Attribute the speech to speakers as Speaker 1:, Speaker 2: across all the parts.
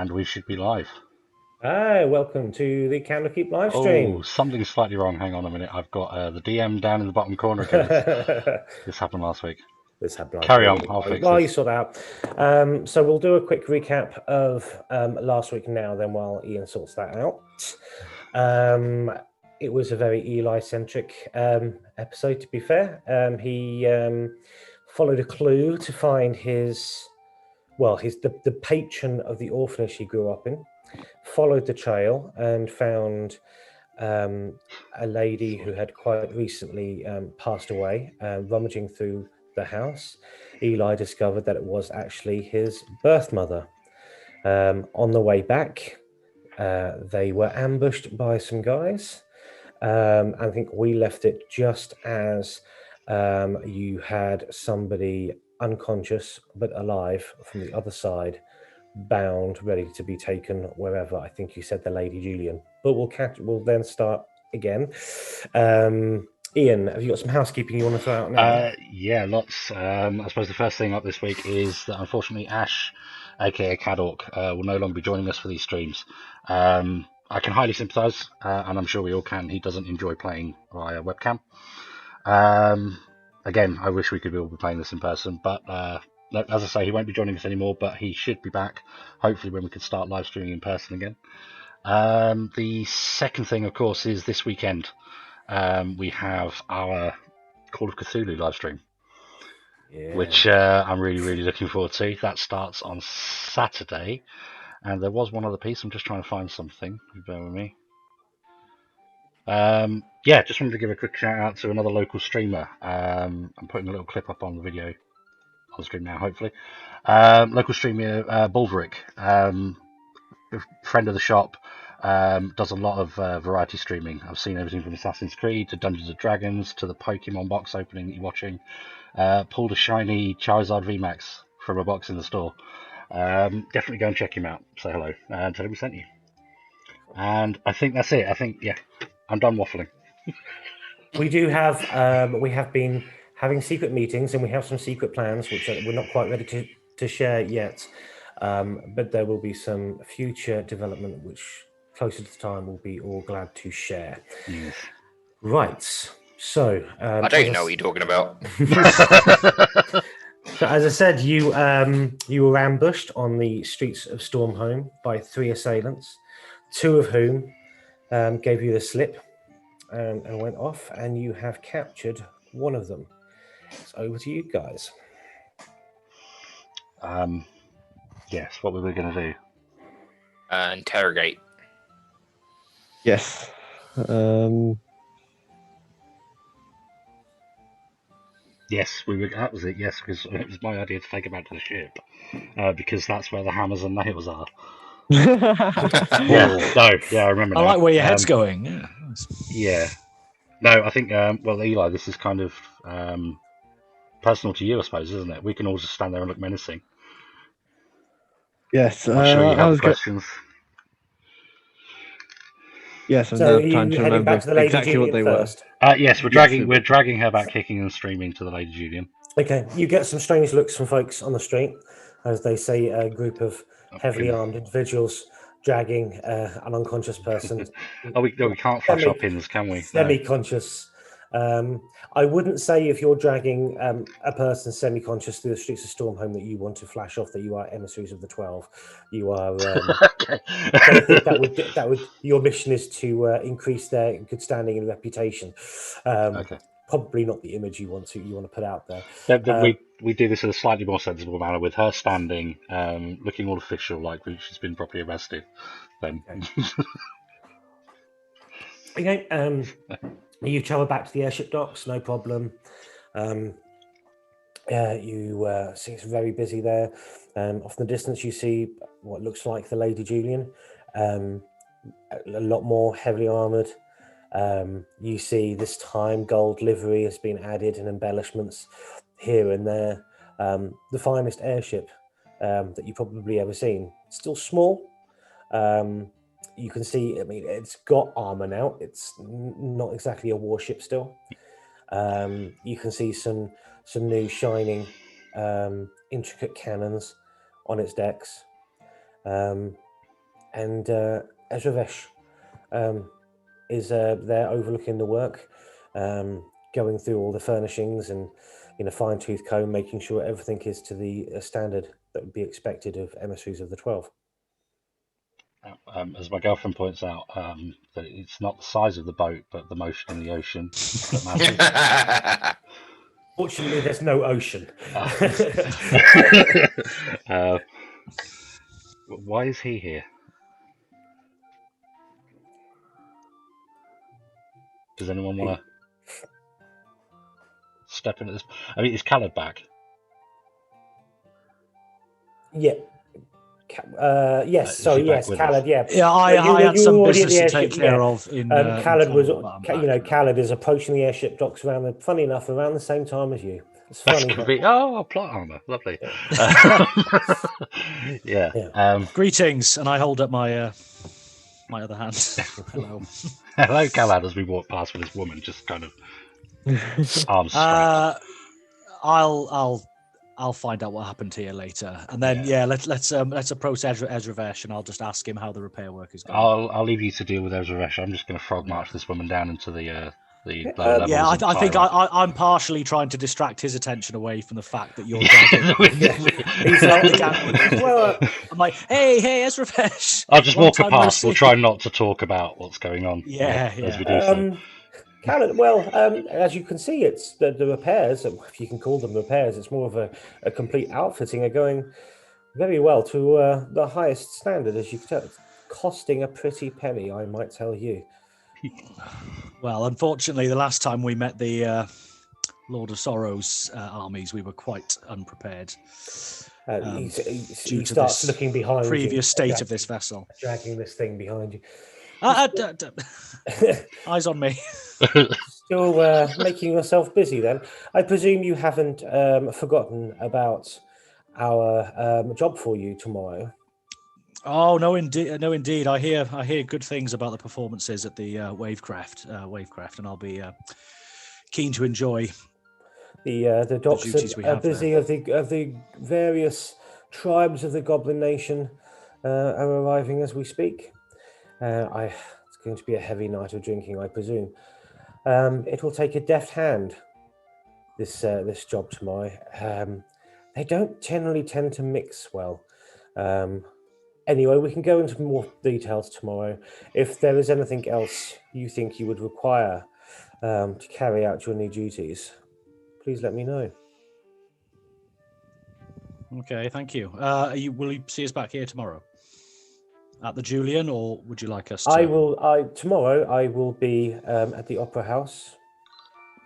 Speaker 1: And we should be live.
Speaker 2: Hi, welcome to the Candlekeep live
Speaker 1: Oh,
Speaker 2: stream.
Speaker 1: something's slightly wrong. Hang on a minute. I've got the DM down in the bottom corner again. This happened last week.
Speaker 2: This happened last
Speaker 1: Carry
Speaker 2: week.
Speaker 1: on. I'll fix
Speaker 2: While
Speaker 1: this.
Speaker 2: you sort out. So we'll do a quick recap of last week now, then while Ian sorts that out. It was a very Eli-centric episode, to be fair. He followed a clue to find the patron of the orphanage he grew up in, followed the trail and found a lady who had quite recently passed away, rummaging through the house. Eli discovered that it was actually his birth mother. On the way back, they were ambushed by some guys. I think we left it just as you had somebody unconscious but alive from the other side, bound, ready to be taken wherever. I think you said the Lady Julian, but we'll then start again. Ian, have you got some housekeeping you want to throw out now?
Speaker 1: Yeah, lots. I suppose the first thing up this week is that unfortunately Ash, aka Cadork, will no longer be joining us for these streams. I can highly sympathise, and I'm sure we all can. He doesn't enjoy playing via webcam. Again, I wish we could all be playing this in person, but as I say, he won't be joining us anymore, but he should be back, hopefully when we can start live streaming in person again. The second thing, of course, is this weekend we have our Call of Cthulhu live stream, which I'm really, really looking forward to. That starts on Saturday, and there was one other piece. I'm just trying to find something. Bear with me. Just wanted to give a quick shout out to another local streamer. I'm putting a little clip up on the video on the stream now, hopefully. Local streamer Bulverick, friend of the shop, does a lot of variety streaming. I've seen everything from Assassin's Creed to Dungeons and Dragons to the Pokemon box opening that you're watching. Pulled a shiny Charizard VMAX from a box in the store. Definitely go and check him out. Say hello and tell him we sent you. And I think that's it. I'm done waffling.
Speaker 2: We do have we have been having secret meetings, and we have some secret plans which we're not quite ready to share yet, but there will be some future development which closer to the time we'll be all glad to share.
Speaker 1: Yes.
Speaker 2: Right, so
Speaker 3: I don't know what you're talking about.
Speaker 2: So as I said, you were ambushed on the streets of Stormhome by 3 assailants, 2 of whom gave you the slip and went off, and you have captured one of them. It's over to you guys.
Speaker 1: Yes, what were we going to do?
Speaker 3: Interrogate.
Speaker 4: Yes.
Speaker 1: Yes, that was it. Yes, because it was my idea to take him out to the ship, because that's where the hammers and nails are. I remember.
Speaker 5: I like where your head's going. Yeah.
Speaker 1: Yeah. No, I think. Well, Eli, this is kind of personal to you, I suppose, isn't it? We can all just stand there and look menacing.
Speaker 4: Yes.
Speaker 1: I'm sure you have questions.
Speaker 4: Yes, I'm
Speaker 2: So
Speaker 4: now trying to
Speaker 2: heading
Speaker 4: remember
Speaker 2: back to the Lady
Speaker 4: exactly
Speaker 2: Julian
Speaker 4: what they
Speaker 2: first?
Speaker 1: Yes, we're dragging her back, kicking and screaming to the Lady Julian.
Speaker 2: Okay, you get some strange looks from folks on the street as they see a group of heavily armed individuals dragging an unconscious person.
Speaker 1: We can't flash our pins, can we?
Speaker 2: Semi-conscious. I wouldn't say if you're dragging a person semi-conscious through the streets of Stormhome that you want to flash off that you are emissaries of the 12. You are.
Speaker 1: Okay.
Speaker 2: I think that would. Your mission is to increase their good standing and reputation.
Speaker 1: Okay.
Speaker 2: Probably not the image you want to put out there.
Speaker 1: Then we do this in a slightly more sensible manner with her standing, looking all official, like she's been properly arrested. Then.
Speaker 2: Okay. You travel back to the airship docks, no problem. You see it's very busy there. Off in the distance, you see what looks like the Lady Julian, a lot more heavily armoured. You see this time gold livery has been added and embellishments here and there. The finest airship that you've probably ever seen. It's still small. You can see, I mean, it's got armor now. It's not exactly a warship still. You can see some new shining, intricate cannons on its decks. and Ezravesh is there overlooking the work, going through all the furnishings and in a fine-tooth comb, making sure everything is to the standard that would be expected of emissaries of the 12.
Speaker 1: As my girlfriend points out, that it's not the size of the boat, but the motion in the ocean that matters.
Speaker 2: Fortunately, there's no ocean.
Speaker 1: Why is he here? Does anyone want to step into this? I mean, is Khaled back?
Speaker 2: Yeah. Yes.
Speaker 1: Is
Speaker 2: Sorry.
Speaker 1: he back
Speaker 2: Yes,
Speaker 1: with
Speaker 2: Khaled.
Speaker 1: us?
Speaker 2: Yeah.
Speaker 4: Yeah, I had
Speaker 2: you
Speaker 4: some
Speaker 2: were already at
Speaker 4: business
Speaker 2: the
Speaker 4: to take
Speaker 2: airship,
Speaker 4: care
Speaker 2: yeah.
Speaker 4: of in.
Speaker 2: Khaled was,
Speaker 4: Cornwall, but I'm back now.
Speaker 2: Khaled is approaching the airship docks funny enough, around the same time as you. It's funny.
Speaker 1: That's gonna be plot armor, lovely. Yeah.
Speaker 2: Yeah.
Speaker 4: Greetings, and I hold up my my other hand. Hello.
Speaker 1: Hello, Khaled. As we walk past with this woman, just kind of arms stretched.
Speaker 4: I'll find out what happened here later, and then let's approach Ezravesh, and I'll just ask him how the repair work is going.
Speaker 1: I'll leave you to deal with Ezravesh. I'm just going to frog march this woman down into the lower levels.
Speaker 4: Yeah, I think I'm partially trying to distract his attention away from the fact that you're dragging.
Speaker 2: He's like, well,
Speaker 4: I'm like, hey, Ezravesh.
Speaker 1: I'll just walk her
Speaker 4: Long time no
Speaker 1: past. We'll
Speaker 4: see.
Speaker 1: try not to talk about what's going on.
Speaker 4: Yeah.
Speaker 1: As we do so.
Speaker 2: Khaled, well, as you can see, it's the repairs, if you can call them repairs, it's more of a complete outfitting, are going very well to the highest standard, as you can tell. It's costing a pretty penny, I might tell you.
Speaker 4: Well, unfortunately, the last time we met the Lord of Sorrows armies, we were quite unprepared.
Speaker 2: He
Speaker 4: due to
Speaker 2: starts
Speaker 4: this
Speaker 2: looking behind
Speaker 4: previous
Speaker 2: you,
Speaker 4: state of this vessel.
Speaker 2: dragging this thing behind you.
Speaker 4: Eyes on me.
Speaker 2: Still making yourself busy then. I presume you haven't forgotten about our job for you tomorrow.
Speaker 4: Oh no, indeed. I hear good things about the performances at the Wavecraft, and I'll be keen to enjoy
Speaker 2: the docks
Speaker 4: duties we
Speaker 2: are
Speaker 4: have
Speaker 2: busy of the various tribes of the Goblin Nation are arriving as we speak. It's going to be a heavy night of drinking, I presume. It will take a deft hand, this job tomorrow. They don't generally tend to mix well. Anyway, we can go into more details tomorrow. If there is anything else you think you would require to carry out your new duties, please let me know.
Speaker 4: Okay, thank you. Will you see us back here tomorrow at the Julian, or would you like us to?
Speaker 2: Tomorrow I will be at the Opera House.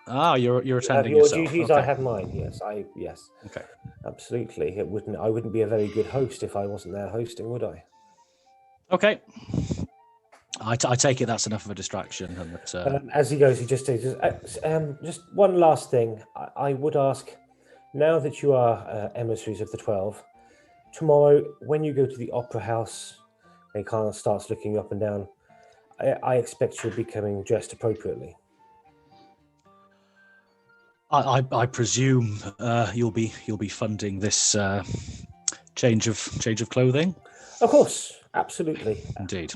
Speaker 4: You're attending
Speaker 2: your
Speaker 4: yourself.
Speaker 2: duties.
Speaker 4: Okay.
Speaker 2: I have mine. Yes.
Speaker 4: Okay.
Speaker 2: Absolutely. I wouldn't be a very good host if I wasn't there hosting, would I?
Speaker 4: Okay. I take it that's enough of a distraction. And that,
Speaker 2: as he goes, he just says, just one last thing. I would ask, now that you are emissaries of the 12, tomorrow when you go to the Opera House, and he kind of starts looking up and down, I expect you'll be coming dressed appropriately.
Speaker 4: I presume you'll be funding this change of clothing.
Speaker 2: Of course, absolutely.
Speaker 4: Indeed.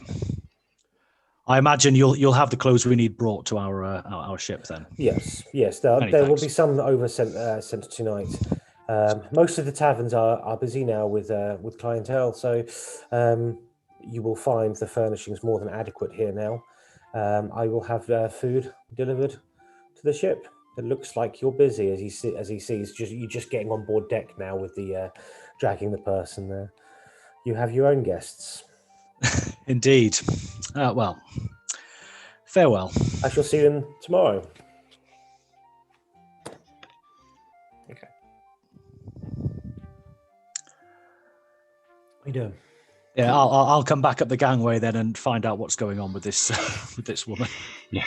Speaker 4: I imagine you'll have the clothes we need brought to our ship then.
Speaker 2: Yes. There will be some over sent tonight. Most of the taverns are busy now with clientele, so you will find the furnishings more than adequate here now. I will have food delivered to the ship. It looks like you're busy as he sees you just getting on board deck now with the dragging the person there. You have your own guests.
Speaker 4: Indeed. Well, farewell.
Speaker 2: I shall see them tomorrow. Okay. What are you doing?
Speaker 4: Yeah, I'll come back up the gangway then and find out what's going on with this with this woman.
Speaker 1: Yeah.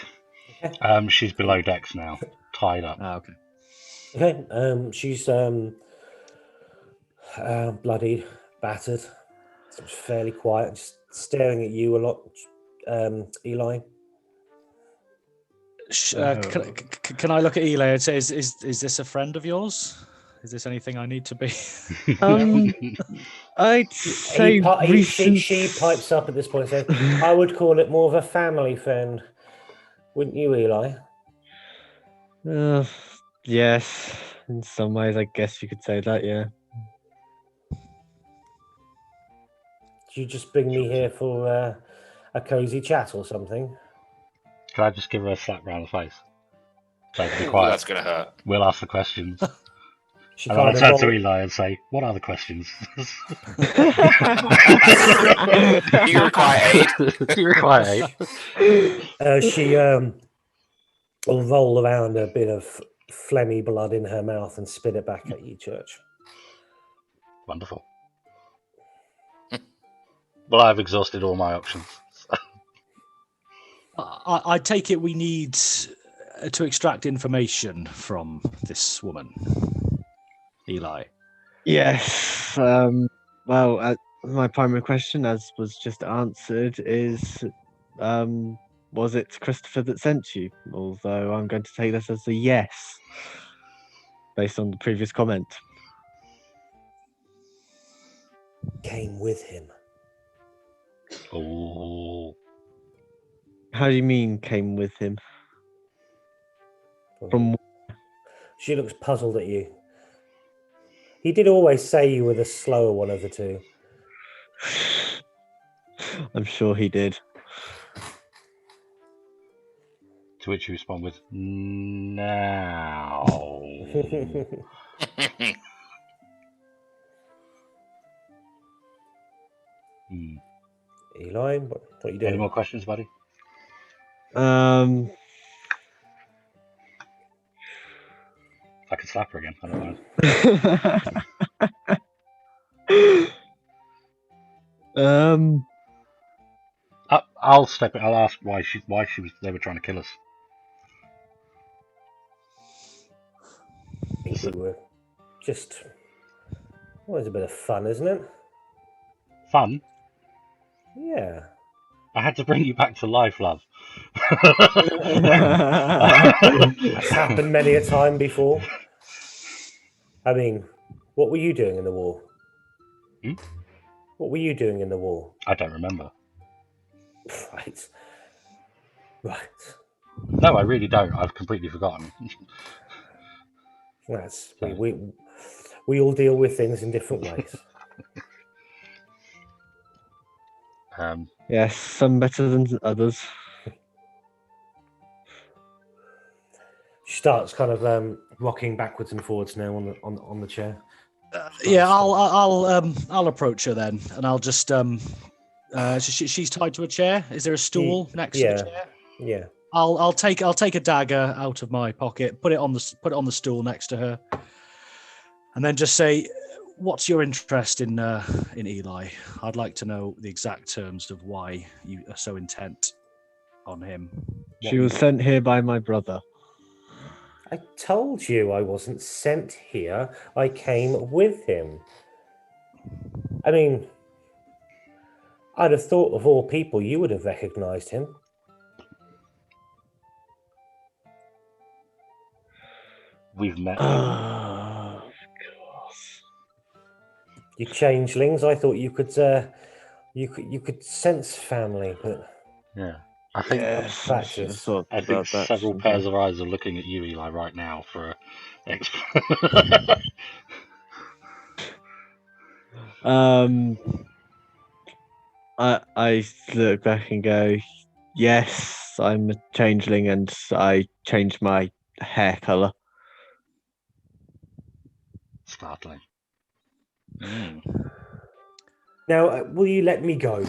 Speaker 1: Okay. She's below decks now, tied up.
Speaker 4: Okay.
Speaker 2: Okay. She's bloodied, battered. Seems fairly quiet, just staring at you a lot, Eli.
Speaker 4: Can I look at Eli and say, is this a friend of yours? Is this anything I need to be?
Speaker 5: I'd say
Speaker 2: She pipes up at this point and says, I would call it more of a family friend. Wouldn't you, Eli?
Speaker 5: Yes, in some ways, I guess you could say that. Yeah.
Speaker 2: Did you just bring me here for a cozy chat or something?
Speaker 1: Can I just give her a slap round the face? So be
Speaker 3: Ooh,
Speaker 1: quiet.
Speaker 3: that's gonna hurt.
Speaker 1: We'll ask the questions.
Speaker 2: She
Speaker 1: And then I'll
Speaker 2: kind
Speaker 1: turn
Speaker 2: of
Speaker 1: to Eli and say, what are the questions?
Speaker 3: Do you require aid?
Speaker 1: Do you require aid?
Speaker 2: she will roll around a bit of phlegmy blood in her mouth and spit it back at you, Church.
Speaker 1: Wonderful. Well, I've exhausted all my options.
Speaker 4: I take it we need to extract information from this woman, Eli.
Speaker 5: Yes. Well, my primary question, as was just answered, is was it Christopher that sent you? Although I'm going to take this as a yes, based on the previous comment.
Speaker 2: Came with him.
Speaker 1: Oh,
Speaker 5: How do you mean came with him? From
Speaker 2: She looks puzzled at you. He did always say you were the slower one of the two.
Speaker 5: I'm sure he did.
Speaker 1: to which you respond with, now.
Speaker 2: Eli, what are you doing?
Speaker 1: Any more questions, buddy?
Speaker 5: Um,
Speaker 1: I could slap her again. I don't mind. I'll step in. I'll ask why they were trying to kill us.
Speaker 2: I think we were just. Well, it's a bit of fun, isn't it?
Speaker 1: Fun?
Speaker 2: Yeah.
Speaker 1: I had to bring you back to life, love.
Speaker 2: That's happened many a time before. I mean, what were you doing in the war? What were you doing in the war?
Speaker 1: I don't remember.
Speaker 2: Right.
Speaker 1: No, I really don't. I've completely forgotten.
Speaker 2: That's we all deal with things in different ways.
Speaker 5: Yes, some better than others.
Speaker 2: She starts kind of rocking backwards and forwards now on the chair.
Speaker 4: Yeah, I'll approach her then, and I'll just she's tied to a chair. Is there a stool next to the chair?
Speaker 2: Yeah.
Speaker 4: I'll take a dagger out of my pocket, put it on the stool next to her, and then just say, "What's your interest in Eli? I'd like to know the exact terms of why you are so intent on him."
Speaker 5: She was sent here by my brother.
Speaker 2: I told you I wasn't sent here. I came with him. I mean, I'd have thought of all people you would have recognized him.
Speaker 1: We've met.
Speaker 5: Of course.
Speaker 2: You changelings. I thought you could sense family, but
Speaker 1: Yeah. I think several pairs of eyes are looking at you, Eli, right now for
Speaker 5: I look back and go, yes, I'm a changeling, and I changed my hair color.
Speaker 1: Startling.
Speaker 2: Now, will you let me go?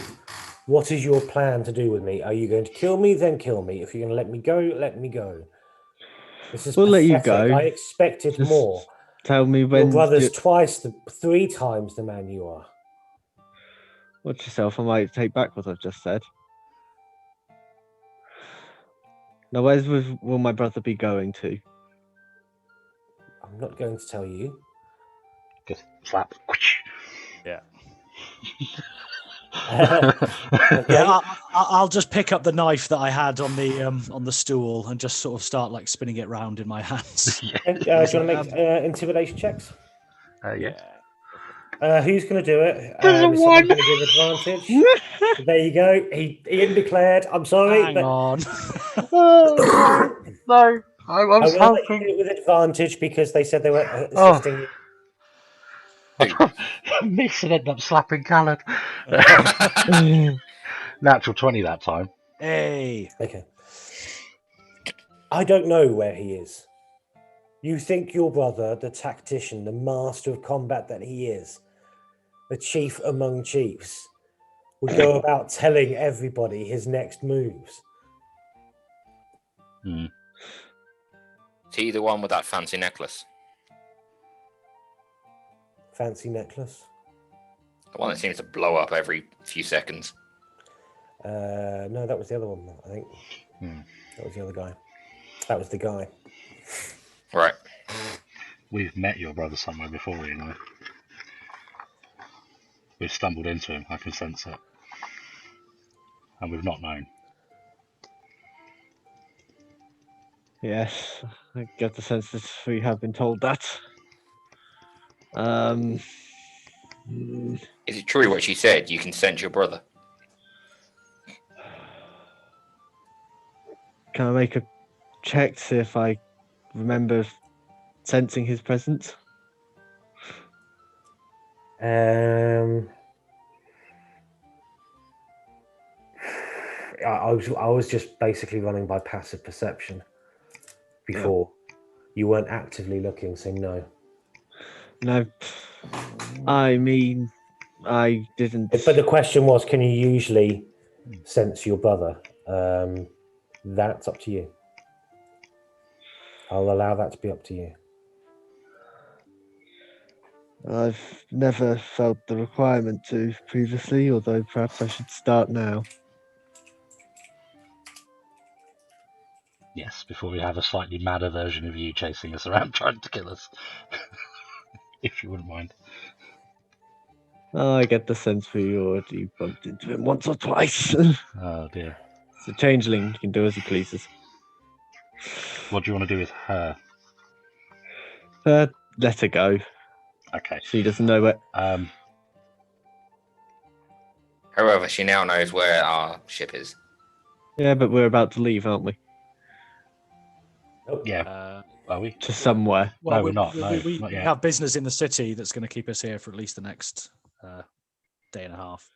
Speaker 2: What is your plan to do with me? Are you going to kill me? Then kill me. If you're going to let me go, let me go. This is
Speaker 5: We'll
Speaker 2: pathetic.
Speaker 5: let you go.
Speaker 2: I expected
Speaker 5: Just
Speaker 2: more.
Speaker 5: Tell me when.
Speaker 2: Your brother's three times the man you are.
Speaker 5: Watch yourself. I might take back what I've just said. Now, will my brother be going to?
Speaker 2: I'm not going to tell you.
Speaker 1: Just slap.
Speaker 4: Yeah.
Speaker 2: Okay.
Speaker 4: Yeah, I'll just pick up the knife that I had on the stool and just sort of start like spinning it round in my hands.
Speaker 2: Do you want to make intimidation checks?
Speaker 1: Yeah.
Speaker 2: Who's going to do it?
Speaker 1: There's a
Speaker 2: Is someone
Speaker 1: one.
Speaker 2: going to give advantage? There you go. He declared. I'm sorry,
Speaker 4: Hang
Speaker 2: but
Speaker 4: on.
Speaker 1: Oh, no. I
Speaker 2: I
Speaker 1: was
Speaker 2: will let you
Speaker 1: hoping.
Speaker 2: do it with advantage because they said they were
Speaker 1: Oh.
Speaker 2: assisting you.
Speaker 1: Miss and end up slapping Khaled. Natural 20 that time.
Speaker 4: Hey.
Speaker 2: Okay. I don't know where he is. You think your brother, the tactician, the master of combat that he is, the chief among chiefs, would go about telling everybody his next moves?
Speaker 1: Hmm.
Speaker 3: Is he the one with that fancy necklace?
Speaker 2: Fancy necklace?
Speaker 3: The one that seems to blow up every few seconds.
Speaker 2: No, that was the other one, I think. That was the other guy. That was the guy.
Speaker 3: Right.
Speaker 1: We've met your brother somewhere before, you know. We've stumbled into him, I can sense it. And we've not known.
Speaker 5: Yes, I get the sense that we have been told that.
Speaker 3: Is it true what she said? You can sense your brother.
Speaker 5: Can I make a check to see if I remember sensing his presence?
Speaker 2: I was just basically running by passive perception before. You weren't actively looking, so no.
Speaker 5: No, I mean, I didn't.
Speaker 2: But the question was, can you usually sense your brother? That's up to you. I'll allow that to be up to you.
Speaker 5: I've never felt the requirement to previously, although perhaps I should start now.
Speaker 1: Yes, before we have a slightly madder version of you chasing us around trying to kill us. If you wouldn't mind.
Speaker 5: Oh, I get the sense we already bumped into him once or twice.
Speaker 1: Oh dear.
Speaker 5: It's a changeling, he can do as he pleases.
Speaker 1: What do you want to do with her?
Speaker 5: Let her go.
Speaker 1: Okay.
Speaker 5: She doesn't know where.
Speaker 3: However, she now knows where our ship is.
Speaker 5: Yeah, but we're about to leave, aren't we?
Speaker 1: Yeah. Are we?
Speaker 5: To somewhere.
Speaker 1: No, we're not. No,
Speaker 4: we
Speaker 1: not yet.
Speaker 4: have business in the city that's going to keep us here for at least the next day and a half.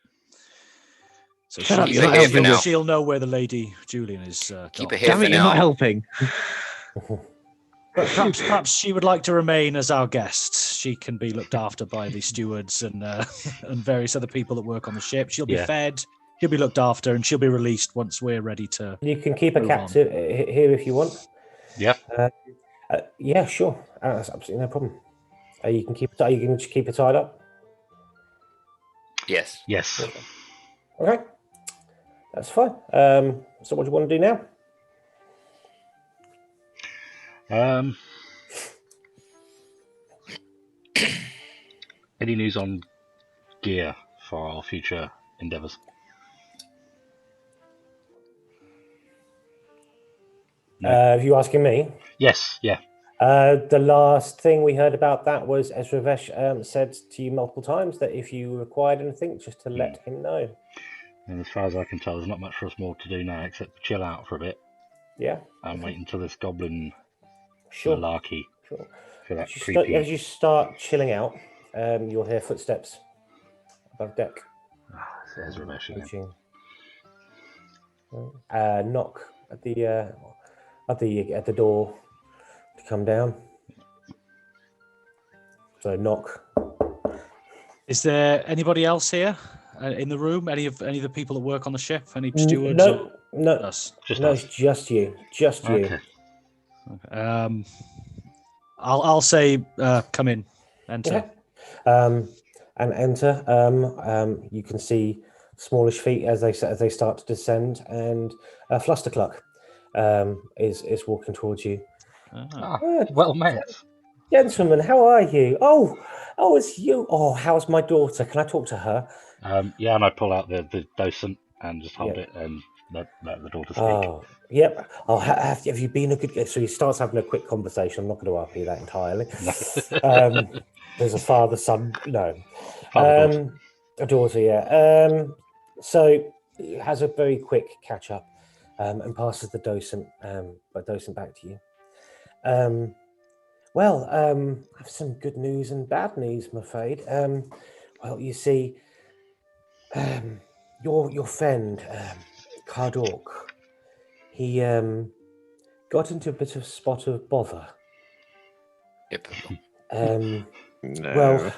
Speaker 4: So
Speaker 5: Shut up, you're not helping
Speaker 3: now.
Speaker 4: she'll know where the Lady Julian is.
Speaker 3: Keep
Speaker 4: got.
Speaker 3: it here
Speaker 5: Damn
Speaker 3: for
Speaker 5: it, you're
Speaker 3: now.
Speaker 5: not helping.
Speaker 4: But perhaps she would like to remain as our guest. She can be looked after by the stewards and various other people that work on the ship. She'll be fed, she'll be looked after, and she'll be released once we're ready to.
Speaker 2: You can keep a
Speaker 4: move
Speaker 2: captive here if you want.
Speaker 1: Yeah.
Speaker 2: Yeah, sure. That's absolutely no problem. You can keep it tied up.
Speaker 3: Yes.
Speaker 1: Yes.
Speaker 2: Okay, that's fine. So what do you want to do now?
Speaker 1: Any news on gear for our future endeavours? No.
Speaker 2: Are you asking me?
Speaker 1: Yes. Yeah.
Speaker 2: The last thing we heard about that was Ezra Vesh said to you multiple times that if you required anything, just to let him know.
Speaker 1: And as far as I can tell, there's not much for us more to do now except chill out for a bit.
Speaker 2: Yeah.
Speaker 1: And wait until this goblin malarkey.
Speaker 2: Sure.
Speaker 1: For that creepy.
Speaker 2: As you start chilling out, you'll hear footsteps above deck.
Speaker 1: It's Ezra Vesh again.
Speaker 2: Knock at the door to come down. So knock.
Speaker 4: Is there anybody else here in the room? Any of the people that work on the ship? Any stewards?
Speaker 2: No,
Speaker 4: us.
Speaker 2: It's just you. Just you.
Speaker 1: Okay.
Speaker 4: I'll say, come in, enter.
Speaker 2: Okay. And enter. You can see smallish feet as they start to descend, and Flustercluck is walking towards you.
Speaker 1: Well met.
Speaker 2: Gentlemen, how are you? Oh, it's you. Oh, how's my daughter? Can I talk to her?
Speaker 1: Yeah, and I pull out the docent and just hold it and let the daughter speak.
Speaker 2: Oh, yep. Oh, have you been a good? So he starts having a quick conversation. I'm not going to RP that entirely. There's a father, son. No.
Speaker 1: Father, daughter.
Speaker 2: A daughter, yeah. So he has a very quick catch up and passes the docent back to you. I have some good news and bad news, I'm afraid. Well, you see, your friend, Cardork, he got into a bit of spot of bother.
Speaker 3: Typical.
Speaker 5: No.
Speaker 2: Well,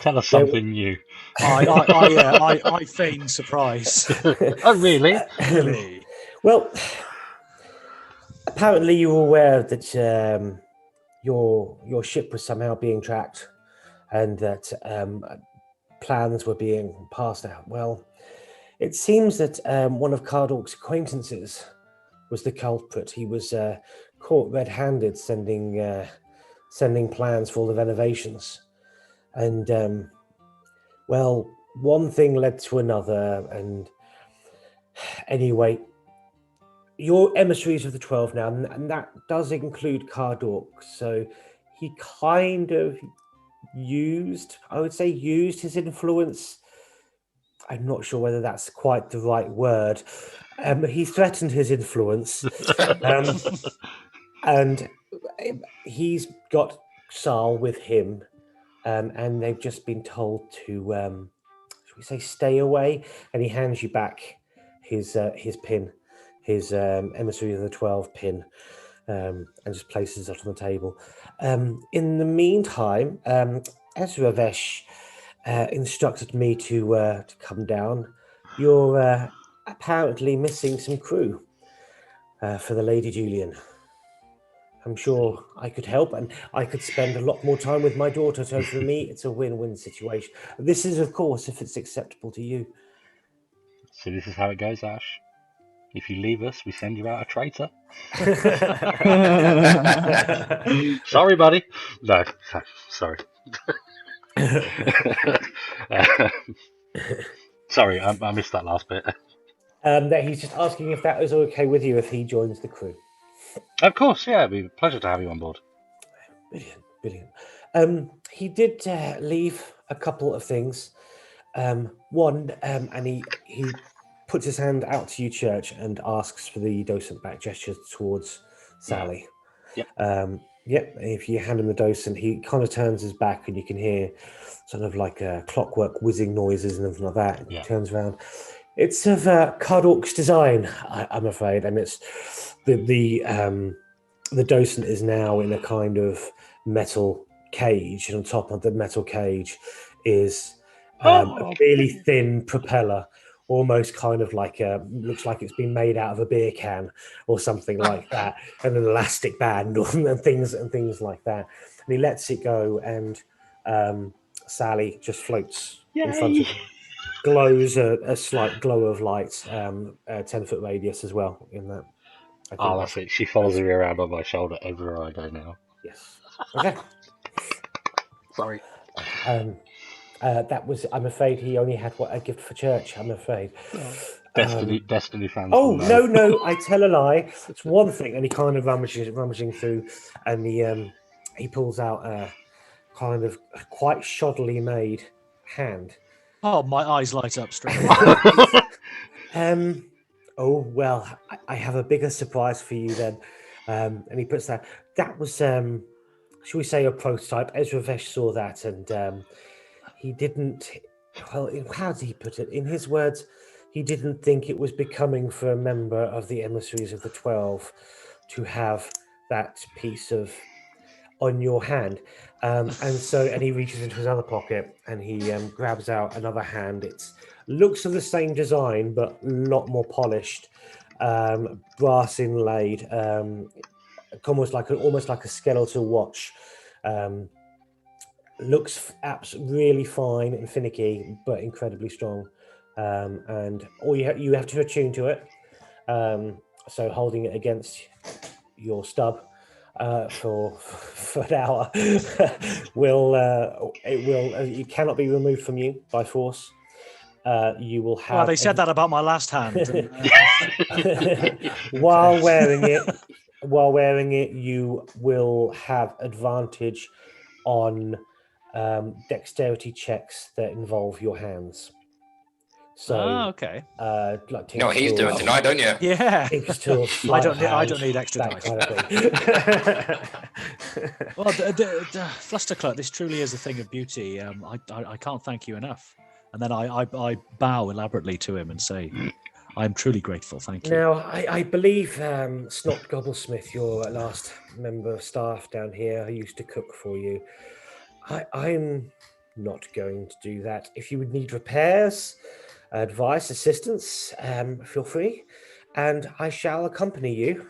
Speaker 1: Tell us
Speaker 2: there-
Speaker 1: something new.
Speaker 4: I feign surprise.
Speaker 1: Oh, really?
Speaker 4: Really?
Speaker 2: Well, apparently you were aware that your ship was somehow being tracked, and that plans were being passed out. Well, it seems that one of Cardork's acquaintances was the culprit. He was caught red-handed sending plans for all the renovations, and well, one thing led to another, and anyway, you're emissaries of the 12 now, and that does include Cardork. So he kind of used his influence. I'm not sure whether that's quite the right word. He threatened his influence, and he's got Sal with him, and they've just been told to, should we say, stay away. And he hands you back his pin, his emissary of the 12 pin, and just places it on the table. In the meantime, Ezra Vesh instructed me to come down. You're apparently missing some crew for the Lady Julian. I'm sure I could help, and I could spend a lot more time with my daughter. So for me, it's a win-win situation. This is, of course, if it's acceptable to you.
Speaker 1: So this is how it goes, Ash. If you leave us, we send you out a traitor. Sorry, buddy. No, sorry. Sorry, I missed that last bit.
Speaker 2: That he's just asking if that is okay with you if he joins the crew.
Speaker 1: Of course, yeah, it'd be a pleasure to have you on board.
Speaker 2: Brilliant. He did leave a couple of things. One, and he puts his hand out to you, Church, and asks for the docent back, gestures towards Sally.
Speaker 1: Yep.
Speaker 2: If you hand him the docent, he kind of turns his back, and you can hear sort of like clockwork whizzing noises and everything like that. And
Speaker 1: Yeah.
Speaker 2: He turns around. It's of Cardork's design, I'm afraid, and it's the docent is now in a kind of metal cage, and on top of the metal cage is a really thin propeller, almost kind of like looks like it's been made out of a beer can or something like that, and an elastic band and things like that. And he lets it go, and Sally just floats in front of him. Glows a slight glow of light, a 10-foot radius as well in that. I think
Speaker 1: That's it. She follows me around on my shoulder everywhere I go now.
Speaker 2: Yes. Okay.
Speaker 1: Sorry.
Speaker 2: That was. I'm afraid he only had a gift for church. I'm afraid.
Speaker 1: Destiny fans.
Speaker 2: Oh
Speaker 1: will know.
Speaker 2: no! I tell a lie. It's one thing, and he kind of rummaging through, and he pulls out a kind of quite shoddily made hand.
Speaker 4: Oh, my eyes light up straight away.
Speaker 2: Oh well, I have a bigger surprise for you then. And he puts that. That was, shall we say, a prototype. Ezra Vesh saw that, and he didn't. Well, how did he put it? In his words, he didn't think it was becoming for a member of the emissaries of the 12 to have that piece of on your hand. And he reaches into his other pocket and he grabs out another hand. It looks of the same design, but a lot more polished, brass inlaid, almost like a skeletal watch. Looks really fine and finicky, but incredibly strong. And all you have to attune to it. So holding it against your stub for an hour it cannot be removed from you by force. You will have.
Speaker 4: Well, they said that about my last hand.
Speaker 2: While wearing it, you will have advantage on dexterity checks that involve your hands. So,
Speaker 4: okay.
Speaker 2: like
Speaker 3: You know what he's doing
Speaker 2: tools,
Speaker 3: tonight, don't you?
Speaker 4: Yeah.
Speaker 2: Tinker's tools,
Speaker 4: I
Speaker 2: sleight of
Speaker 4: don't
Speaker 2: hand,
Speaker 4: need extra
Speaker 2: that
Speaker 4: dice.
Speaker 2: kind of thing.
Speaker 4: Well, Flusterclut, this truly is a thing of beauty. I can't thank you enough. And then I bow elaborately to him and say, I'm truly grateful. Thank you.
Speaker 2: Now, I believe Snot Gobblesmith, your last member of staff down here, who used to cook for you. I'm not going to do that. If you would need repairs, advice, assistance, feel free, and I shall accompany you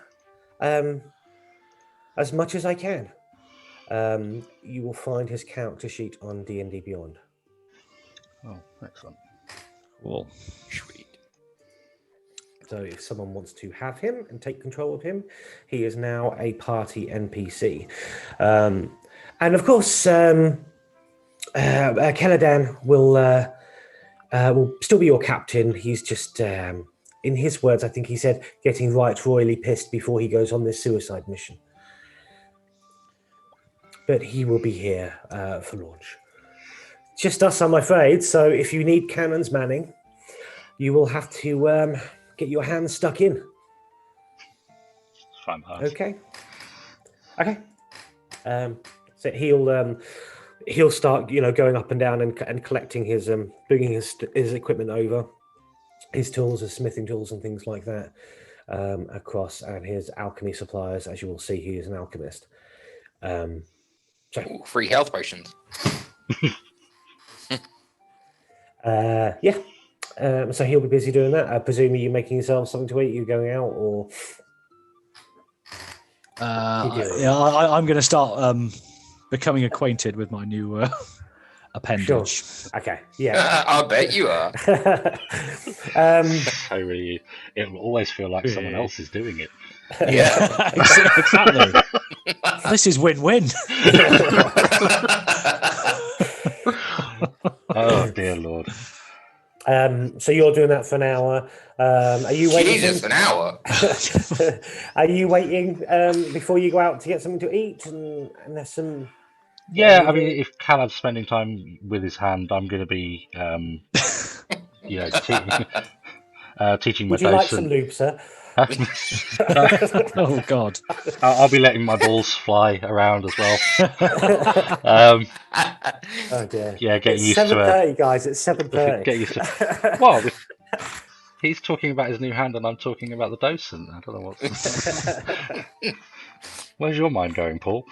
Speaker 2: as much as I can. You will find his character sheet on D&D Beyond.
Speaker 1: Oh, excellent.
Speaker 4: Cool.
Speaker 3: Sweet.
Speaker 2: So if someone wants to have him and take control of him, he is now a party NPC. And of course, Keladan will still be your captain. He's just, in his words, I think he said, getting right royally pissed before he goes on this suicide mission. But he will be here for launch. Just us, I'm afraid. So if you need cannons manning, you will have to get your hands stuck in.
Speaker 1: Fine, pass.
Speaker 2: Okay. So he'll start, going up and down and collecting his, bringing his equipment over, his tools, his smithing tools and things like that, across, and his alchemy supplies. As you will see, he is an alchemist.
Speaker 3: Ooh, free health potions.
Speaker 2: Yeah. So he'll be busy doing that. I presume you making yourself something to eat. You going out or?
Speaker 4: I'm going to start becoming acquainted with my new appendage.
Speaker 2: Sure. Okay. Yeah.
Speaker 3: I bet you are.
Speaker 1: So really, it will always feel like someone else is doing it.
Speaker 3: Yeah.
Speaker 4: Exactly. This is win-win.
Speaker 1: Oh dear Lord.
Speaker 2: So you're doing that for an hour. Are you waiting?
Speaker 3: Jesus, an hour.
Speaker 2: Are you waiting before you go out to get something to eat? And there's some.
Speaker 1: Yeah, I mean, if Caleb's spending time with his hand, I'm going to be, teaching my
Speaker 2: Would you like some
Speaker 1: docent.
Speaker 2: lube, sir?
Speaker 4: Oh God.
Speaker 1: I'll be letting my balls fly around as well.
Speaker 2: Oh dear.
Speaker 1: Yeah, getting
Speaker 2: It's
Speaker 1: used to
Speaker 2: 7:30, guys. It's 7:30.
Speaker 1: Get used to. Well, he's talking about his new hand, and I'm talking about the docent. I don't know what's. Where's your mind going, Paul?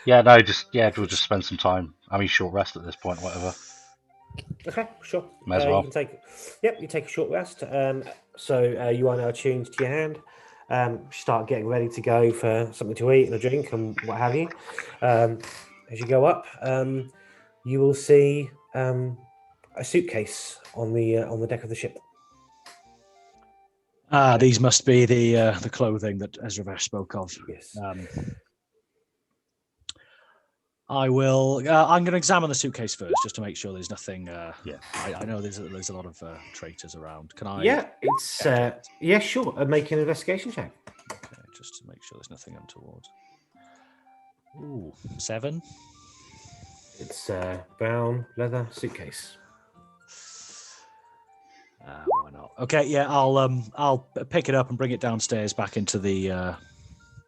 Speaker 1: We'll just spend some time. I mean, short rest at this point, whatever.
Speaker 2: Okay, sure.
Speaker 1: May as well.
Speaker 2: You take a short rest. So you are now tuned to your hand. Start getting ready to go for something to eat and a drink and what have you. As you go up, you will see a suitcase on the deck of the ship.
Speaker 4: These must be the clothing that Ezra spoke of.
Speaker 2: Yes.
Speaker 4: I will. I'm going to examine the suitcase first, just to make sure there's nothing.
Speaker 1: Yeah.
Speaker 4: I know there's a lot of traitors around. Can I?
Speaker 2: Yeah, it's sure. Make an investigation check.
Speaker 4: Okay, just to make sure there's nothing untoward. Ooh, 7.
Speaker 2: It's a brown leather suitcase.
Speaker 4: Why not? Okay, yeah, I'll pick it up and bring it downstairs back into the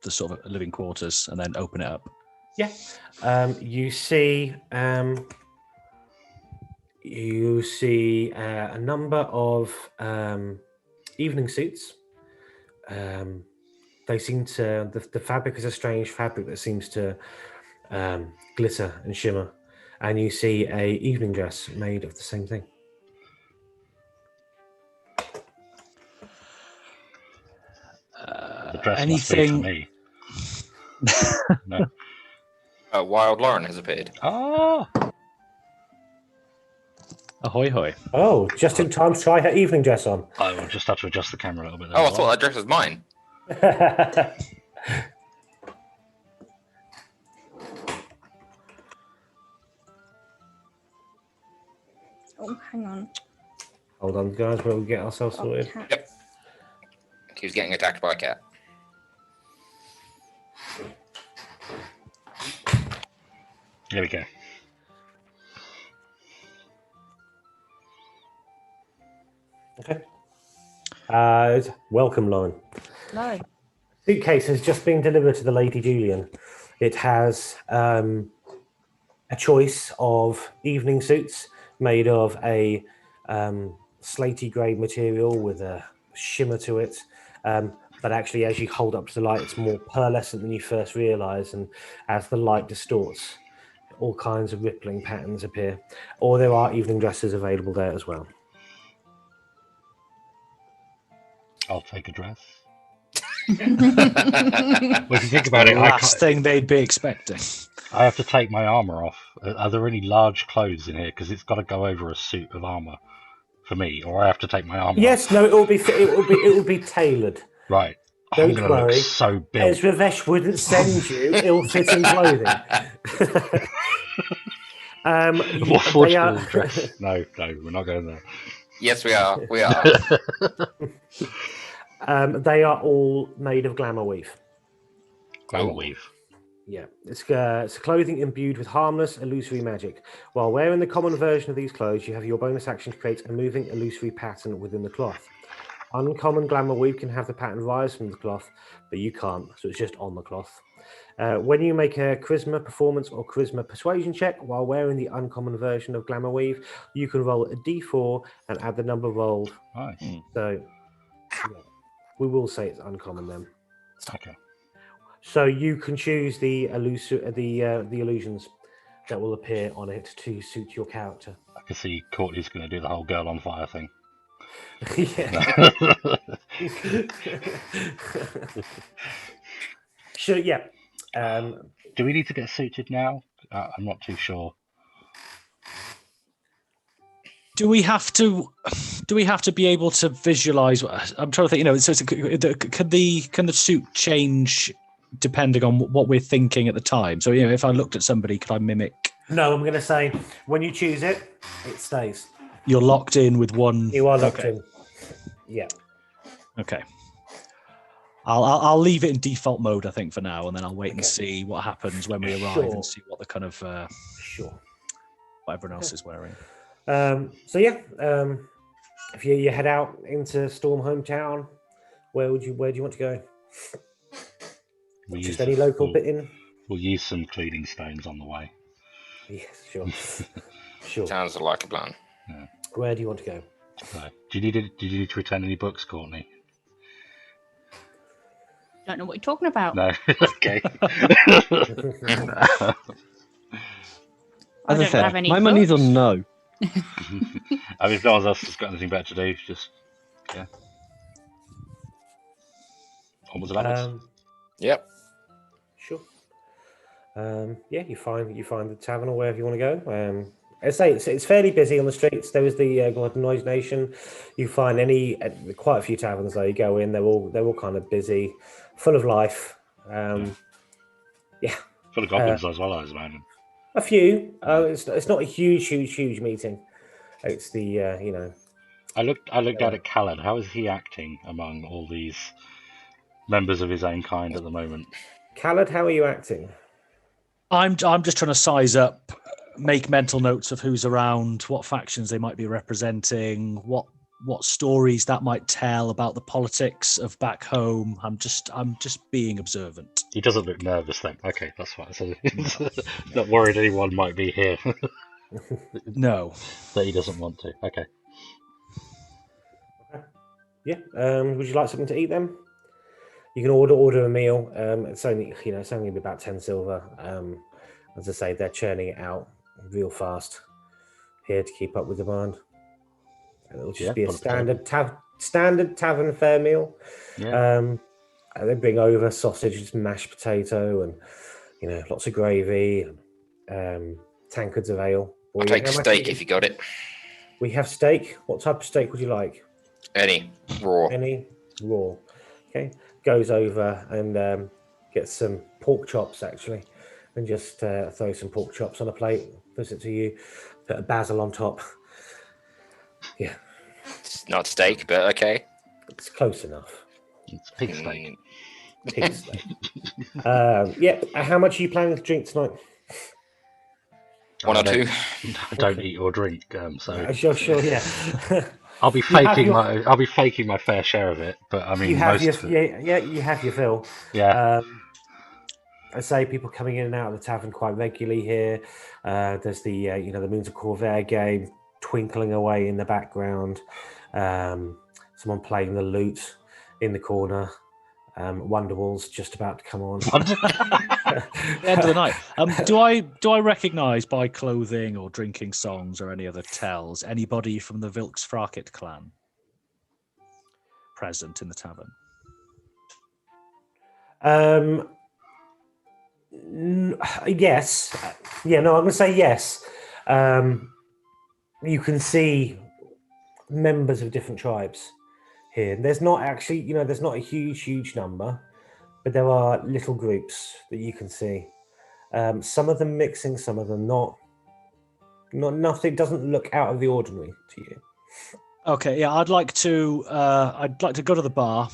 Speaker 4: sort of living quarters, and then open it up.
Speaker 2: Yeah. You see a number of evening suits. They seem to the fabric is a strange fabric that seems to glitter and shimmer, and you see a evening dress made of the same thing.
Speaker 1: The dress
Speaker 4: anything?
Speaker 1: must be for me. No.
Speaker 3: Wild Lauren has appeared.
Speaker 1: Ah.
Speaker 4: Ahoy hoy!
Speaker 2: Oh, just in time to try her evening dress on.
Speaker 1: I will just have to adjust the camera a little bit. There
Speaker 3: Oh, I
Speaker 1: as well.
Speaker 3: thought that dress was mine.
Speaker 6: Oh, hang on.
Speaker 2: Hold on, guys, we'll get ourselves sorted.
Speaker 6: Cat.
Speaker 3: Yep. He was getting attacked by a cat.
Speaker 1: There we go.
Speaker 2: Okay. Welcome, Lauren.
Speaker 6: No.
Speaker 2: Suitcase has just been delivered to the Lady Julian. It has a choice of evening suits made of a slaty grey material with a shimmer to it. But actually, as you hold up to the light, it's more pearlescent than you first realise. And as the light distorts, all kinds of rippling patterns appear. Or there are evening dresses available there as well.
Speaker 1: I'll take a dress. Well, if you think about it,
Speaker 4: Last thing they'd be expecting.
Speaker 1: I have to take my armor off. Are there any large clothes in here? Because it's got to go over a suit of armor for me, or I have to take my armor
Speaker 2: Yes,
Speaker 1: off.
Speaker 2: no, it will be tailored.
Speaker 1: Right.
Speaker 2: Don't
Speaker 1: I'm gonna
Speaker 2: worry.
Speaker 1: look so built.
Speaker 2: Ezra Vesh wouldn't send you ill-fitting clothing.
Speaker 1: They are... dress. No, we're not going there.
Speaker 3: Yes, we are. We are.
Speaker 2: They are all made of glamour weave.
Speaker 1: Glamour weave.
Speaker 2: Yeah, it's clothing imbued with harmless, illusory magic. While wearing the common version of these clothes, you have your bonus action to create a moving, illusory pattern within the cloth. Uncommon glamour weave can have the pattern rise from the cloth, but you can't, so it's just on the cloth. When you make a charisma performance or charisma persuasion check while wearing the uncommon version of glamour weave, you can roll a d4 and add the number rolled.
Speaker 1: Nice.
Speaker 2: So yeah, we will say it's uncommon then.
Speaker 1: Okay.
Speaker 2: So you can choose the illusions that will appear on it to suit your character.
Speaker 1: I can see Courtney's going to do the whole girl on fire thing.
Speaker 2: Yeah. So yeah.
Speaker 1: Do we need to get suited now? I'm not too sure.
Speaker 4: Do we have to be able to visualize? I'm trying to think. Can the suit change depending on what we're thinking at the time? So if I looked at somebody, could I mimic?
Speaker 2: No, I'm going to say when you choose it, it stays.
Speaker 4: You're locked in with one.
Speaker 2: You are locked in. Yeah.
Speaker 4: Okay. I'll leave it in default mode, I think, for now, and then I'll wait and see what happens when we arrive and see what the kind of what everyone else is wearing.
Speaker 2: So yeah, if you head out into Storm hometown, where do you want to go? Just any local bit in?
Speaker 1: We'll use some cleaning stones on the way.
Speaker 2: Yes, sure. Sure.
Speaker 3: Sounds like a plan.
Speaker 1: Yeah.
Speaker 2: Where do you want to go?
Speaker 1: Right. Did you need to return any books, Courtney?
Speaker 6: Don't know what you're talking about.
Speaker 1: No. Okay.
Speaker 5: As I said, my money's on no.
Speaker 1: I mean, if no one else has got anything better to do, just onwards and upwards.
Speaker 3: Yep.
Speaker 2: Sure. Yeah, you find the tavern or wherever you want to go. I say it's fairly busy on the streets. There is the Machinations. You find quite a few taverns though. You go in, they're all kind of busy, full of life. Yeah.
Speaker 1: Full of goblins as well, I imagine.
Speaker 2: A few. It's not a huge meeting. It's the
Speaker 1: I looked out at Khaled. How is he acting among all these members of his own kind at the moment?
Speaker 2: Khaled, how are you acting?
Speaker 4: I'm just trying to size up, make mental notes of who's around, what factions they might be representing, what stories that might tell about the politics of back home. I'm just being observant.
Speaker 1: He doesn't look nervous then. Okay, that's fine. So not worried anyone might be here.
Speaker 4: No.
Speaker 1: That he doesn't want to. Okay.
Speaker 2: Yeah. Would you like something to eat then? You can order a meal. It's only going to be about 10 silver. As I say, they're churning it out real fast here to keep up with demand. It'll just be a standard tavern fare meal.
Speaker 1: Yeah.
Speaker 2: They bring over sausage, mashed potato, and lots of gravy, and tankards of ale.
Speaker 3: I'll take steak if you got it.
Speaker 2: We have steak. What type of steak would you like?
Speaker 3: Any raw.
Speaker 2: Any raw. Okay. Goes over and gets some pork chops actually, and just throw some pork chops on a plate. Puts it to you. Put a basil on top. Yeah.
Speaker 3: It's not steak, but okay.
Speaker 2: It's close enough.
Speaker 1: It's pig steak.
Speaker 2: Pig steak. Yeah. How much are you planning to drink tonight?
Speaker 3: One or two.
Speaker 1: I don't eat or drink, so
Speaker 2: Sure, yeah.
Speaker 1: I'll be
Speaker 2: You have
Speaker 1: faking
Speaker 2: your-
Speaker 1: I'll be faking my fair share of it. But I mean,
Speaker 2: you have
Speaker 1: most
Speaker 2: your
Speaker 1: of it.
Speaker 2: you have your fill.
Speaker 1: Yeah.
Speaker 2: I say people coming in and out of the tavern quite regularly here. There's the the Moons of Corvair game twinkling away in the background. Someone playing the lute in the corner. Wonderwall's just about to come on.
Speaker 4: The end of the night. Do I recognise by clothing or drinking songs or any other tells anybody from the Vilksfrakit clan present in the tavern?
Speaker 2: Yes. Yeah, no, I'm going to say yes. You can see members of different tribes here. There's not actually, there's not a huge number, but there are little groups that you can see. Some of them mixing, some of them not. Nothing doesn't look out of the ordinary to you.
Speaker 4: Okay, yeah, I'd like to go to the bar,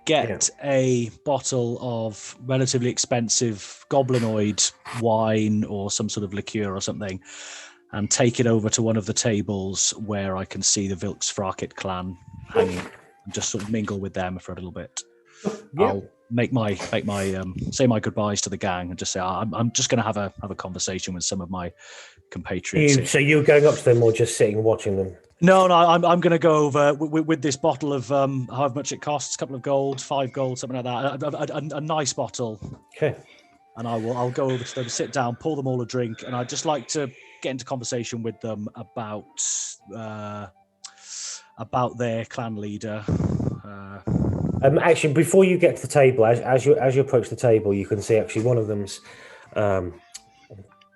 Speaker 4: get a bottle of relatively expensive goblinoid wine or some sort of liqueur or something, and take it over to one of the tables where I can see the Vilksfrakit clan hanging, and just sort of mingle with them for a little bit.
Speaker 2: Yeah.
Speaker 4: I'll say my goodbyes to the gang and just say I'm just going to have a conversation with some of my compatriots. here.
Speaker 2: So you're going up to them or just sitting watching them?
Speaker 4: No, I'm going to go over with this bottle of however much it costs, a couple of gold, 5 gold, something like that, a nice bottle.
Speaker 2: Okay.
Speaker 4: And I'll go over to them, sit down, pour them all a drink, and I'd just like to get into conversation with them about their clan leader.
Speaker 2: Actually, before you get to the table, as you approach the table, you can see actually one of them's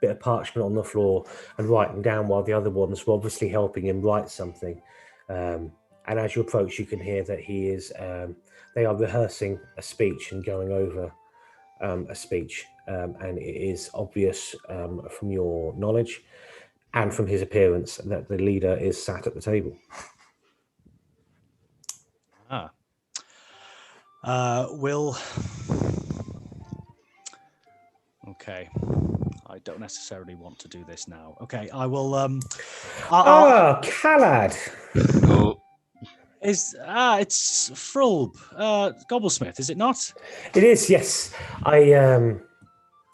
Speaker 2: bit of parchment on the floor and writing down, while the other ones were obviously helping him write something. And as you approach, you can hear that he is. They are rehearsing a speech and going over a speech, and it is obvious from your knowledge and from his appearance that the leader is sat at the table.
Speaker 4: Okay. I don't necessarily want to do this now. Okay, I will.
Speaker 2: Khalad.
Speaker 1: Oh,
Speaker 4: It's Frulb, Gobblesmith, is it not?
Speaker 2: It is, yes. And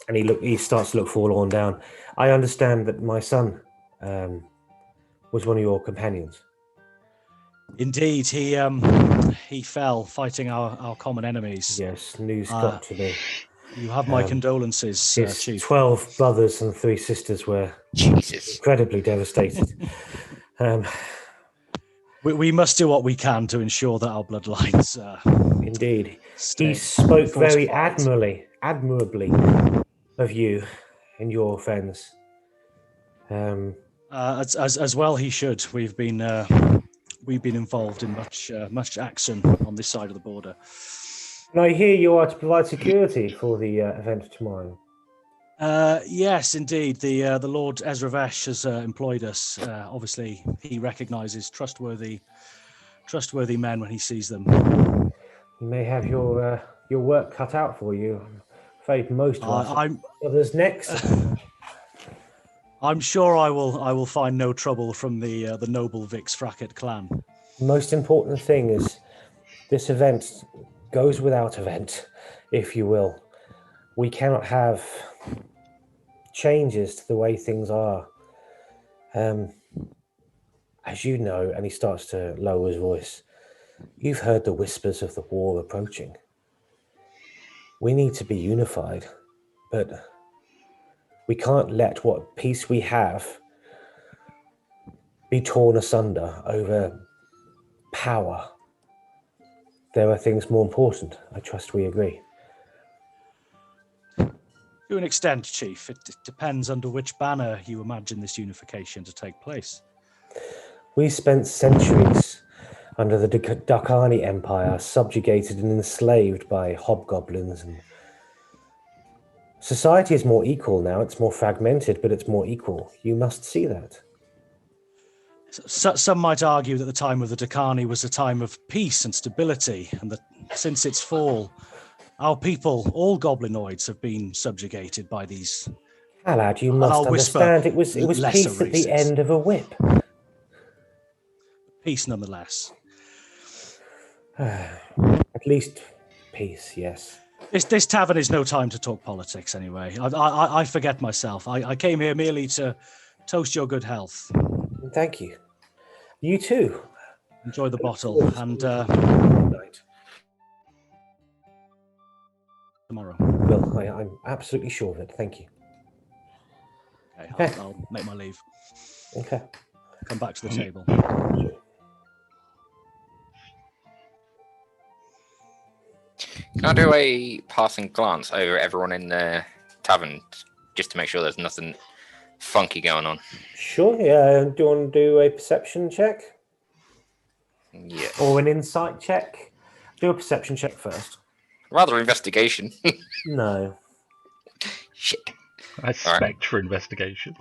Speaker 2: he starts to look forlorn down. I understand that my son was one of your companions.
Speaker 4: Indeed, he fell fighting our common enemies.
Speaker 2: Yes, news got to me.
Speaker 4: You have my condolences,
Speaker 2: His
Speaker 4: Chief.
Speaker 2: 12 brothers and 3 sisters were
Speaker 3: Jesus.
Speaker 2: incredibly devastated.
Speaker 4: We must do what we can to ensure that our bloodlines.
Speaker 2: Indeed,
Speaker 4: stay
Speaker 2: he spoke very
Speaker 4: fortified.
Speaker 2: admirably of you and your friends.
Speaker 4: As well, he should. We've been involved in much action on this side of the border.
Speaker 2: And I hear you are to provide security for the event tomorrow.
Speaker 4: Yes, indeed. The Lord Ezravesh has employed us. Obviously, he recognises trustworthy men when he sees them.
Speaker 2: You may have your work cut out for you. I'm afraid most of us others next.
Speaker 4: I'm sure I will find no trouble from the noble Vilksfrakit clan.
Speaker 2: The most important thing is this event goes without event, if you will. We cannot have changes to the way things are. As you know, and he starts to lower his voice, you've heard the whispers of the war approaching. We need to be unified, but we can't let what peace we have be torn asunder over power. There are things more important. I trust we agree.
Speaker 4: To an extent, Chief. It depends under which banner you imagine this unification to take place.
Speaker 2: We spent centuries under the Dakani Empire, subjugated and enslaved by hobgoblins. And society is more equal now. It's more fragmented, but it's more equal. You must see that.
Speaker 4: Some might argue that the time of the Dakani was a time of peace and stability, and that since its fall, our people, all goblinoids, have been subjugated by these
Speaker 2: Allard, you
Speaker 4: And
Speaker 2: must
Speaker 4: I'll whisper
Speaker 2: understand it was
Speaker 4: lesser
Speaker 2: peace at the
Speaker 4: races.
Speaker 2: end of a whip.
Speaker 4: Peace nonetheless.
Speaker 2: At least peace, yes.
Speaker 4: This tavern is no time to talk politics anyway. I forget myself. I came here merely to toast your good health.
Speaker 2: Thank you. You too.
Speaker 4: Enjoy the bottle and
Speaker 2: Night.
Speaker 4: tomorrow.
Speaker 2: Well, I'm absolutely sure of it. Thank you.
Speaker 4: Okay, I'll make my leave.
Speaker 2: Okay.
Speaker 4: Come back to the table.
Speaker 2: Sure.
Speaker 3: Can I do a passing glance over everyone in the tavern just to make sure there's nothing funky going on?
Speaker 2: Sure, yeah. Do you want to do a perception check?
Speaker 3: Yeah.
Speaker 2: Or an insight check? Do a perception check first.
Speaker 3: Rather investigation.
Speaker 2: No.
Speaker 3: Shit.
Speaker 1: I suspect for investigation.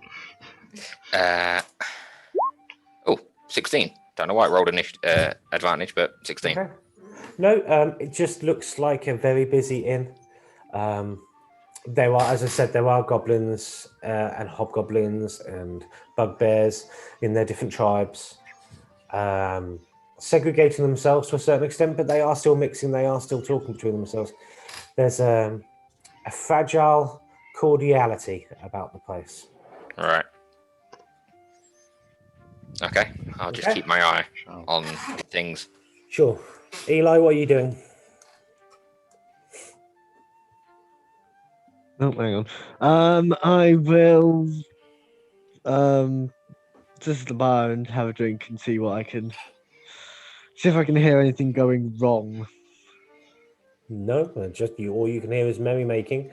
Speaker 3: 16. Don't know why I rolled advantage, but 16.
Speaker 2: Okay. No, it just looks like a very busy inn. There are, as I said, there are goblins and hobgoblins and bugbears in their different tribes, segregating themselves to a certain extent, but they are still mixing. They are still talking between themselves. There's a fragile cordiality about the place.
Speaker 3: All right. Okay. I'll just keep my eye on things.
Speaker 2: Sure. Eli, what are you doing?
Speaker 5: Oh, hang on. I will just at the bar and have a drink and see what I can see if I can hear anything going wrong.
Speaker 2: No, just you. All you can hear is merrymaking.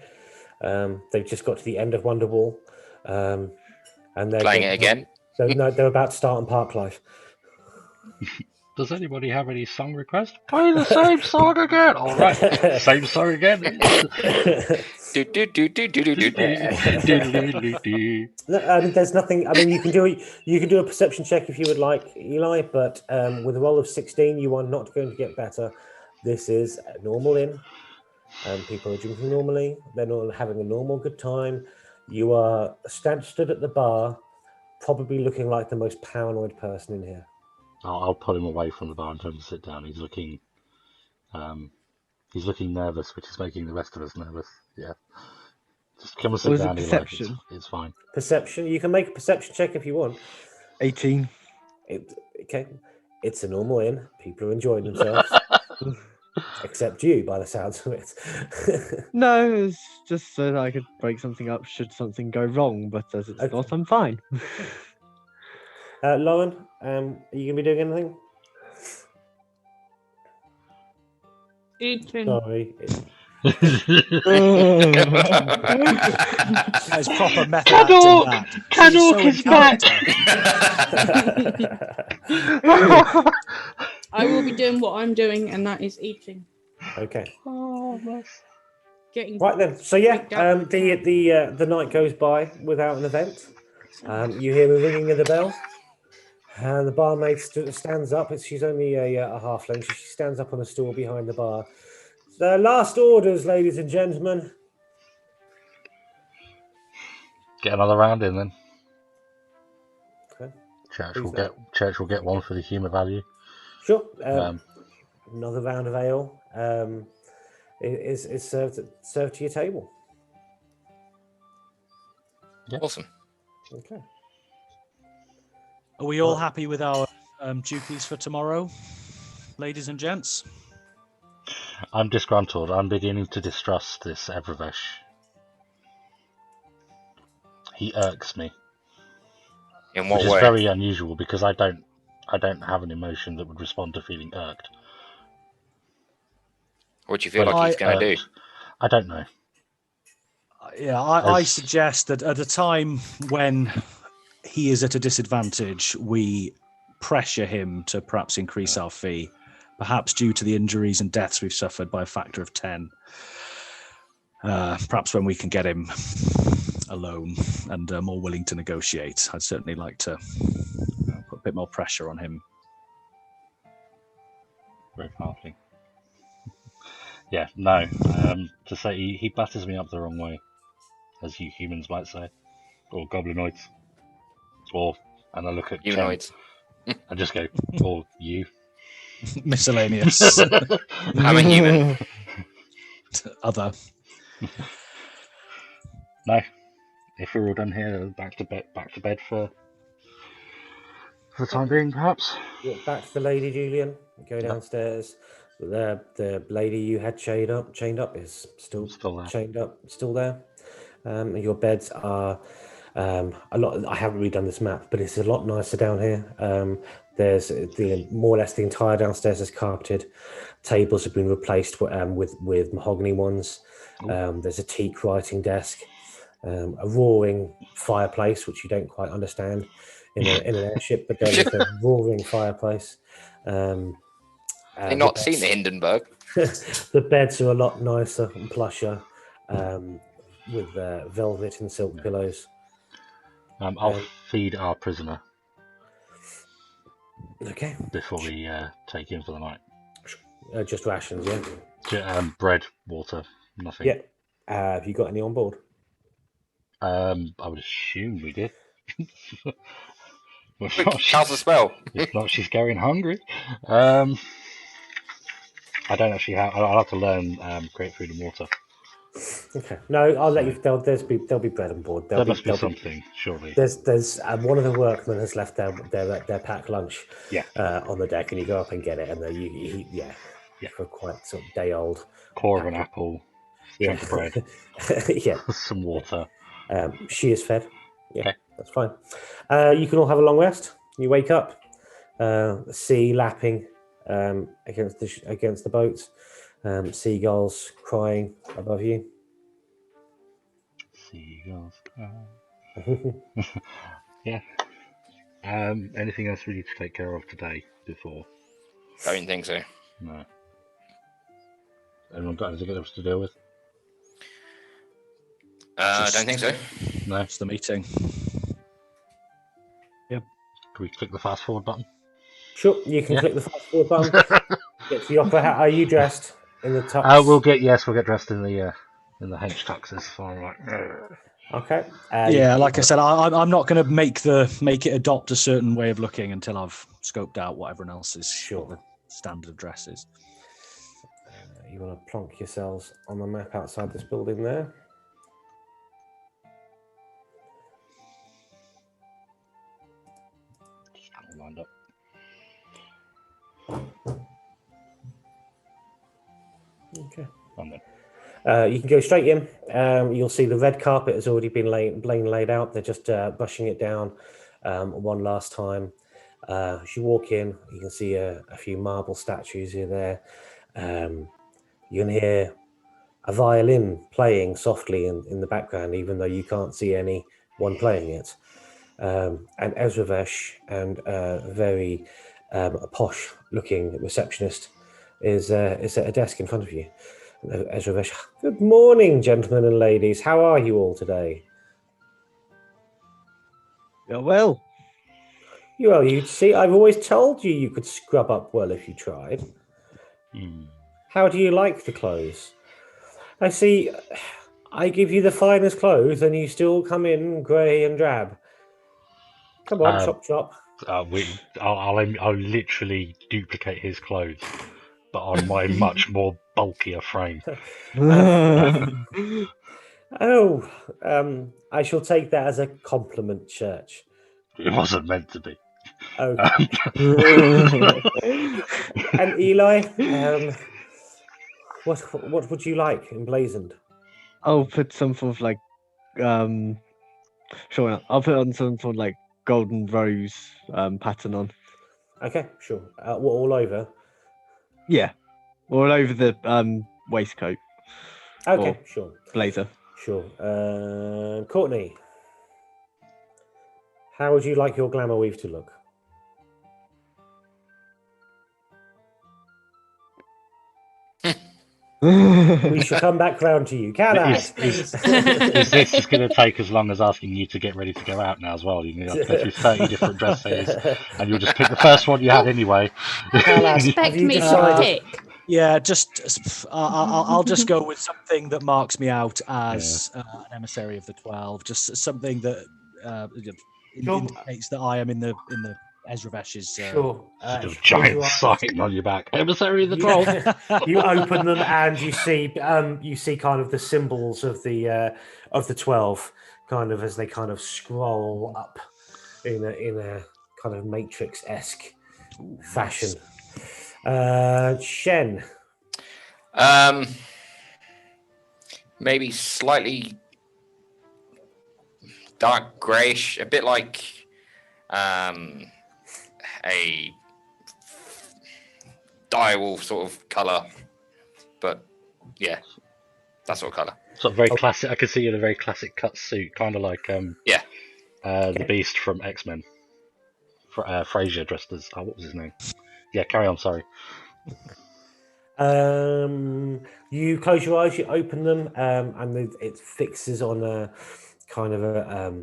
Speaker 2: They've just got to the end of Wonderwall, and they're
Speaker 3: Playing it again?
Speaker 2: So no, they're about to start on Park Life.
Speaker 1: Does anybody have any song requests? Play the same song again. All right, same song again.
Speaker 2: No, there's nothing. I mean, you can do a perception check if you would like, Eli. But with a roll of 16, you are not going to get better. This is a normal inn. People are drinking normally. They're not having a normal good time. You are stood at the bar, probably looking like the most paranoid person in here.
Speaker 1: I'll pull him away from the bar and tell him to sit down. He's looking nervous, which is making the rest of us nervous. Yeah. Just come and sit down, Eli. It's fine.
Speaker 2: Perception. You can make a perception check if you want.
Speaker 5: 18.
Speaker 2: Okay. It's a normal inn. People are enjoying themselves. Except you, by the sounds of it.
Speaker 5: No, it's just so that I could break something up should something go wrong, but as it's not, I'm fine.
Speaker 2: Lauren, are you going to be doing anything?
Speaker 6: Eating.
Speaker 2: Sorry.
Speaker 4: That is proper method acting. That.
Speaker 1: Cadork is back.
Speaker 6: I will be doing what I'm doing, and that is eating.
Speaker 2: Okay.
Speaker 6: Getting
Speaker 2: Right then. So yeah, the night goes by without an event. You hear the ringing of the bell, and the barmaid stands up. She's only a halfling. She stands up on a stool behind the bar. The last orders, ladies and gentlemen.
Speaker 1: Get another round in then.
Speaker 2: Okay.
Speaker 1: Church will get one for the humour value.
Speaker 2: Sure. Another round of ale is served to your table.
Speaker 1: Yeah.
Speaker 3: Awesome.
Speaker 2: Okay.
Speaker 4: Are we all happy with our duties for tomorrow, ladies and gents?
Speaker 1: I'm disgruntled. I'm beginning to distrust this Evervesh. He irks me.
Speaker 3: In what
Speaker 1: Which is
Speaker 3: way?
Speaker 1: very unusual because I don't have an emotion that would respond to feeling irked.
Speaker 3: What do you feel like he's going to do?
Speaker 1: I don't know.
Speaker 4: Yeah, I suggest that at a time when he is at a disadvantage, we pressure him to perhaps increase our fee, perhaps due to the injuries and deaths we've suffered by a factor of 10. Perhaps when we can get him alone and more willing to negotiate, I'd certainly like to put a bit more pressure on him.
Speaker 1: Very powerful. Yeah, no. To say he batters me up the wrong way. as you humans might say, or goblinoids, and I look at Chen
Speaker 3: Humanoids.
Speaker 1: and just go, or you.
Speaker 4: Miscellaneous.
Speaker 3: I'm a human.
Speaker 4: Other.
Speaker 1: No, if we're all done here, back to bed for the time being, perhaps.
Speaker 2: Walk back to the lady, Julian. Go downstairs. The lady you had chained up is still
Speaker 1: Still there.
Speaker 2: chained up, still there. Your beds are a lot. I haven't redone this map, but it's a lot nicer down here. There's more or less the entire downstairs is carpeted. Tables have been replaced with mahogany ones. There's a teak writing desk, a roaring fireplace, which you don't quite understand in an airship, but there is a roaring fireplace.
Speaker 3: They've not seen the Hindenburg.
Speaker 2: The beds are a lot nicer and plusher, with velvet and silk pillows.
Speaker 1: I'll feed our prisoner.
Speaker 2: Okay.
Speaker 1: Before we take him for the night.
Speaker 2: Just rations, yeah.
Speaker 1: Bread, water, nothing.
Speaker 2: Yeah. Have you got any on board?
Speaker 1: I would assume we did.
Speaker 3: Quick, cast a spell.
Speaker 1: If not, she's going hungry. I don't actually have. I'll have to learn create food and water.
Speaker 2: Okay. No, I'll let you. There'll be bread on board.
Speaker 1: There must be something, surely.
Speaker 2: There's one of the workmen has left their packed lunch.
Speaker 1: Yeah.
Speaker 2: On the deck, and you go up and get it, and then you for quite sort of day old.
Speaker 1: Core of an apple, chunk of bread,
Speaker 2: yeah,
Speaker 1: some water.
Speaker 2: She is fed. Yeah,
Speaker 1: okay.
Speaker 2: That's fine. You can all have a long rest. You wake up, sea lapping against the boats, seagulls crying above you.
Speaker 1: Seagulls crying. Yeah. Anything else we need to take care of today before?
Speaker 3: Don't think so.
Speaker 1: No. Anyone got anything else to deal with?
Speaker 3: Don't think so.
Speaker 1: No.
Speaker 4: It's the meeting.
Speaker 1: Can we click the fast forward button?
Speaker 2: Sure, you can click the fast forward button. Get to the opera hat. Are you dressed in the tux?
Speaker 1: We'll get dressed in the hench tuxes. All right.
Speaker 2: Okay.
Speaker 4: Like I said, I'm not going to make it adopt a certain way of looking until I've scoped out what everyone else's standard dress is.
Speaker 2: You want to plonk yourselves on the map outside this building there.
Speaker 1: Just kind of lined up.
Speaker 2: Okay.
Speaker 1: And then.
Speaker 2: You can go straight in. You'll see the red carpet has already been laid out. They're just brushing it down one last time. As you walk in, you can see a few marble statues here there. You can hear a violin playing softly in the background, even though you can't see anyone playing it. And Ezravesh and a very posh-looking receptionist is at a desk in front of you. Ezravesh, good morning, gentlemen and ladies. How are you all today?
Speaker 5: Yeah, well.
Speaker 2: You see, I've always told you could scrub up well if you tried. How do you like the clothes? I see, I give you the finest clothes and you still come in grey and drab. Come on, chop.
Speaker 1: I'll literally duplicate his clothes, but on my much more bulkier frame.
Speaker 2: I shall take that as a compliment, Church.
Speaker 1: It wasn't meant to be.
Speaker 2: Okay. And Eli, what would you like emblazoned?
Speaker 5: I'll put some sort of like, sure. I'll put on some sort of like golden rose pattern on.
Speaker 2: Okay, sure. All over?
Speaker 5: Yeah, all over the waistcoat.
Speaker 2: Okay, sure.
Speaker 5: Blazer.
Speaker 2: Sure. Courtney, how would you like your glamour weave to look? We shall come back round to you.
Speaker 1: Is this just going to take as long as asking you to get ready to go out now as well? You have to go through 30 different dresses, and you'll just pick the first one you had anyway.
Speaker 6: Expect me to pick.
Speaker 4: Yeah, I'll just go with something that marks me out as an emissary of the 12. Just something that indicates that I am in the Ezra Vesh's.
Speaker 2: Sure.
Speaker 1: Sort of
Speaker 2: Close
Speaker 1: giant
Speaker 2: your eyes.
Speaker 1: sign on your back. Emissary of the 12.
Speaker 2: You open them and you see kind of the symbols of the 12 kind of as they kind of scroll up in a kind of Matrix-esque fashion. Shen.
Speaker 3: Maybe slightly dark greyish, a bit like a direwolf sort of colour, but yeah, that sort of colour.
Speaker 1: Sort of very classic. I can see you in a very classic cut suit, kind of like the Beast from X-Men. Frazier dressed as what was his name? Yeah, carry on. Sorry.
Speaker 2: You close your eyes, you open them, and it fixes on a kind of a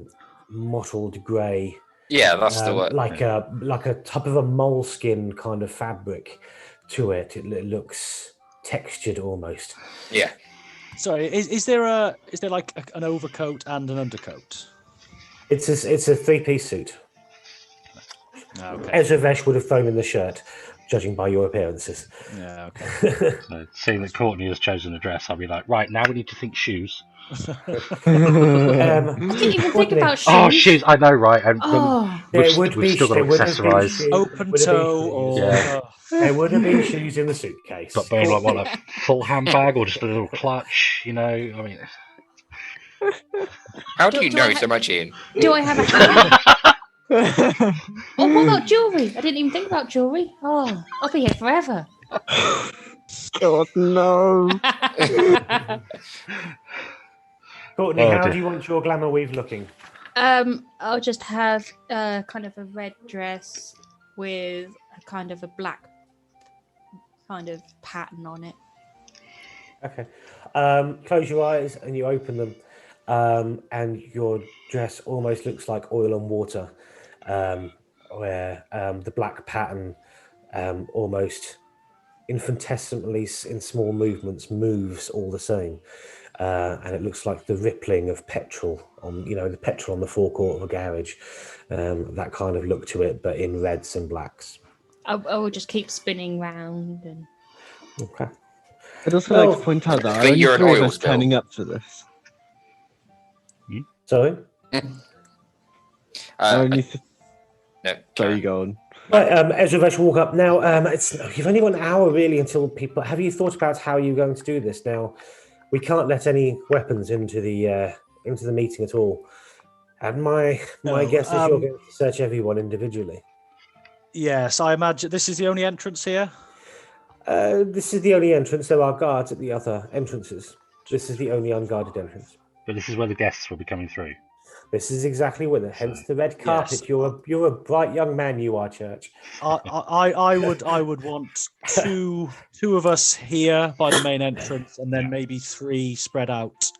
Speaker 2: mottled grey.
Speaker 3: Yeah, that's the word.
Speaker 2: Like a type of a moleskin kind of fabric to it. It looks textured almost.
Speaker 3: Yeah.
Speaker 4: Sorry, is there like an overcoat and an undercoat?
Speaker 2: It's a 3-piece suit.
Speaker 4: Okay.
Speaker 2: Ezra Vesh would have thrown in the shirt, judging by your appearances.
Speaker 4: Yeah, okay.
Speaker 1: So, seeing that Courtney has chosen a dress, I'll be like, right, now we need to think shoes.
Speaker 6: I didn't even think about shoes.
Speaker 1: Oh, shoes! I know, right? And
Speaker 2: There
Speaker 1: we've
Speaker 2: would be
Speaker 1: still got to accessorise.
Speaker 4: Open toe or
Speaker 2: there would have been shoes in the suitcase.
Speaker 1: But being like, what, a full handbag or just a little clutch? You know, I mean.
Speaker 3: How do you know so much, Ian?
Speaker 6: Do I have a hat? Oh, what about jewellery? I didn't even think about jewellery. Oh, I'll be here forever.
Speaker 5: God, no.
Speaker 2: Courtney, how do you want your glamour weave looking?
Speaker 6: I'll just have kind of a red dress with a kind of a black kind of pattern on it.
Speaker 2: Okay. Close your eyes and you open them, and your dress almost looks like oil and water, where the black pattern almost infinitesimally in small movements moves all the same. And it looks like the rippling of petrol on the forecourt of a garage. That kind of look to it, but in reds and blacks.
Speaker 6: I will just keep spinning round and.
Speaker 2: Okay.
Speaker 5: I'd also like to point out that
Speaker 3: think
Speaker 5: only
Speaker 3: you're an
Speaker 5: 3 of
Speaker 3: oil
Speaker 5: us
Speaker 3: spill.
Speaker 5: turning up for this.
Speaker 2: Sorry?
Speaker 5: Only
Speaker 3: No,
Speaker 5: Sorry, you go on.
Speaker 2: Right, Ezra Vesh will walk up. Now, you've only got an hour really until people. Have you thought about how you're going to do this? Now, we can't let any weapons into the meeting at all. And my guess is you're going to search everyone individually.
Speaker 4: Yes, I imagine this is the only entrance here.
Speaker 2: This is the only entrance. There are guards at the other entrances. This is the only unguarded entrance.
Speaker 1: But this is where the guests will be coming through.
Speaker 2: This is exactly where, hence the red carpet.
Speaker 4: Yes.
Speaker 2: You're a bright young man, you are, Church.
Speaker 4: I would want two of us here by the main entrance, and then maybe 3 spread out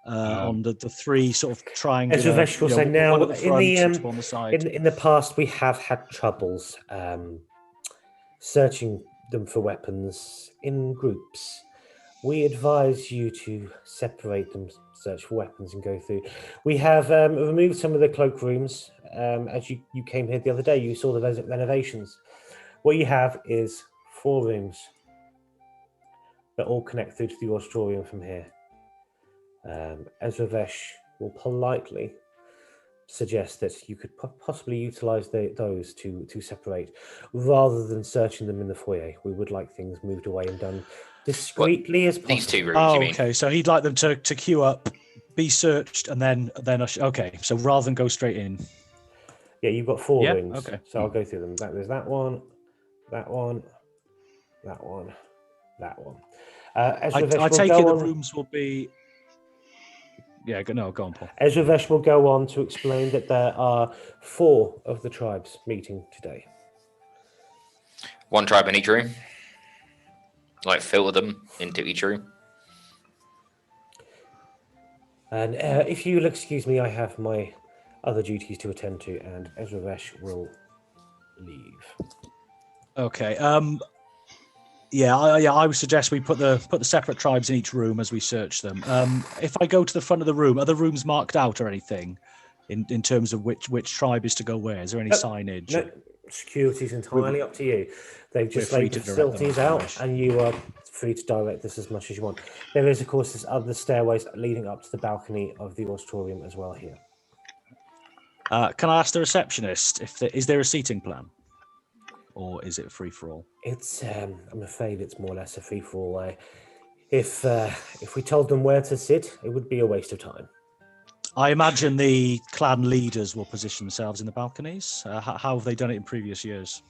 Speaker 4: on the 3 sort of triangular.
Speaker 2: Ezra Vesh will say now,
Speaker 4: one at the front, two on the side.
Speaker 2: in the past we have had troubles searching them for weapons in groups. We advise you to separate them, search for weapons, and go through. We have removed some of the cloakrooms. As you came here the other day, you saw the renovations. What you have is 4 rooms that all connect through to the auditorium from here. Ezra Vesh will politely suggest that you could possibly utilize those to separate, rather than searching them in the foyer. We would like things moved away and done discreetly as possible.
Speaker 3: These 2 rooms, you mean?
Speaker 4: Okay, so he'd like them to queue up, be searched, and then okay. So rather than go straight in.
Speaker 2: Yeah, you've got 4 rooms.
Speaker 4: Okay.
Speaker 2: So I'll go through them. There's that one, that one, that one, that one.
Speaker 4: I take it the rooms will be. Yeah, go on, Paul.
Speaker 2: Ezra Vesh will go on to explain that there are 4 of the tribes meeting today.
Speaker 3: 1 tribe in each room. Like filter them into each room.
Speaker 2: And if you'll excuse me, I have my other duties to attend to, and Ezra Vesh will leave.
Speaker 4: Okay. I would suggest we put the separate tribes in each room as we search them. If I go to the front of the room, are the rooms marked out or anything in terms of which tribe is to go where? Is there any signage?
Speaker 2: No, security's entirely up to you. They've just
Speaker 4: We're free
Speaker 2: laid the
Speaker 4: to direct them
Speaker 2: facilities
Speaker 4: as we
Speaker 2: out,
Speaker 4: wish.
Speaker 2: and you are free to direct this as much as you want. There is, of course, this other stairways leading up to the balcony of the auditorium as well here.
Speaker 4: Can I ask the receptionist is there a seating plan, or is it free for all?
Speaker 2: It's, I'm afraid, it's more or less a free for all. If we told them where to sit, it would be a waste of time.
Speaker 4: I imagine the clan leaders will position themselves in the balconies. How have they done it in previous years?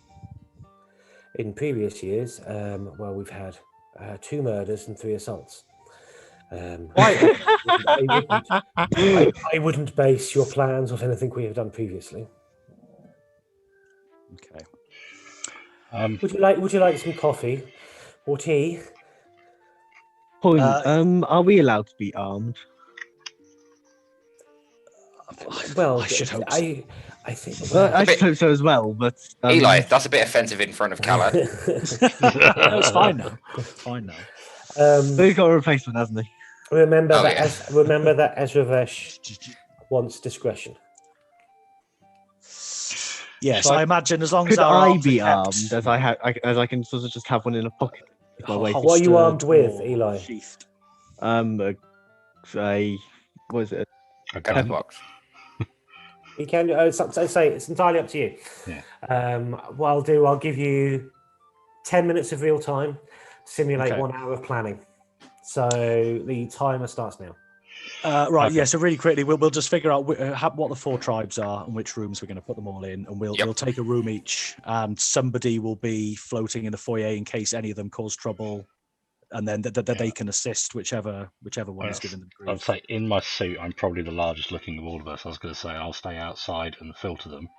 Speaker 2: In previous years, well, we've had 2 murders and 3 assaults. I wouldn't base your plans off anything we have done previously.
Speaker 4: Okay.
Speaker 2: Would you like some coffee or tea?
Speaker 5: Point. Are we allowed to be armed?
Speaker 2: Well,
Speaker 4: I should hope so.
Speaker 2: I think.
Speaker 5: Well, I should hope so as well, but
Speaker 3: Eli, that's a bit offensive in front of Callad.
Speaker 4: No, it's fine now. It's fine now.
Speaker 5: He's got a replacement, hasn't he?
Speaker 2: Remember
Speaker 3: Oh,
Speaker 2: that.
Speaker 3: yeah.
Speaker 2: Remember that Ezravesh wants discretion.
Speaker 4: Yes,
Speaker 1: So
Speaker 4: I imagine as long as
Speaker 5: Could
Speaker 4: our
Speaker 5: I
Speaker 4: arms are
Speaker 5: be
Speaker 4: kept-
Speaker 5: armed as I can sort of just have one in a pocket? With my waist?
Speaker 2: What are you armed with,
Speaker 4: or
Speaker 2: Eli?
Speaker 4: sheathed?
Speaker 5: What is it?
Speaker 1: Okay.
Speaker 3: Pepper box.
Speaker 2: You can. It's entirely up to you.
Speaker 1: Yeah.
Speaker 2: What I'll give you 10 minutes of real time. Simulate
Speaker 4: Okay.
Speaker 2: 1 hour of planning. So the timer starts now.
Speaker 4: Right,
Speaker 1: Okay.
Speaker 4: yeah. So really quickly, we'll just figure out what the 4 tribes are and which rooms we're going to put them all in, and we'll take a room each, and somebody will be floating in the foyer in case any of them cause trouble, and then that they can assist whichever one is given the
Speaker 1: I'd
Speaker 4: brief.
Speaker 1: say in my suit, I'm probably the largest looking of all of us. I was going to say I'll stay outside and filter them.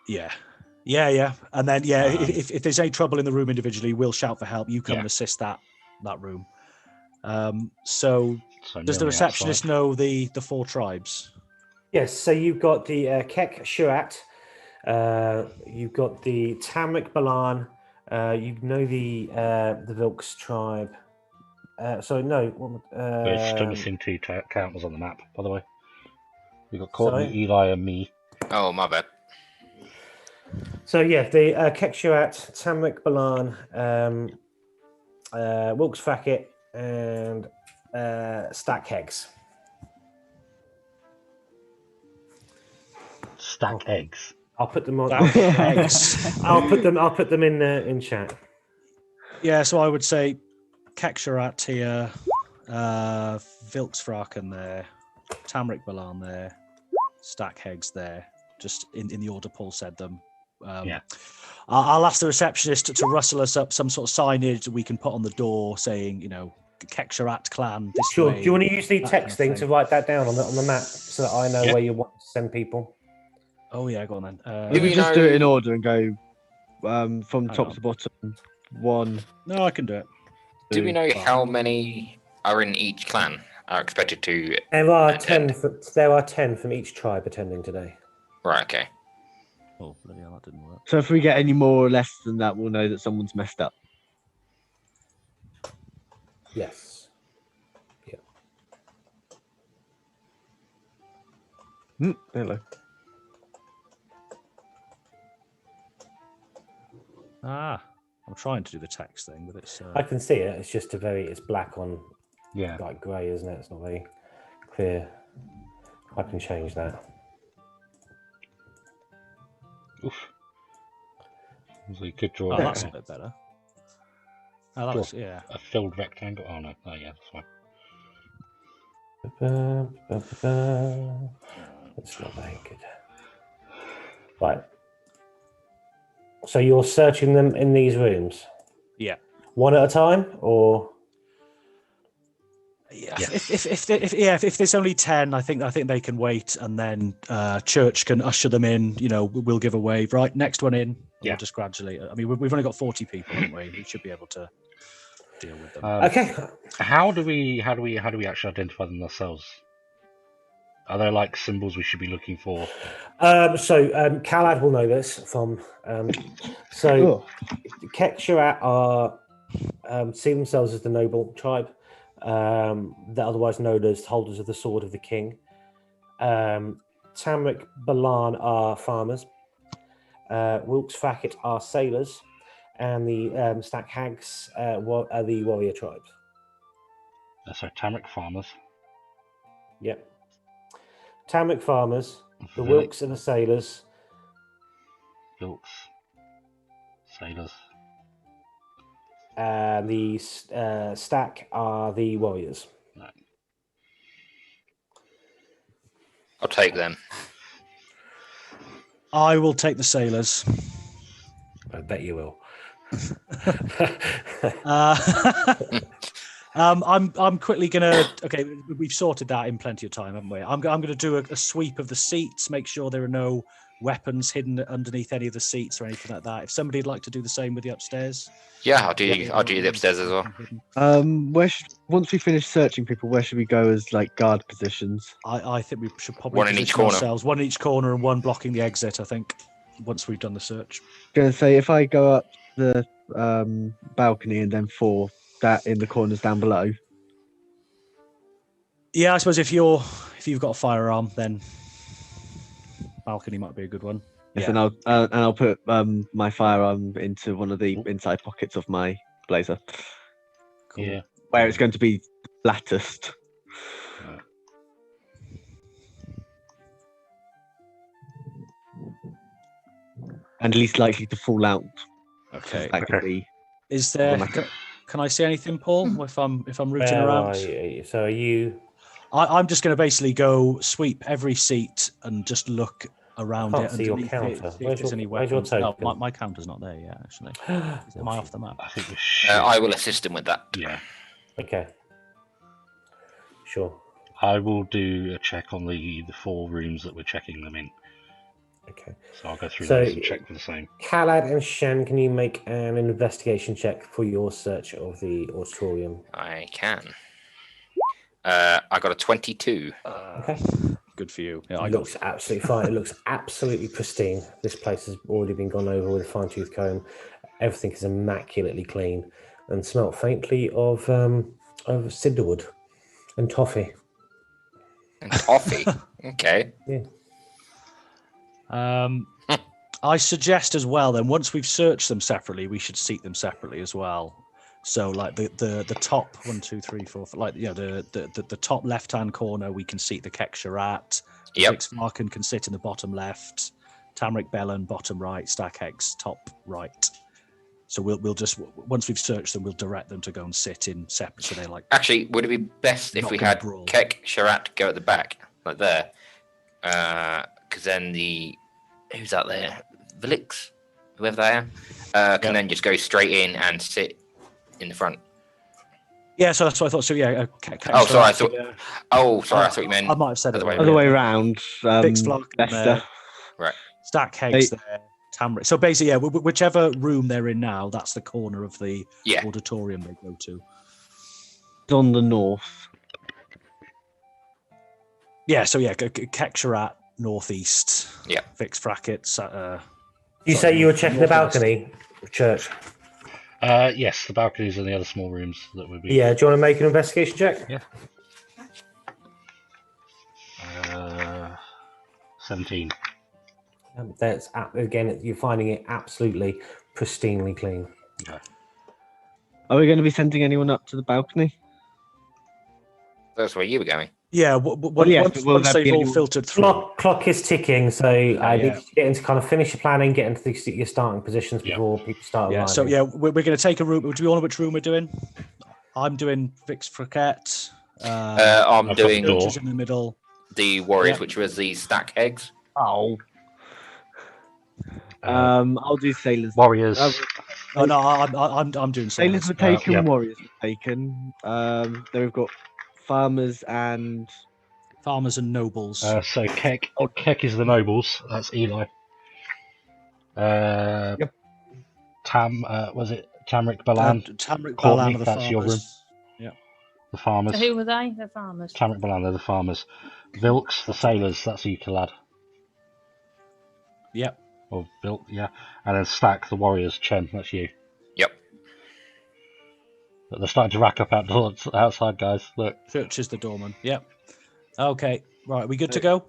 Speaker 4: Yeah. And then if there's any trouble in the room individually, we'll shout for help. You come and assist that room. So does the
Speaker 1: normally
Speaker 4: receptionist
Speaker 1: outside.
Speaker 4: know the 4 tribes?
Speaker 2: Yes. So you've got the Kek Shurat. You've got the Tamric Balan. You know the Vilks tribe.
Speaker 1: It's still missing 2 counters on the map, by the way. We've got Courtney,
Speaker 2: Sorry?
Speaker 1: Eli, and me.
Speaker 3: Oh, my bad.
Speaker 2: So yeah, the Kek Shurat, Tamric Balan, Wilkes Fackett, and Stack Hegs.
Speaker 1: Stack eggs.
Speaker 2: I'll put them on.
Speaker 4: Eggs.
Speaker 2: I'll put them in chat.
Speaker 4: Yeah, so I would say Keksharat here, Vilksfraken there, Tamric Balan there, Stack Hegs there, just in the order Paul said them. I'll ask the receptionist to rustle us up some sort of signage that we can put on the door saying, Keksharat clan. This
Speaker 2: Sure.
Speaker 4: way,
Speaker 2: Do you want to use the
Speaker 4: that
Speaker 2: text
Speaker 4: kind of
Speaker 2: thing to write that down on the map so that I know where you want to send people?
Speaker 4: Oh yeah, go on then.
Speaker 5: We
Speaker 3: we
Speaker 5: can just do it in
Speaker 3: know-
Speaker 5: order and go from top
Speaker 4: on.
Speaker 5: to bottom. 1.
Speaker 4: No, I can do it.
Speaker 3: Do we know
Speaker 4: 5.
Speaker 3: how many are in each clan are expected to?
Speaker 2: There are
Speaker 3: attend?
Speaker 2: 10 from each tribe attending today.
Speaker 3: Right, okay.
Speaker 4: Oh, bloody hell, that didn't work.
Speaker 5: So if we get any more or less than that, we'll know that someone's messed up.
Speaker 2: Yes.
Speaker 5: Hello.
Speaker 4: I'm trying to do the text thing, but it's.
Speaker 2: I can see it. It's just it's black on
Speaker 1: Yeah.
Speaker 2: like grey, isn't it? It's not very clear. I can change that.
Speaker 1: Oof. So you could draw
Speaker 4: Oh, that's a bit better. Oh, that's, yeah.
Speaker 1: a filled rectangle. Oh no. Oh yeah, that's fine.
Speaker 2: It's not very good. Right. So you're searching them in these rooms?
Speaker 4: Yeah.
Speaker 2: One at a time, or?
Speaker 4: Yeah.
Speaker 1: Yes.
Speaker 4: If there's only 10, I think they can wait, and then Church can usher them in. We'll give a wave. Right, next one in.
Speaker 1: Yeah.
Speaker 4: We'll just gradually. I mean, we've only got 40 people, haven't we? We should be able to deal with them.
Speaker 2: Okay.
Speaker 1: How do we actually identify them ourselves? Are there like symbols we should be looking for?
Speaker 2: Khalad will know this from. So Kek Shurat are see themselves as the noble tribe, that otherwise known as holders of the sword of the king. Tamric Balan are farmers. Wilkes Fackett are sailors, and the Stack Hags are the warrior tribes.
Speaker 1: So Tamric farmers.
Speaker 2: Yep. Tamric farmers, the
Speaker 1: Vilk-
Speaker 2: Wilkes are the sailors.
Speaker 1: Vilks. Sailors.
Speaker 2: And the Stack are the warriors.
Speaker 1: No.
Speaker 3: I'll take them.
Speaker 4: I will take the sailors.
Speaker 2: I bet you will.
Speaker 4: I'm quickly gonna. Okay, we've sorted that in plenty of time, haven't we? I'm gonna do a sweep of the seats, make sure there are no weapons hidden underneath any of the seats or anything like that. If somebody'd like to do the same with the upstairs.
Speaker 3: Yeah, I'll do the upstairs as well.
Speaker 5: Once we finish searching people, where should we go as like guard positions?
Speaker 4: I think we should probably
Speaker 3: One in each
Speaker 4: position
Speaker 3: corner.
Speaker 4: ourselves, one in each corner and one blocking the exit. I think once we've done the search.
Speaker 5: Going to say if I go up the balcony and then 4 that in the corners down below.
Speaker 4: Yeah, I suppose if you've got a firearm, then balcony might be a good one.
Speaker 5: Yes,
Speaker 4: Yeah.
Speaker 5: and I'll put my firearm into one of the inside pockets of my blazer,
Speaker 4: Cool.
Speaker 1: Yeah.
Speaker 5: where it's going to be flattest. And least likely to fall out.
Speaker 4: Okay.
Speaker 5: That could be.
Speaker 4: Is there?
Speaker 5: Automatic.
Speaker 4: Can I see anything, Paul? If I'm rooting
Speaker 2: Where
Speaker 4: around,
Speaker 2: are you? So are you?
Speaker 4: I'm just going to basically go sweep every seat and just look around
Speaker 2: Can't
Speaker 4: it.
Speaker 2: see your
Speaker 4: underneath it,
Speaker 2: counter.
Speaker 4: see if
Speaker 2: Where's
Speaker 4: there's
Speaker 2: your-
Speaker 4: any
Speaker 2: where's your
Speaker 4: weapons. No,
Speaker 2: token?
Speaker 4: my counter's not there yet. Actually, am I off the map?
Speaker 1: I think we should.
Speaker 3: I will assist him with that.
Speaker 1: Yeah.
Speaker 2: Okay. Sure.
Speaker 1: I will do a check on the 4 rooms that we're checking them in.
Speaker 2: Okay.
Speaker 1: So I'll go through
Speaker 2: So-
Speaker 1: those and check for the same.
Speaker 2: Khalad and Shan, can you make an investigation check for your search of the auditorium?
Speaker 3: I can. I got a 22.
Speaker 2: Okay.
Speaker 4: Good for you. Yeah, I
Speaker 2: It
Speaker 4: got.
Speaker 2: looks absolutely fine. It looks absolutely pristine. This place has already been gone over with a fine-tooth comb. Everything is immaculately clean and smelt faintly of cinderwood and toffee.
Speaker 3: And toffee. Okay.
Speaker 4: I suggest as well. Then once we've searched them separately, we should seat them separately as well. So like the top 1, 2, 3, 4, like the top left hand corner, we can seat the Kek Sharat.
Speaker 3: Yep.
Speaker 4: Vix Markin can sit in the bottom left. Tamric Bellon bottom right. Stack Hex top right. So we'll just once we've searched them, we'll direct them to go and sit in separate. So they like.
Speaker 3: Actually, would it be best if
Speaker 4: Not
Speaker 3: we
Speaker 4: gonna
Speaker 3: had
Speaker 4: brawl.
Speaker 3: Kek Sharat go at the back, like there? Because then who's out there? Vilix, whoever they are, can then just go straight in and sit in the front.
Speaker 4: Yeah, so that's what I thought. So yeah.
Speaker 3: Oh, sorry, I thought you meant
Speaker 4: I might have said it.
Speaker 3: other way
Speaker 5: Other way around.
Speaker 4: Vix Flock
Speaker 5: Leicester.
Speaker 3: right.
Speaker 4: Stack Hex there. Tamric. So basically, yeah, whichever room they're in now, that's the corner of the
Speaker 3: Yeah.
Speaker 4: auditorium they go to.
Speaker 5: On the north.
Speaker 4: Yeah, so yeah, Kek Sharat northeast.
Speaker 3: Yeah.
Speaker 4: Vix Frackett.
Speaker 2: You say you were checking the
Speaker 4: Northwest.
Speaker 2: balcony, Church?
Speaker 1: Yes, the balconies and the other small rooms that would be.
Speaker 2: Yeah. Do you want to make an investigation check?
Speaker 1: Yeah. 17.
Speaker 2: That's again, you're finding it absolutely pristinely clean.
Speaker 5: Are we going to be sending anyone up to the balcony?
Speaker 3: That's where you were going.
Speaker 4: Yeah,
Speaker 5: yes,
Speaker 4: once,
Speaker 5: but will
Speaker 4: once
Speaker 5: that
Speaker 4: they've
Speaker 5: be
Speaker 4: all
Speaker 5: anyone-
Speaker 4: filtered through.
Speaker 2: Clock is ticking, so I need
Speaker 4: yeah.
Speaker 2: to get into kind of finish your planning, get into your starting positions
Speaker 1: Yeah.
Speaker 2: before people start
Speaker 4: Yeah,
Speaker 2: arriving.
Speaker 4: so yeah, we're going to take a room. Do we all know which room we're doing? I'm doing Vix Frackett.
Speaker 3: I'm
Speaker 1: I've got the
Speaker 3: doing
Speaker 1: door.
Speaker 4: George is in the middle.
Speaker 3: the Warriors,
Speaker 2: Yeah.
Speaker 3: which was the Stack Eggs.
Speaker 5: Oh. I'll do sailors.
Speaker 1: Warriors.
Speaker 4: Oh no, I'm doing
Speaker 5: Sailors were
Speaker 4: sailors.
Speaker 5: taken,
Speaker 1: yeah.
Speaker 5: warriors were taken. Then we've got farmers and
Speaker 4: Farmers and nobles.
Speaker 1: So Kek is the nobles. That's Eli.
Speaker 5: Yep.
Speaker 1: Was it Tamric Balan?
Speaker 4: Tamric
Speaker 1: Courtney,
Speaker 4: Balan are the
Speaker 1: that's your
Speaker 4: farmers.
Speaker 1: The farmers.
Speaker 6: So who were they? The farmers.
Speaker 1: Tamric Balan, they're the farmers. Vilks, the sailors. That's you, Khalad.
Speaker 4: Yep.
Speaker 1: Or Vilk, yeah. And then Stack, the warriors. Chen, that's you.
Speaker 3: Yep.
Speaker 1: But they're starting to rack up outside, guys. Look.
Speaker 4: Church is the doorman. Yep. Okay. Right. We good to go?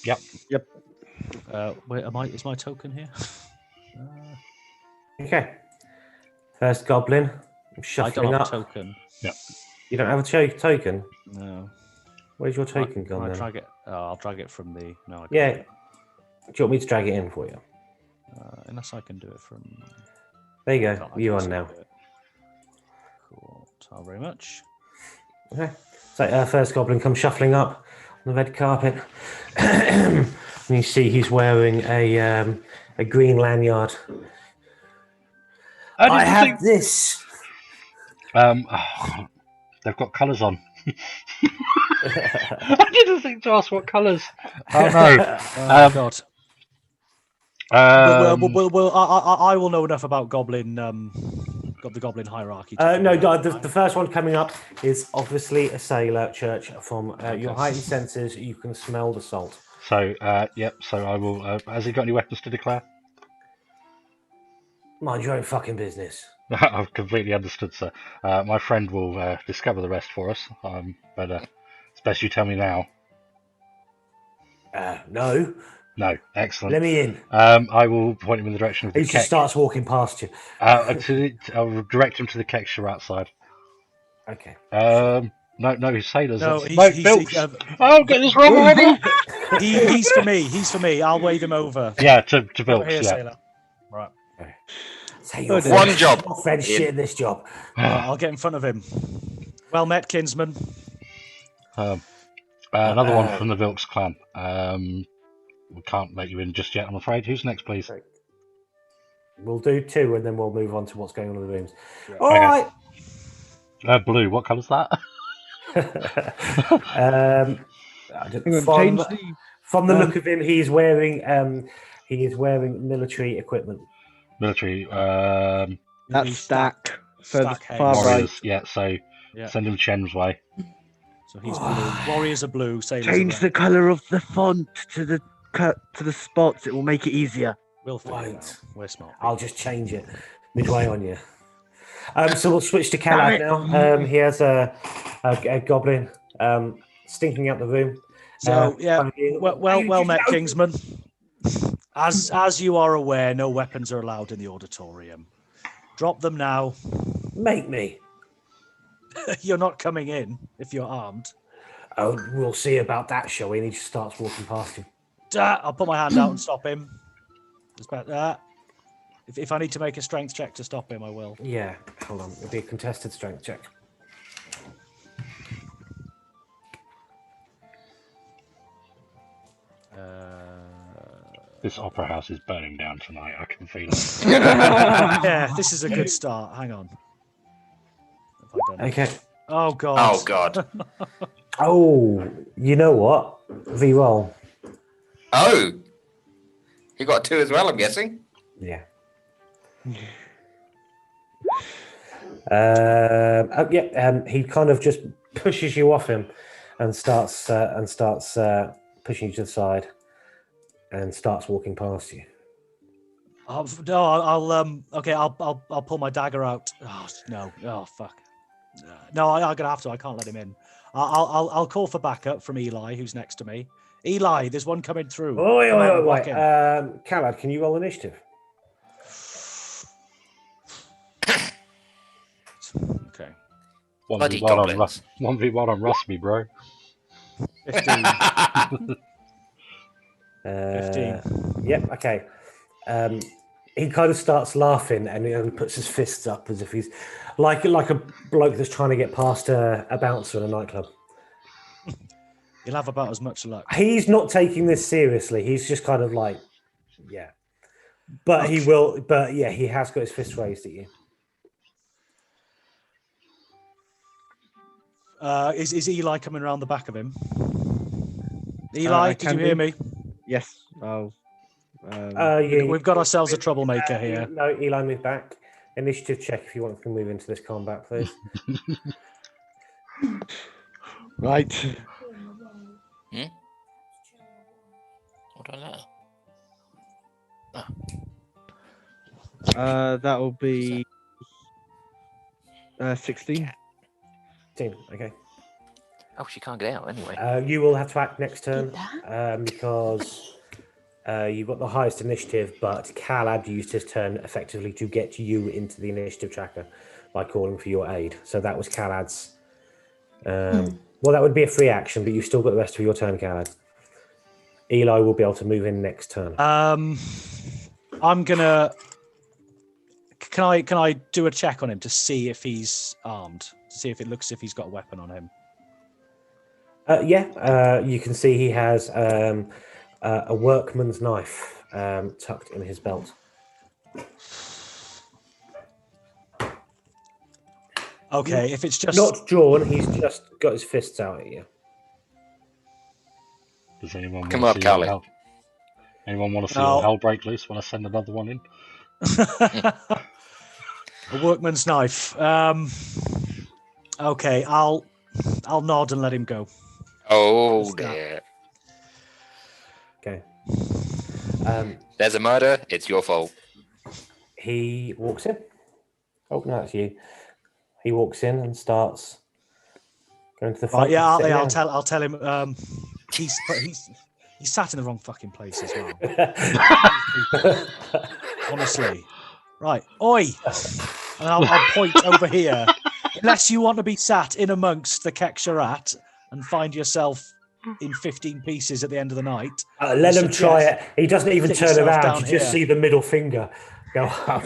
Speaker 1: Yep.
Speaker 4: Wait, is my token here?
Speaker 2: Okay. First goblin
Speaker 4: I don't
Speaker 2: shuffling
Speaker 4: have a
Speaker 2: up.
Speaker 4: token.
Speaker 2: You don't have a token?
Speaker 4: No.
Speaker 2: Where's your token gone
Speaker 4: I'll
Speaker 2: then?
Speaker 4: drag it. I'll drag it from the. No, I can't.
Speaker 2: Yeah. Do you want me to drag it in for you?
Speaker 4: Unless I can do it from.
Speaker 2: There you
Speaker 4: I
Speaker 2: go.
Speaker 4: can't- I
Speaker 2: You're
Speaker 4: can't
Speaker 2: on now.
Speaker 4: do it. Cool. Thank you very much.
Speaker 2: Okay. So first goblin comes shuffling up on the red carpet. And you see he's wearing a green lanyard. I have this.
Speaker 1: They've got colours on. I didn't think to ask what colours. Oh no.
Speaker 4: Oh God.
Speaker 1: Um,
Speaker 4: Well, I will know enough about goblin. Got the goblin hierarchy.
Speaker 2: No, the first one coming up is obviously a sailor. Church, from your heightened senses, you can smell the salt.
Speaker 1: So, yep. So I will. Has he got any weapons to declare?
Speaker 2: Mind your own fucking business.
Speaker 1: I've completely understood, sir. My friend will discover the rest for us. But it's best you tell me now.
Speaker 2: No.
Speaker 1: No, excellent.
Speaker 2: Let me in.
Speaker 1: I will point him in the direction of the
Speaker 2: He just starts walking past you.
Speaker 1: I'll direct him to the Kexture outside.
Speaker 2: Okay.
Speaker 1: No, he's sailors.
Speaker 4: No,
Speaker 1: That's-
Speaker 4: he's
Speaker 1: Bilks. Oh, get this wrong already.
Speaker 4: he's for me. He's for me. I'll wave him over.
Speaker 1: Yeah, to
Speaker 4: Over
Speaker 1: Bilks.
Speaker 4: here,
Speaker 1: Yeah.
Speaker 4: sailor. Right.
Speaker 2: Say your
Speaker 5: dear.
Speaker 3: One job.
Speaker 2: Friend shit in this job.
Speaker 4: I'll get in front of him. Well met, kinsman.
Speaker 1: Another one from the Vilks clan. We can't let you in just yet, I'm afraid. Who's next, please?
Speaker 2: We'll do two, and then we'll move on to what's going on in the rooms.
Speaker 4: Yeah.
Speaker 2: All
Speaker 1: Okay.
Speaker 2: right.
Speaker 1: Blue. What colour's that?
Speaker 2: From the look of him, he is wearing military equipment.
Speaker 1: Military.
Speaker 5: That's stack for the
Speaker 4: Stack head.
Speaker 5: far right.
Speaker 1: Warriors. Yeah. So
Speaker 4: Yeah.
Speaker 1: send him Chen's way.
Speaker 4: So he's blue. Warriors are blue. Sailors
Speaker 5: Change
Speaker 4: are
Speaker 5: the
Speaker 4: red.
Speaker 5: colour of the font to the spots. It will make it easier.
Speaker 4: We'll figure it
Speaker 2: Right.
Speaker 4: out. We're smart.
Speaker 2: I'll just change it midway on you. So we'll switch to Calad now. He has a goblin stinking out the room.
Speaker 4: So yeah,
Speaker 2: you
Speaker 4: well met,
Speaker 2: just-
Speaker 4: Kingsman. As you are aware, no weapons are allowed in the auditorium. Drop them now.
Speaker 2: Make me.
Speaker 4: You're not coming in if you're armed.
Speaker 2: Oh, we'll see about that, shall we? And he just starts walking past him.
Speaker 4: I'll put my hand out and stop him. It's about that. If I need to make a strength check to stop him, I will.
Speaker 2: Yeah, hold on. It'll be a contested strength check.
Speaker 1: This opera house is burning down tonight. I can feel it.
Speaker 4: Yeah, this is a good start. Hang on. Have I done it?
Speaker 2: Okay.
Speaker 4: Oh God.
Speaker 3: Oh God.
Speaker 2: Oh, you know what? V-roll.
Speaker 3: Oh. You got two as well, I'm guessing.
Speaker 2: Yeah. He kind of just pushes you off him and starts pushing you to the side and starts walking past you.
Speaker 4: No, I'll pull my dagger out. Oh no! Oh fuck! No, I'm gonna have to. I can't let him in. I'll call for backup from Eli, who's next to me. Eli, there's one coming through.
Speaker 2: Wait.
Speaker 4: Whack him.
Speaker 2: Calad, can you roll initiative?
Speaker 4: Okay.
Speaker 3: bloody
Speaker 1: 1v1 on
Speaker 3: goblins.
Speaker 1: 1v1 on Rusby, bro.
Speaker 4: 15. 15.
Speaker 2: Yep. Okay. He kind of starts laughing and he puts his fists up as if he's like a bloke that's trying to get past a bouncer in a nightclub.
Speaker 4: You'll have about as much luck.
Speaker 2: He's not taking this seriously. He's just kind of like, yeah. But he will. But yeah, he has got his fist raised at you.
Speaker 4: Is Eli coming around the back of him? Eli, did you hear me?
Speaker 5: Yes. Oh.
Speaker 4: We've got ourselves a troublemaker here.
Speaker 2: No, Eli, move back. Initiative check if you want to move into this combat, please.
Speaker 5: Right.
Speaker 3: What on that?
Speaker 5: That will be 16.
Speaker 2: Okay.
Speaker 3: Oh, she can't get out anyway.
Speaker 2: You will have to act next turn
Speaker 6: Did
Speaker 2: because you've got the highest initiative, but Calad used his turn effectively to get you into the initiative tracker by calling for your aid. So that was Calad's. Well, that would be a free action, but you've still got the rest of your turn, Calad. Eli will be able to move in next turn.
Speaker 4: I'm gonna. Can I do a check on him to see if he's armed? To see if it looks as if he's got a weapon on him.
Speaker 2: You can see he has a workman's knife tucked in his belt.
Speaker 4: Okay, if it's just
Speaker 2: Not drawn, he's just got his fists out at you.
Speaker 1: Does anyone
Speaker 3: Come
Speaker 1: want
Speaker 3: on,
Speaker 1: to see
Speaker 3: Callie.
Speaker 1: your hell? Anyone want to see
Speaker 4: No.
Speaker 1: your hell break loose when I send another one in?
Speaker 4: a workman's knife. Okay, I'll nod and let him go.
Speaker 3: Oh
Speaker 4: What's that?
Speaker 3: dear.
Speaker 2: Okay.
Speaker 3: There's a murder. It's your fault.
Speaker 2: He walks in. Oh, no, that's you. He walks in and starts going to the front.
Speaker 4: Right, yeah,
Speaker 2: sitting
Speaker 4: I'll
Speaker 2: down.
Speaker 4: tell him. He's sat in the wrong fucking place as well. Honestly, right, oi, and I'll point over here. Unless you want to be sat in amongst the Keksharat and find yourself in 15 pieces at the end of the night.
Speaker 2: Let him try it. He doesn't even
Speaker 4: sit
Speaker 2: turn
Speaker 4: yourself
Speaker 2: around.
Speaker 4: down
Speaker 2: You just
Speaker 4: here.
Speaker 2: see the middle finger go up.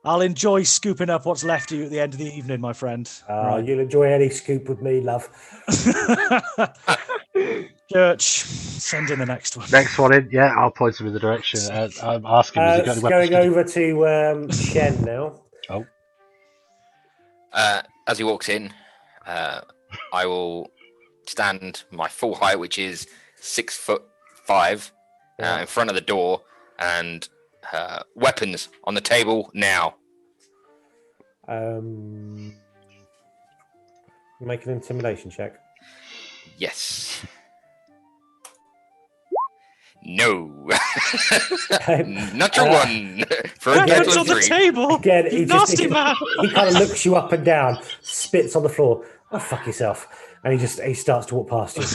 Speaker 4: I'll enjoy scooping up what's left of you at the end of the evening, my friend. Right.
Speaker 2: You'll enjoy any scoop with me, love.
Speaker 4: Church, send in the next one.
Speaker 1: Next one in, yeah, I'll point him in the direction. I'm asking, has he got any weapons?
Speaker 2: Going over to Shen now.
Speaker 1: Oh,
Speaker 3: As he walks in, I will stand my full height, which is 6'5", in front of the door, and weapons on the table now.
Speaker 2: Make an intimidation check.
Speaker 3: Yes. No. Natural one for a
Speaker 4: Weapons
Speaker 3: total
Speaker 4: on the
Speaker 3: 3.
Speaker 4: table.
Speaker 2: Again,
Speaker 4: You nasty man.
Speaker 2: He kind of looks you up and down, spits on the floor. Oh, fuck yourself. And he starts to walk past you.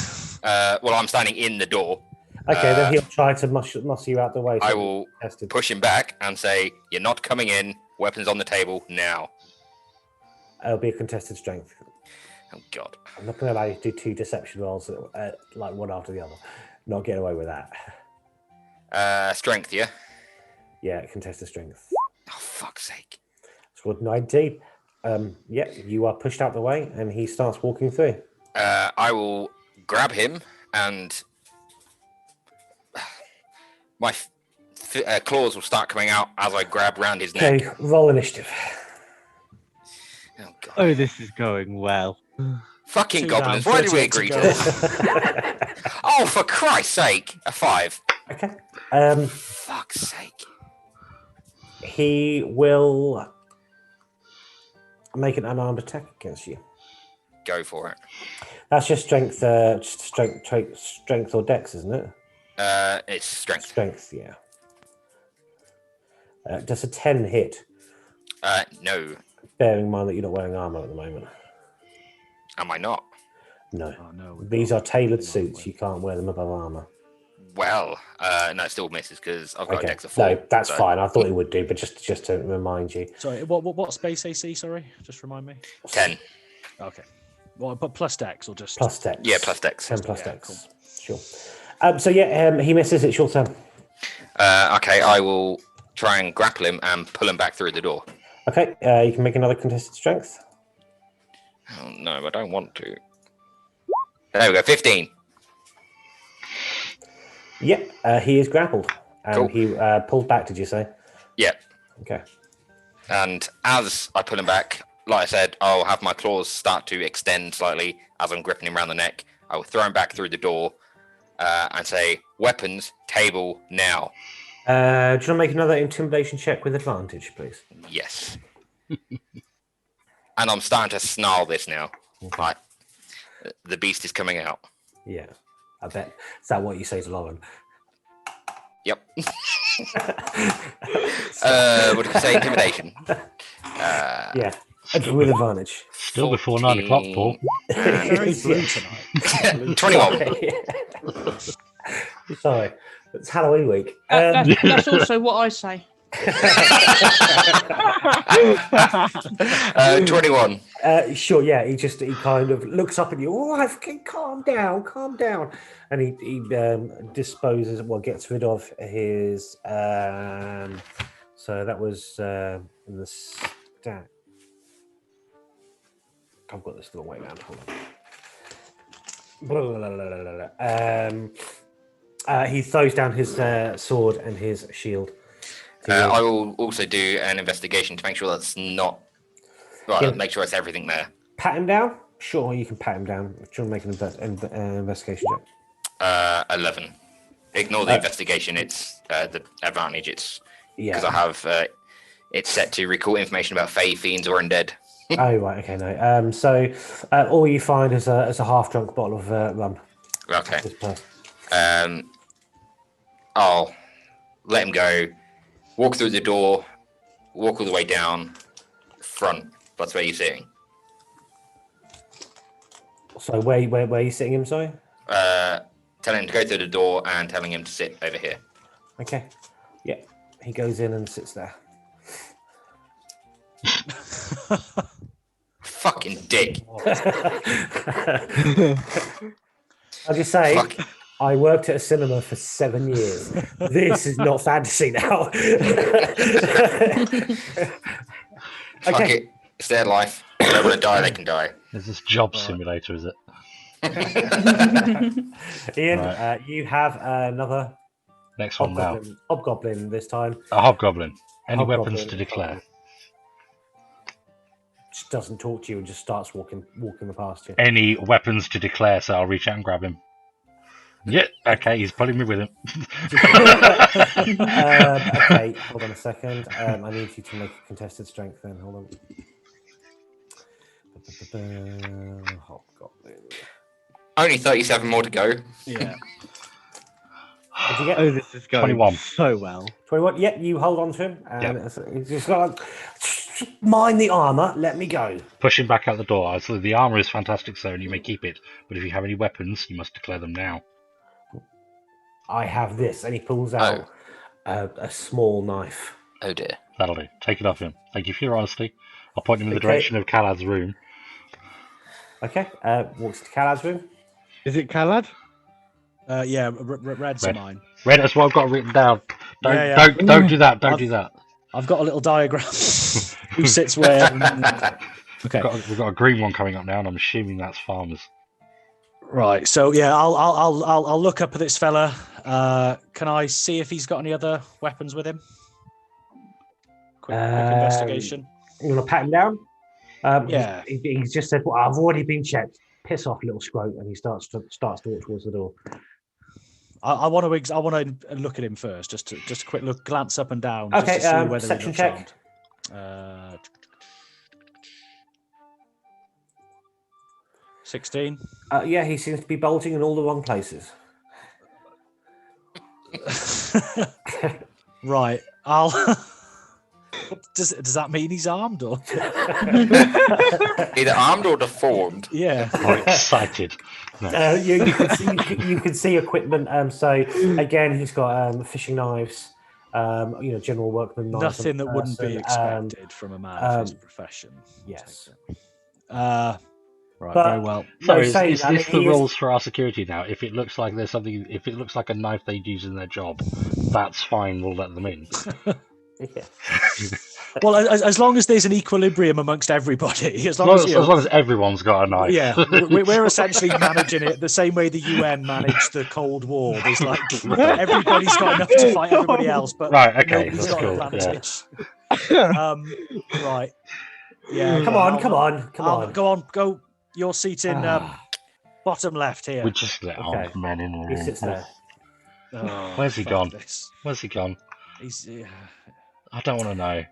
Speaker 3: Well, I'm standing in the door.
Speaker 2: Okay, then he'll try to muss you out the way.
Speaker 3: I will push him back and say, "You're not coming in. Weapons on the table now."
Speaker 2: It'll be a contested strength.
Speaker 3: Oh God!
Speaker 2: I'm not going to allow you to do 2 deception rolls like one after the other. Not getting away with that.
Speaker 3: Strength, yeah.
Speaker 2: Yeah, contested strength.
Speaker 3: Oh, fuck's sake!
Speaker 2: Scored 19. Yeah, you are pushed out the way, and he starts walking through.
Speaker 3: I will grab him, and my claws will start coming out as I grab round his neck.
Speaker 2: Okay, roll initiative.
Speaker 3: Oh God!
Speaker 5: Oh, this is going well.
Speaker 3: Fucking
Speaker 4: 2
Speaker 3: goblins!
Speaker 4: down,
Speaker 3: Why did we
Speaker 4: 38
Speaker 3: agree
Speaker 4: to
Speaker 3: to
Speaker 4: go.
Speaker 3: this? Oh, for Christ's sake! A 5.
Speaker 2: Okay.
Speaker 3: Fuck's sake!
Speaker 2: He will make an unarmed attack against you.
Speaker 3: Go for it.
Speaker 2: That's just strength or dex, isn't it?
Speaker 3: It's strength.
Speaker 2: Strength, yeah. Does a 10 hit?
Speaker 3: No.
Speaker 2: Bearing in mind that you're not wearing armor at the moment.
Speaker 3: Am I not?
Speaker 2: No.
Speaker 4: Oh, no,
Speaker 2: These are tailored suits. You can't wear them above armor.
Speaker 3: Well, no, it still misses because I've got a
Speaker 2: Okay.
Speaker 3: dex of 4.
Speaker 2: No, that's
Speaker 3: so-
Speaker 2: fine. I thought it would do, but just to remind you.
Speaker 4: Sorry, what space AC? Sorry, just remind me.
Speaker 3: 10.
Speaker 4: Okay. Well, but plus dex or just
Speaker 2: Plus dex.
Speaker 3: Yeah, plus dex.
Speaker 2: 10 plus
Speaker 4: Yeah,
Speaker 2: dex.
Speaker 4: cool.
Speaker 2: Sure. So yeah, he misses. It's your turn.
Speaker 3: Okay, I will try and grapple him and pull him back through the door.
Speaker 2: Okay, you can make another contested strength.
Speaker 3: Oh, no, I don't want to. There we go, 15.
Speaker 2: Yep, he is grappled. And
Speaker 3: Cool.
Speaker 2: he pulled back, did you say?
Speaker 3: Yeah.
Speaker 2: Okay.
Speaker 3: And as I pull him back, like I said, I'll have my claws start to extend slightly as I'm gripping him around the neck. I will throw him back through the door and say, "Weapons, table, now."
Speaker 2: Do you want to make another intimidation check with advantage, please?
Speaker 3: Yes. And I'm starting to snarl this now.
Speaker 2: Okay.
Speaker 3: Like, the beast is coming out.
Speaker 2: Yeah, I bet. Is that what you say to Lauren?
Speaker 3: Yep. What did you say? Intimidation.
Speaker 2: Yeah, with advantage.
Speaker 1: Still before 9 o'clock, Paul.
Speaker 3: 14
Speaker 4: Very
Speaker 2: Yeah.
Speaker 4: blue tonight.
Speaker 3: 21.
Speaker 2: Sorry, it's Halloween week.
Speaker 6: That's also what I say.
Speaker 3: 21.
Speaker 2: Sure, yeah. He kind of looks up at you. All right, calm down. And he disposes, gets rid of his. So that was in the stack. I've got this the wrong way around. Hold on. He throws down his sword and his shield.
Speaker 3: I will also do an investigation to make sure that's not. Right,
Speaker 2: Yeah.
Speaker 3: make sure it's everything there.
Speaker 2: Pat him down? Sure, you can pat him down. Try and make an investigation check.
Speaker 3: 11. Ignore the investigation. It's the advantage. It's because
Speaker 2: Yeah.
Speaker 3: I have it's set to recall information about Fey, fiends, or undead.
Speaker 2: Oh, right. Okay, no. So all you find is a half-drunk bottle of rum.
Speaker 3: Okay.
Speaker 2: This place.
Speaker 3: I'll let him go. Walk through the door. Walk all the way down front. That's where you're sitting.
Speaker 2: So where are you sitting him, sorry?
Speaker 3: Telling him to go through the door and telling him to sit over here.
Speaker 2: Okay. Yeah. He goes in and sits there.
Speaker 3: Fucking dick.
Speaker 2: I'll just say,
Speaker 3: Fuck.
Speaker 2: I worked at a cinema for 7 years. This is not fantasy now.
Speaker 3: Fuck
Speaker 2: Okay.
Speaker 3: it. It's their life. If they want to die, they can die.
Speaker 1: Is this job simulator, is it?
Speaker 2: Ian,
Speaker 1: Right.
Speaker 2: you have another
Speaker 1: Next one now.
Speaker 2: hobgoblin this time.
Speaker 1: A hobgoblin. Any
Speaker 2: Hobgoblin.
Speaker 1: weapons to declare?
Speaker 2: Just doesn't talk to you and just starts walking past you.
Speaker 1: Any weapons to declare, so I'll reach out and grab him. Yeah, okay, he's pulling me with him.
Speaker 2: Okay, hold on a second. I need you to make a contested strength then. Hold on. Hobgoblin.
Speaker 3: Only 37 more to go.
Speaker 4: Yeah.
Speaker 2: What'd you get?
Speaker 5: Oh, this is going
Speaker 1: 21.
Speaker 5: so well.
Speaker 2: 21. Yep, you hold on to him. And he's just got mind the armor. Let me go.
Speaker 1: Push him back out the door. So the armor is fantastic, sir, and you may keep it. But if you have any weapons, you must declare them now.
Speaker 2: I have this, and he pulls out a small knife.
Speaker 3: Oh dear.
Speaker 1: That'll do. Take it off him. Thank you for your honesty. I'll point him in the
Speaker 2: Okay.
Speaker 1: direction of Kalad's room.
Speaker 2: Okay, walks to Kalad's room.
Speaker 5: Is it Kalad?
Speaker 4: Yeah, red's
Speaker 1: Red.
Speaker 4: mine.
Speaker 1: Red, that's what I've got written down. Don't
Speaker 4: Yeah.
Speaker 1: don't do that. Don't do that.
Speaker 4: I've got a little diagram. Who sits where? Okay.
Speaker 1: We've got a green one coming up now, and I'm assuming that's farmers.
Speaker 4: Right. So yeah, I'll look up at this fella. Can I see if he's got any other weapons with him? Quick investigation.
Speaker 2: You want to pat him down?
Speaker 4: Yeah.
Speaker 2: He's just said, "Well, I've already been checked. Piss off, little scrote," and he starts to walk towards the door.
Speaker 4: I want to look at him first, just a quick look, glance up and down.
Speaker 2: Okay,
Speaker 4: just to see whether he
Speaker 2: perception
Speaker 4: looks
Speaker 2: check.
Speaker 4: armed. 16.
Speaker 2: Yeah, he seems to be bolting in all the wrong places.
Speaker 4: Right. I'll. Does that mean he's armed or?
Speaker 3: Either armed or deformed.
Speaker 4: Yeah.
Speaker 1: Oh, excited. No.
Speaker 2: You can see equipment. So again, he's got fishing knives. General workman knives.
Speaker 4: Nothing that wouldn't be expected from a man of his profession.
Speaker 2: Yes.
Speaker 4: Right.
Speaker 2: But-
Speaker 4: Very well.
Speaker 1: So
Speaker 2: No,
Speaker 1: is
Speaker 2: saying
Speaker 1: this
Speaker 2: that,
Speaker 1: the
Speaker 2: he is-
Speaker 1: rules for our security now? If it looks like there's something, if it looks like a knife they'd use in their job, that's fine. We'll let them in.
Speaker 2: Yeah.
Speaker 4: Well, as long as there's an equilibrium amongst everybody, as
Speaker 1: As
Speaker 4: long
Speaker 1: long
Speaker 4: as,
Speaker 1: as,
Speaker 4: you know,
Speaker 1: as long as everyone's got a knife.
Speaker 4: yeah, we're essentially managing it the same way the UN managed the Cold War. There's like everybody's got enough to fight everybody else, but
Speaker 1: Right, okay,
Speaker 4: nobody's
Speaker 1: that's
Speaker 4: got
Speaker 1: cool,
Speaker 4: an advantage. Right. Yeah.
Speaker 2: Come on.
Speaker 4: Go. Your seat in bottom left here.
Speaker 1: We just let armed men in.
Speaker 2: He sits there.
Speaker 4: Oh,
Speaker 1: Where's he
Speaker 4: fuck
Speaker 1: gone?
Speaker 4: this.
Speaker 1: Where's he gone?
Speaker 4: He's
Speaker 1: I don't want to know.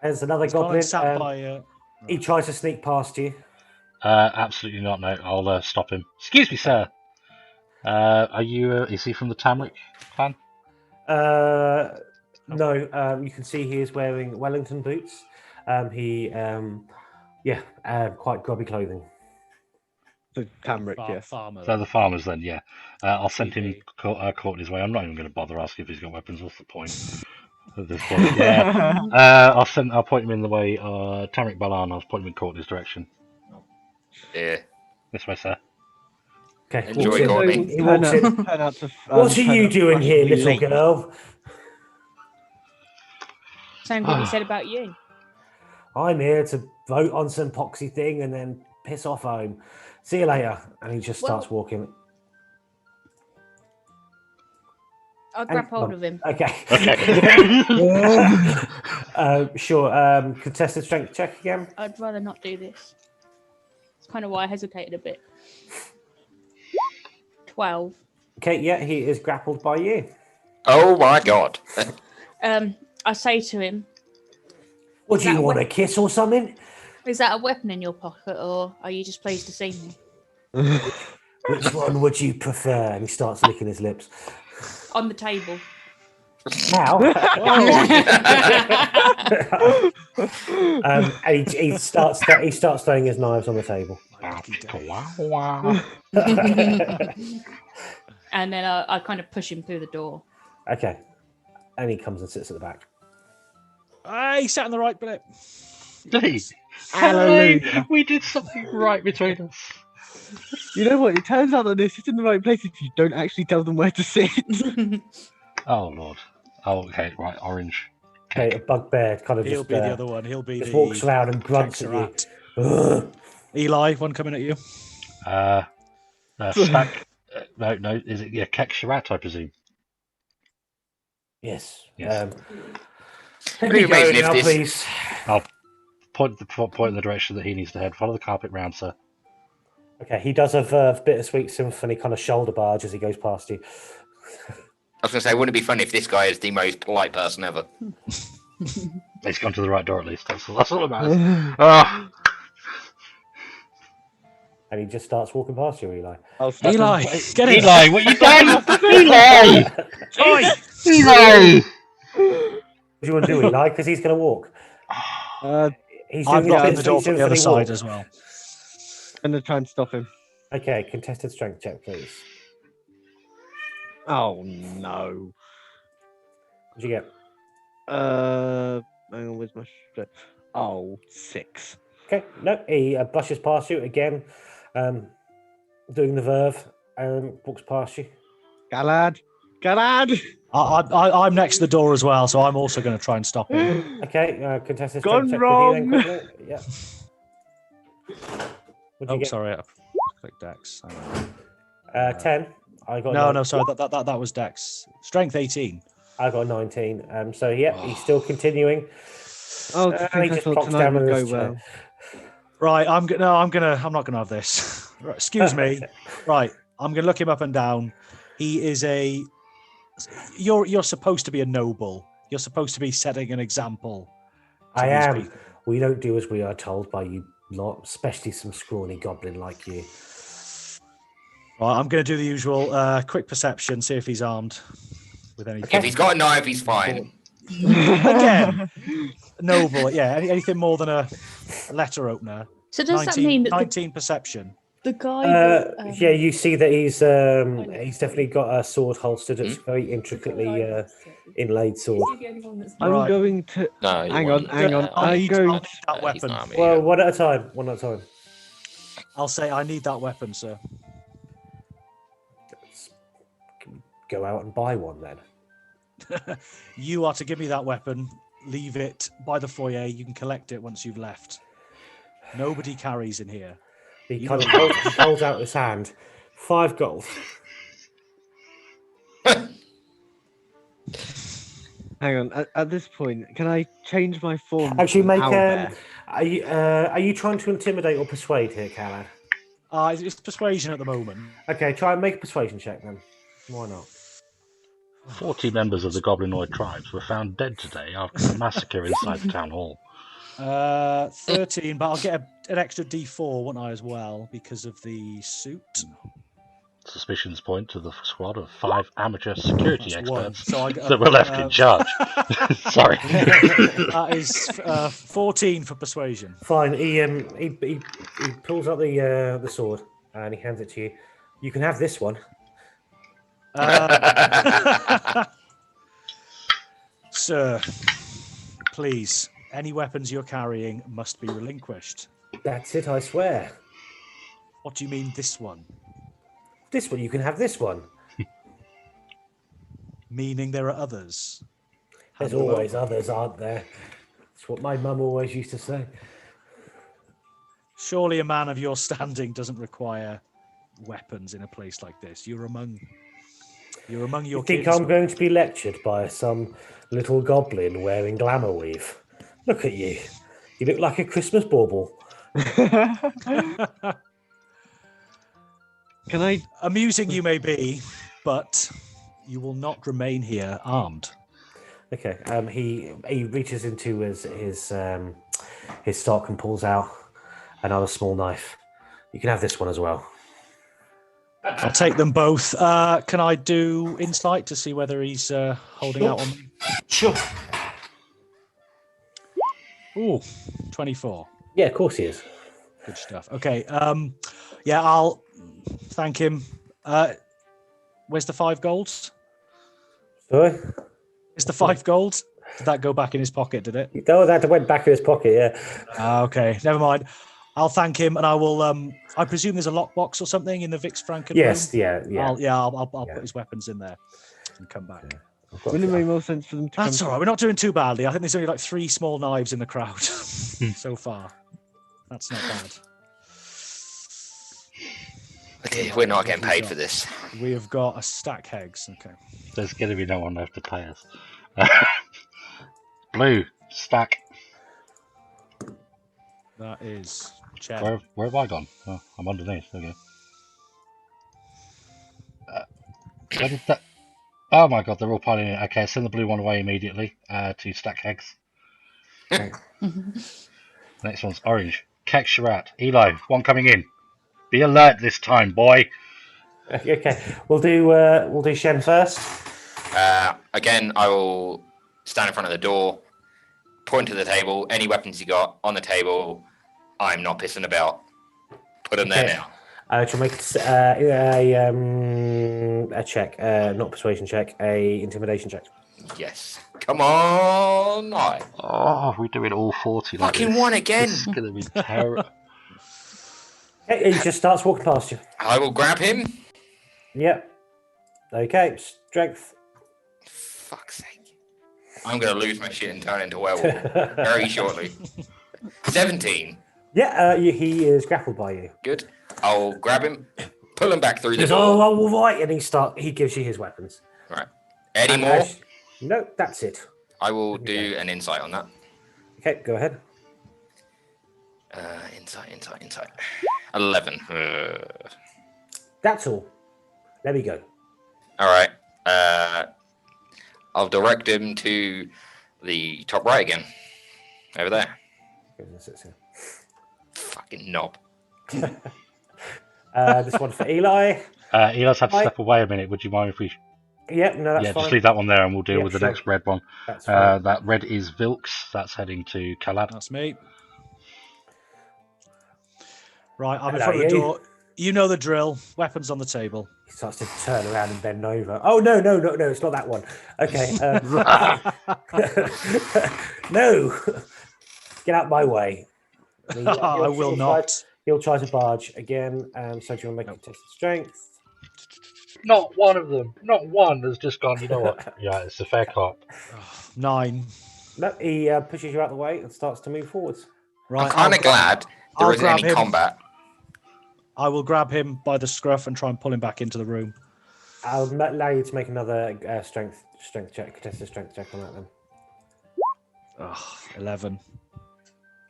Speaker 2: There's another
Speaker 4: gone
Speaker 2: goblin.
Speaker 4: and sat by.
Speaker 2: He tries to sneak past you.
Speaker 1: Absolutely not. No, I'll stop him. Excuse me, sir. Are you? Is he from the Tamric clan?
Speaker 2: No, you can see he is wearing Wellington boots. Quite grubby clothing.
Speaker 5: The Camric, yes.
Speaker 4: Farmer.
Speaker 1: So the farmers then, yeah. I'll send him
Speaker 4: Easy.
Speaker 1: Courtney's way. I'm not even going to bother asking if he's got weapons. What's the point at this point? Yeah. I'll point him in the way. Tamric Balan. I'll point him in Courtney's direction.
Speaker 3: Yeah.
Speaker 1: This way, sir.
Speaker 2: Okay.
Speaker 3: Enjoy,
Speaker 2: walks in.
Speaker 3: Courtney.
Speaker 2: He walks in. What are you doing here, little girl?
Speaker 6: Same what he said about you.
Speaker 2: I'm here to vote on some poxy thing and then piss off home. See you later. And he just starts walking.
Speaker 6: I'll grab hold of him.
Speaker 2: Okay.
Speaker 1: Okay.
Speaker 2: Sure. Contested strength check again.
Speaker 6: I'd rather not do this. It's kind of why I hesitated a bit. 12.
Speaker 2: Okay, yeah, he is grappled by you.
Speaker 3: Oh my god.
Speaker 6: I say to him,
Speaker 2: What do you want, a kiss or something?
Speaker 6: is that a weapon in your pocket or are you just pleased to see me?
Speaker 2: Which one would you prefer? And he starts licking his lips.
Speaker 6: On the table.
Speaker 2: Now, and he starts throwing his knives on the table.
Speaker 6: And then I kind of push him through the door.
Speaker 2: Okay, and he comes and sits at the back.
Speaker 4: He sat in the right bit.
Speaker 1: Did he?
Speaker 5: Hallelujah.
Speaker 1: We did something right between us.
Speaker 5: You know what? It turns out that they sit in the right place if you don't actually tell them where to sit.
Speaker 1: Oh Lord. Oh, okay, right. Orange.
Speaker 2: Okay, a bugbear kind of
Speaker 4: He'll
Speaker 2: just,
Speaker 4: be the other one. He'll be
Speaker 2: just
Speaker 4: the
Speaker 2: walks around and grunts at you. Ugh.
Speaker 4: Eli, one coming at you.
Speaker 1: Stack. No. Is it Kek-Sharat, I presume?
Speaker 2: Yes.
Speaker 1: Yes.
Speaker 2: Let
Speaker 3: It'd
Speaker 2: me
Speaker 3: be amazing
Speaker 2: go
Speaker 3: if
Speaker 2: now,
Speaker 3: this-
Speaker 2: please.
Speaker 1: I'll point in the direction that he needs to head. Follow the carpet round, sir.
Speaker 2: Okay, he does a bittersweet symphony kind of shoulder barge as he goes past you.
Speaker 3: I was going to say, wouldn't it be funny if this guy is the most polite person ever?
Speaker 1: He's gone to the right door at least. That's all that matters. Oh.
Speaker 2: And he just starts walking past you, Eli.
Speaker 4: Eli, get in.
Speaker 1: Eli, what you done? Eli!
Speaker 4: Oi!
Speaker 1: Eli!
Speaker 2: What do you want to do, Eli? Because he's going to walk. He's
Speaker 4: I've
Speaker 2: doing
Speaker 4: got
Speaker 2: his
Speaker 4: the door from the other
Speaker 2: symphony
Speaker 4: side
Speaker 2: walk.
Speaker 4: as well.
Speaker 5: I'm going to try and stop him.
Speaker 2: Okay, contested strength check, please.
Speaker 5: Oh, no.
Speaker 2: What'd you get?
Speaker 5: Hang on, where's my strength? Oh, 6.
Speaker 2: Okay, no, he brushes past you again, doing the verve, and walks past you.
Speaker 5: Galad!
Speaker 4: I'm next to the door as well, so I'm also going to try and stop him.
Speaker 2: Okay, contested
Speaker 5: Gone
Speaker 2: strength check
Speaker 5: wrong.
Speaker 2: with you then, quickly. Yeah. What'd you
Speaker 4: Oh,
Speaker 2: get?
Speaker 4: sorry. I clicked Dex. Hang on.
Speaker 2: 10. I got
Speaker 4: No, sorry. That was Dex. Strength 18.
Speaker 2: I got 19. So yeah, he's still continuing.
Speaker 5: Oh,
Speaker 2: And he
Speaker 5: I
Speaker 2: just
Speaker 5: thought
Speaker 2: plops
Speaker 5: tonight
Speaker 2: down
Speaker 5: would
Speaker 2: in
Speaker 5: go
Speaker 2: his chair.
Speaker 5: well.
Speaker 4: Right, I'm not gonna have this. Right, excuse me. Right, I'm gonna look him up and down. He is you're supposed to be a noble. You're supposed to be setting an example. to
Speaker 2: I
Speaker 4: these
Speaker 2: am.
Speaker 4: people.
Speaker 2: We don't do as we are told by you lot, especially some scrawny goblin like you.
Speaker 4: Right, I'm gonna do the usual quick perception, see if he's armed with anything.
Speaker 3: If he's got a knife, he's fine.
Speaker 4: Again, noble. Yeah, anything more than a letter opener.
Speaker 6: So does that mean that
Speaker 4: 19 perception?
Speaker 6: the guy that,
Speaker 2: Yeah, you see that he's definitely got a sword holstered. It's very intricately inlaid sword.
Speaker 5: I'm
Speaker 4: Right.
Speaker 5: going to.
Speaker 3: No, you
Speaker 5: Hang on,
Speaker 3: won't.
Speaker 5: hang on.
Speaker 4: I'll
Speaker 5: I'm
Speaker 4: need
Speaker 5: going.
Speaker 4: that
Speaker 3: He's
Speaker 4: weapon.
Speaker 3: not army,
Speaker 2: Well,
Speaker 3: yeah.
Speaker 2: one at a time. One at a time.
Speaker 4: I'll say I need that weapon, sir.
Speaker 2: Go out and buy one then.
Speaker 4: You are to give me that weapon. Leave it by the foyer. You can collect it once you've left. Nobody carries in here.
Speaker 2: He
Speaker 4: You
Speaker 2: kind of
Speaker 4: know-
Speaker 2: holds out his hand. 5 gold.
Speaker 5: Hang on. At this point, can I change my form?
Speaker 2: Actually,
Speaker 5: from
Speaker 2: make
Speaker 5: owlbear?
Speaker 2: Are you trying to intimidate or persuade here, Callan?
Speaker 4: It's persuasion at the moment.
Speaker 2: Okay, try and make a persuasion check then. Why not?
Speaker 1: 40 members of the Goblinoid tribes were found dead today after a massacre inside the town hall.
Speaker 4: 13, but I'll get an extra D4, won't I, as well, because of the suit.
Speaker 1: suspicions point to the squad of 5 amateur security
Speaker 4: That's one.
Speaker 1: experts
Speaker 4: So I
Speaker 1: that were left in charge. Sorry.
Speaker 4: That is 14 for persuasion.
Speaker 2: Fine. He pulls out the sword and he hands it to you. You can have this one.
Speaker 4: Sir, please, any weapons you're carrying must be relinquished.
Speaker 2: That's it, I swear.
Speaker 4: What do you mean, this one?
Speaker 2: This one, you can have this one.
Speaker 4: Meaning there are others?
Speaker 2: There's
Speaker 4: Hand them
Speaker 2: always
Speaker 4: over.
Speaker 2: others, aren't there? That's what my mum always used to say.
Speaker 4: Surely a man of your standing doesn't require weapons in a place like this. You're among your
Speaker 2: You think
Speaker 4: kinsmen.
Speaker 2: I'm going to be lectured by some little goblin wearing glamour weave? Look at you. You look like a Christmas bauble.
Speaker 5: Can I?
Speaker 4: Amusing you may be, but you will not remain here armed.
Speaker 2: Okay. He reaches into his stock and pulls out another small knife. You can have this one as well.
Speaker 4: I'll take them both. Can I do insight to see whether he's holding out on me?
Speaker 2: Sure.
Speaker 4: Ooh, 24.
Speaker 2: Yeah, of course he is.
Speaker 4: Good stuff. Okay. Yeah, I'll thank him. Where's the 5 golds?
Speaker 2: Sorry?
Speaker 4: Is the 5 gold? Did that go back in his pocket, did it?
Speaker 2: Oh, that went back in his pocket, yeah.
Speaker 4: Okay, never mind. I'll thank him, and I will. I presume there's a lockbox or something in the Vix Franken
Speaker 2: Yes,
Speaker 4: room.
Speaker 2: yeah.
Speaker 4: I'll
Speaker 2: Yeah.
Speaker 4: put his weapons in there and come back.
Speaker 5: Wouldn't it make more sense for them to
Speaker 4: That's
Speaker 5: come?
Speaker 4: all right. We're not doing too badly. I think there's only like 3 small knives in the crowd so far. That's not bad.
Speaker 3: Okay, we're not getting paid for this.
Speaker 4: We have got a stack hegs. Okay.
Speaker 1: There's going to be no one left to pay us. Blue, stack.
Speaker 4: That is check.
Speaker 1: Where have I gone? Oh, I'm underneath. There we go. Where did that... Oh my god, they're all piling in. Okay, send the blue one away immediately to stack hegs. Next one's orange. Kek Sharat. Eli, one coming in. Be alert this time, boy.
Speaker 2: Okay, we'll do Shen first.
Speaker 3: Again, I will stand in front of the door, point to the table. Any weapons you got on the table, I'm not pissing about. Put them there now.
Speaker 2: Shall make a check, not persuasion check, a intimidation check.
Speaker 3: Yes. Come on. Aye.
Speaker 1: Oh, we're doing all 40 like
Speaker 3: Fucking
Speaker 1: this.
Speaker 3: one again.
Speaker 1: This is going to be terrible.
Speaker 2: He just starts walking past you.
Speaker 3: I will grab him.
Speaker 2: Yep. Okay, strength.
Speaker 3: Fuck's sake. I'm going to lose my shit and turn into a werewolf very shortly. 17.
Speaker 2: Yeah, he is grappled by you.
Speaker 3: Good. I'll grab him, pull him back through
Speaker 2: He
Speaker 3: the
Speaker 2: goes,
Speaker 3: door.
Speaker 2: oh, all right, and he gives you his weapons.
Speaker 3: Right. Any
Speaker 2: And
Speaker 3: more?
Speaker 2: No, that's it.
Speaker 3: I will do an insight on that.
Speaker 2: Okay, go ahead.
Speaker 3: Insight. 11.
Speaker 2: That's all. There we go.
Speaker 3: All right. I'll direct him to the top right again. Over there. Fucking knob.
Speaker 2: This one for Eli.
Speaker 1: Eli's had to
Speaker 2: Hi.
Speaker 1: step away a minute. Would you mind if we...
Speaker 2: Yep, no, that's
Speaker 1: yeah,
Speaker 2: fine.
Speaker 1: just leave that one there and we'll deal
Speaker 2: Yeah,
Speaker 1: with the
Speaker 2: sure.
Speaker 1: next red one.
Speaker 2: That's fine.
Speaker 1: That red is Vilks. That's heading to Kalad.
Speaker 4: That's me. Right, I'm in
Speaker 2: Hello,
Speaker 4: front of the
Speaker 2: you.
Speaker 4: door. You know the drill. Weapons on the table.
Speaker 2: He starts to turn around and bend over. Oh, no, it's not that one. Okay. No. Get out my way.
Speaker 4: I will not.
Speaker 2: He'll try to barge again. So do you want to make a test of strength?
Speaker 1: Not one of them. Not one has just gone, you know what? Yeah, it's a fair cop.
Speaker 4: 9.
Speaker 2: No, he pushes you out the way and starts to move forwards.
Speaker 4: Right.
Speaker 3: I'm kind of glad
Speaker 4: I'll
Speaker 3: there isn't
Speaker 4: grab
Speaker 3: any
Speaker 4: him.
Speaker 3: combat.
Speaker 4: I will grab him by the scruff and try and pull him back into the room.
Speaker 2: I'll allow you to make another strength check, contested strength check on that then.
Speaker 4: 11.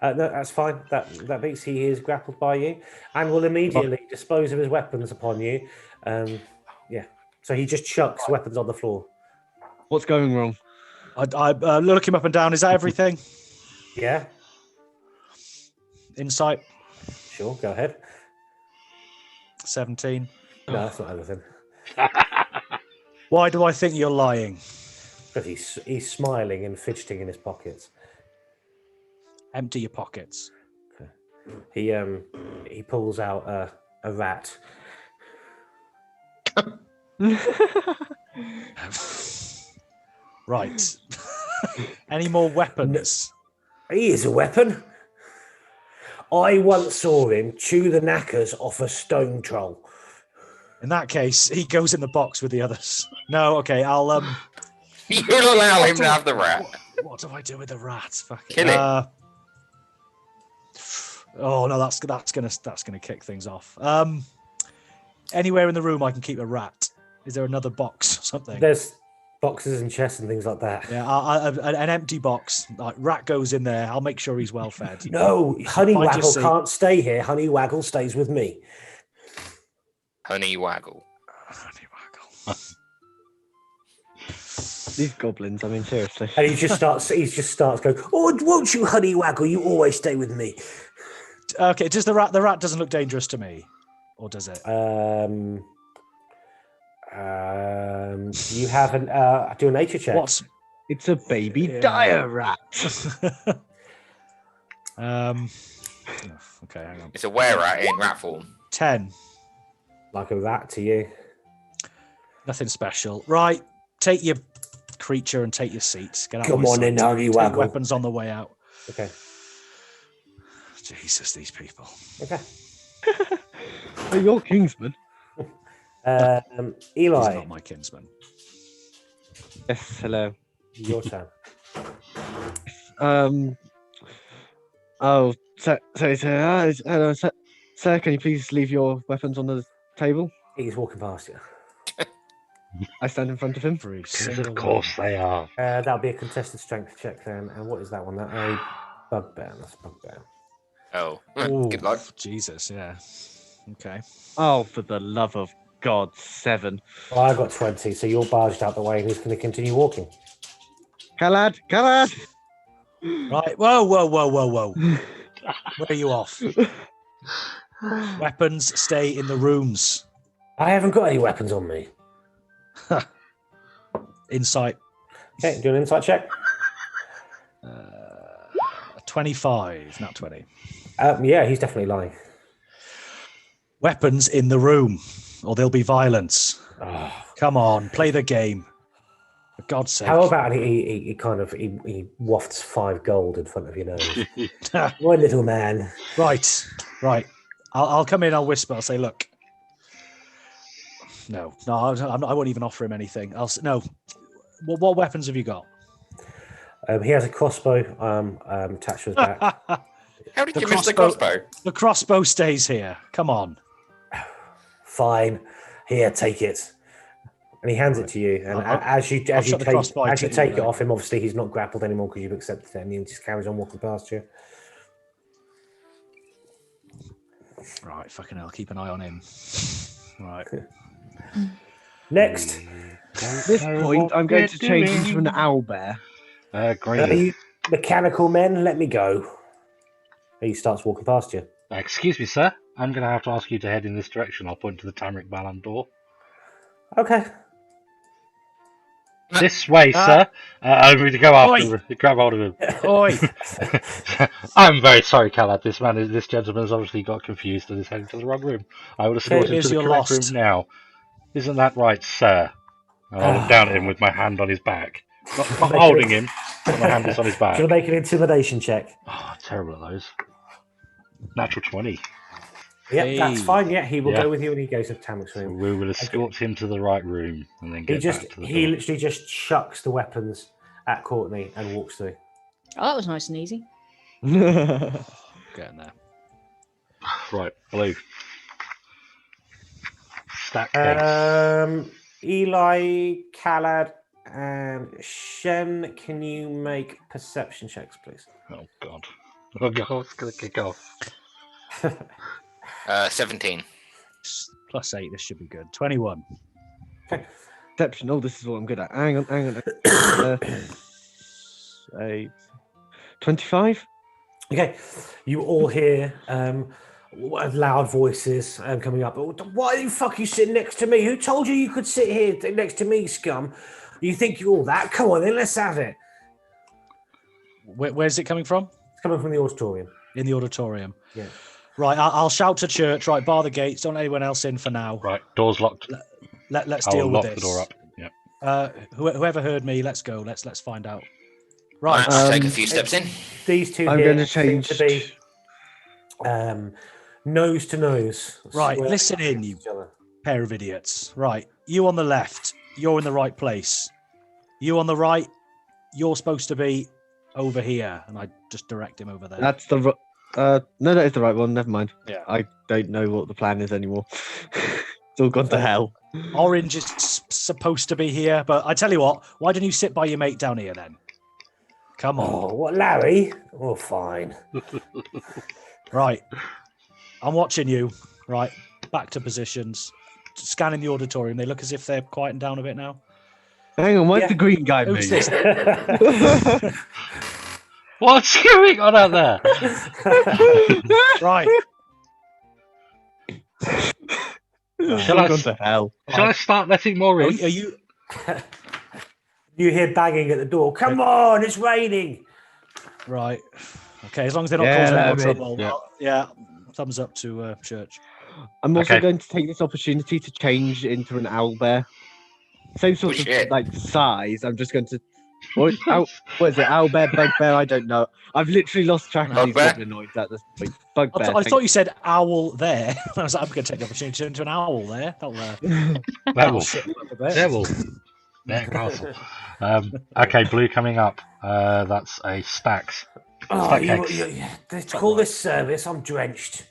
Speaker 2: No, that's fine. That beats. He is grappled by you, and will immediately dispose of his weapons upon you. Yeah. So he just chucks weapons on the floor.
Speaker 5: What's going wrong?
Speaker 4: I look him up and down. Is that everything?
Speaker 2: Yeah.
Speaker 4: Insight.
Speaker 2: Sure. Go ahead.
Speaker 4: 17.
Speaker 2: No, that's not anything.
Speaker 4: Why do I think you're lying?
Speaker 2: Because he's smiling and fidgeting in his pockets.
Speaker 4: Empty your pockets.
Speaker 2: He pulls out a rat.
Speaker 4: Right. Any more weapons?
Speaker 2: He is a weapon. I once saw him chew the knackers off a stone troll.
Speaker 4: In that case, he goes in the box with the others. No, okay, I'll
Speaker 3: You'll allow him to have the rat.
Speaker 4: What do I do with the rat? Fuck it.
Speaker 3: Kill it.
Speaker 4: Oh no, that's gonna kick things off. Anywhere in the room I can keep a rat. Is there another box or something?
Speaker 2: There's boxes and chests and things like that.
Speaker 4: Yeah, an empty box. Like rat goes in there. I'll make sure he's well fed.
Speaker 2: No, Honey
Speaker 4: Find your
Speaker 2: Waggle
Speaker 4: seat.
Speaker 2: can't stay here. Honey Waggle stays with me.
Speaker 3: Honey Waggle.
Speaker 4: Honey Waggle.
Speaker 5: These goblins, I mean, seriously.
Speaker 2: And he just starts going, oh, won't you, Honey Waggle? You always stay with me.
Speaker 4: Okay, does the rat doesn't look dangerous to me, or does it?
Speaker 2: You haven't do a nature check.
Speaker 4: What's
Speaker 5: It's a baby
Speaker 4: Yeah.
Speaker 5: dire rat.
Speaker 4: Okay, hang on.
Speaker 3: It's a were rat in rat form.
Speaker 4: 10.
Speaker 2: Like a rat to you?
Speaker 4: Nothing special. Right, take your creature and take your seats. Get out.
Speaker 2: Come
Speaker 4: my
Speaker 2: on in,
Speaker 4: sight.
Speaker 2: Honey
Speaker 4: Take
Speaker 2: Waggle.
Speaker 4: weapons on the way out.
Speaker 2: Okay.
Speaker 4: Jesus, these people.
Speaker 2: Okay.
Speaker 5: Oh, you're Kingsman.
Speaker 4: He's
Speaker 2: Eli,
Speaker 4: not my kinsman.
Speaker 5: Yes, hello.
Speaker 2: your turn.
Speaker 5: Oh, sorry, sir. Hello, sir. Can you please leave your weapons on the table?
Speaker 2: He's walking past you.
Speaker 5: I stand in front of him.
Speaker 4: Every
Speaker 1: Because
Speaker 4: single
Speaker 1: of course they are.
Speaker 2: That'll be a contested strength check then. And what is that one? That a bugbear. That's a bugbear.
Speaker 3: Oh,
Speaker 4: one.
Speaker 3: good luck.
Speaker 4: Ooh, Jesus, yeah. Okay.
Speaker 5: Oh, for the love of God, 7.
Speaker 2: Well, I got 20, so you're barged out the way, and he's going to continue walking.
Speaker 5: Calad.
Speaker 4: Right. Whoa. Where are you off? Weapons stay in the rooms.
Speaker 2: I haven't got any weapons on me.
Speaker 4: Insight.
Speaker 2: Okay, do an insight check.
Speaker 4: 25, not 20.
Speaker 2: Yeah, he's definitely lying.
Speaker 4: Weapons in the room, or there'll be violence.
Speaker 2: Oh.
Speaker 4: Come on, play the game. For God's sake.
Speaker 2: How about he wafts 5 gold in front of your nose? My little man.
Speaker 4: Right. I'll come in, I'll whisper, I'll say, look. No, I won't even offer him anything. No. What weapons have you got?
Speaker 2: He has a crossbow attached to his back.
Speaker 3: How did
Speaker 4: The
Speaker 3: you miss the
Speaker 4: crossbow-
Speaker 3: crossbow?
Speaker 4: The crossbow stays here. Come on.
Speaker 2: Fine, here, take it. And he hands it to you. And as you
Speaker 4: shut the crossbow to you,
Speaker 2: take it
Speaker 4: then.
Speaker 2: off him, obviously he's not grappled anymore because you've accepted it, and he just carries on walking past you.
Speaker 4: Right, fucking hell, keep an eye on him. Right.
Speaker 2: Next,
Speaker 5: At this point, I'm going to change into an owlbear.
Speaker 1: Green.
Speaker 2: mechanical men, let me go. He starts walking past you.
Speaker 1: Excuse me, sir. I'm going to have to ask you to head in this direction. I'll point to the Tamric Balan door.
Speaker 2: Okay.
Speaker 1: This way, sir. I'm going to go after grab hold of him.
Speaker 4: Oi!
Speaker 1: I'm very sorry, Calad. This gentleman has obviously got confused and is heading to the wrong room. I will escort him
Speaker 4: Here's
Speaker 1: to the
Speaker 4: your
Speaker 1: correct
Speaker 4: lost.
Speaker 1: room now. Isn't that right, sir? I'll look down at him with my hand on his back. Not holding him, but my hand is on his
Speaker 2: Do
Speaker 1: back.
Speaker 2: you want to make an intimidation check?
Speaker 1: Oh, terrible at those. Natural 20.
Speaker 2: Yep, that's
Speaker 4: Hey.
Speaker 2: fine. Yeah, he will
Speaker 1: Yeah.
Speaker 2: go with you and he goes to Tamik's room.
Speaker 1: We will escort him to the right room and then get back to the
Speaker 2: He
Speaker 1: door.
Speaker 2: literally just chucks the weapons at Courtney and walks through.
Speaker 6: Oh, that was nice and easy.
Speaker 4: Getting there.
Speaker 1: Right, blue. Stack case.
Speaker 2: Eli, Calad, and Shen, can you make perception checks, please?
Speaker 1: Oh, God. Oh, God, it's going to kick off.
Speaker 3: 17.
Speaker 4: +8, this should be good. 21.
Speaker 5: Perception. Oh, this is what I'm good at. Hang on. 8. 25?
Speaker 2: Okay, you all hear, loud voices coming up. Why are you fucking sitting next to me? Who told you you could sit here next to me, scum? You think you're all that? Come on then, let's have it.
Speaker 4: Where's it coming from?
Speaker 2: It's coming from the auditorium.
Speaker 4: In the auditorium.
Speaker 2: Yeah.
Speaker 4: Right, I'll shout to church. Right, bar the gates. Don't let anyone else in for now.
Speaker 1: Right, door's locked.
Speaker 4: Let's
Speaker 1: I'll
Speaker 4: deal with
Speaker 1: lock
Speaker 4: this.
Speaker 1: the door up. Yeah.
Speaker 4: Whoever heard me, let's go. Let's find out. Right.
Speaker 3: I'll take a few steps in.
Speaker 2: These two
Speaker 5: I'm
Speaker 2: here
Speaker 5: going to
Speaker 2: seem
Speaker 5: change.
Speaker 2: to be nose to nose.
Speaker 4: Right,
Speaker 2: Swear
Speaker 4: listen in,
Speaker 2: at
Speaker 4: you
Speaker 2: each other.
Speaker 4: pair of idiots. Right, you on the left, you're in the right place. You on the right, you're supposed to be over here, and I just direct him over there.
Speaker 5: That's the. No, that is the right one. Never mind.
Speaker 4: Yeah.
Speaker 5: I don't know what the plan is anymore. It's all gone to hell.
Speaker 4: Orange is supposed to be here, but I tell you what, why don't you sit by your mate down here then? Come on.
Speaker 2: Oh, what, Larry? Oh, fine.
Speaker 4: Right. I'm watching you. Right. Back to positions. Scanning the auditorium. They look as if they're quieting down a bit now.
Speaker 5: Hang on, where's
Speaker 2: Yeah.
Speaker 5: the green guy
Speaker 4: Who's
Speaker 5: move?
Speaker 4: this?
Speaker 1: What's going on out there?
Speaker 4: Right.
Speaker 5: It's
Speaker 1: Shall
Speaker 5: all
Speaker 1: I
Speaker 5: gone
Speaker 1: s-
Speaker 5: to hell.
Speaker 1: Shall I start letting more
Speaker 4: Are
Speaker 1: in?
Speaker 4: you?
Speaker 2: You hear banging at the door. Come on, it's raining.
Speaker 4: Right. Okay, as long as they're not
Speaker 5: Yeah,
Speaker 4: causing
Speaker 5: let
Speaker 4: more
Speaker 5: 'em in.
Speaker 4: trouble.
Speaker 1: Yeah.
Speaker 4: Yeah. Thumbs up to church.
Speaker 5: I'm also
Speaker 1: Okay.
Speaker 5: going to take this opportunity to change into an owlbear. Same sort of
Speaker 3: shit.
Speaker 5: like size. I'm just going to. What is it? Owlbear, bugbear? I don't know. I've literally lost track of these
Speaker 3: Bugbear?
Speaker 5: goblinoids at this point.
Speaker 4: I,
Speaker 5: Bugbear.
Speaker 4: I thought you said owl there. I was like, I'm going to take the opportunity to turn into an owl there.
Speaker 1: Werewolf.
Speaker 4: Shit, a bit.
Speaker 1: Werewolf. Yeah, castle. Okay, blue coming up. That's a stacks.
Speaker 2: Oh,
Speaker 1: Stack
Speaker 2: you,
Speaker 1: X.
Speaker 2: let's call this service. I'm drenched.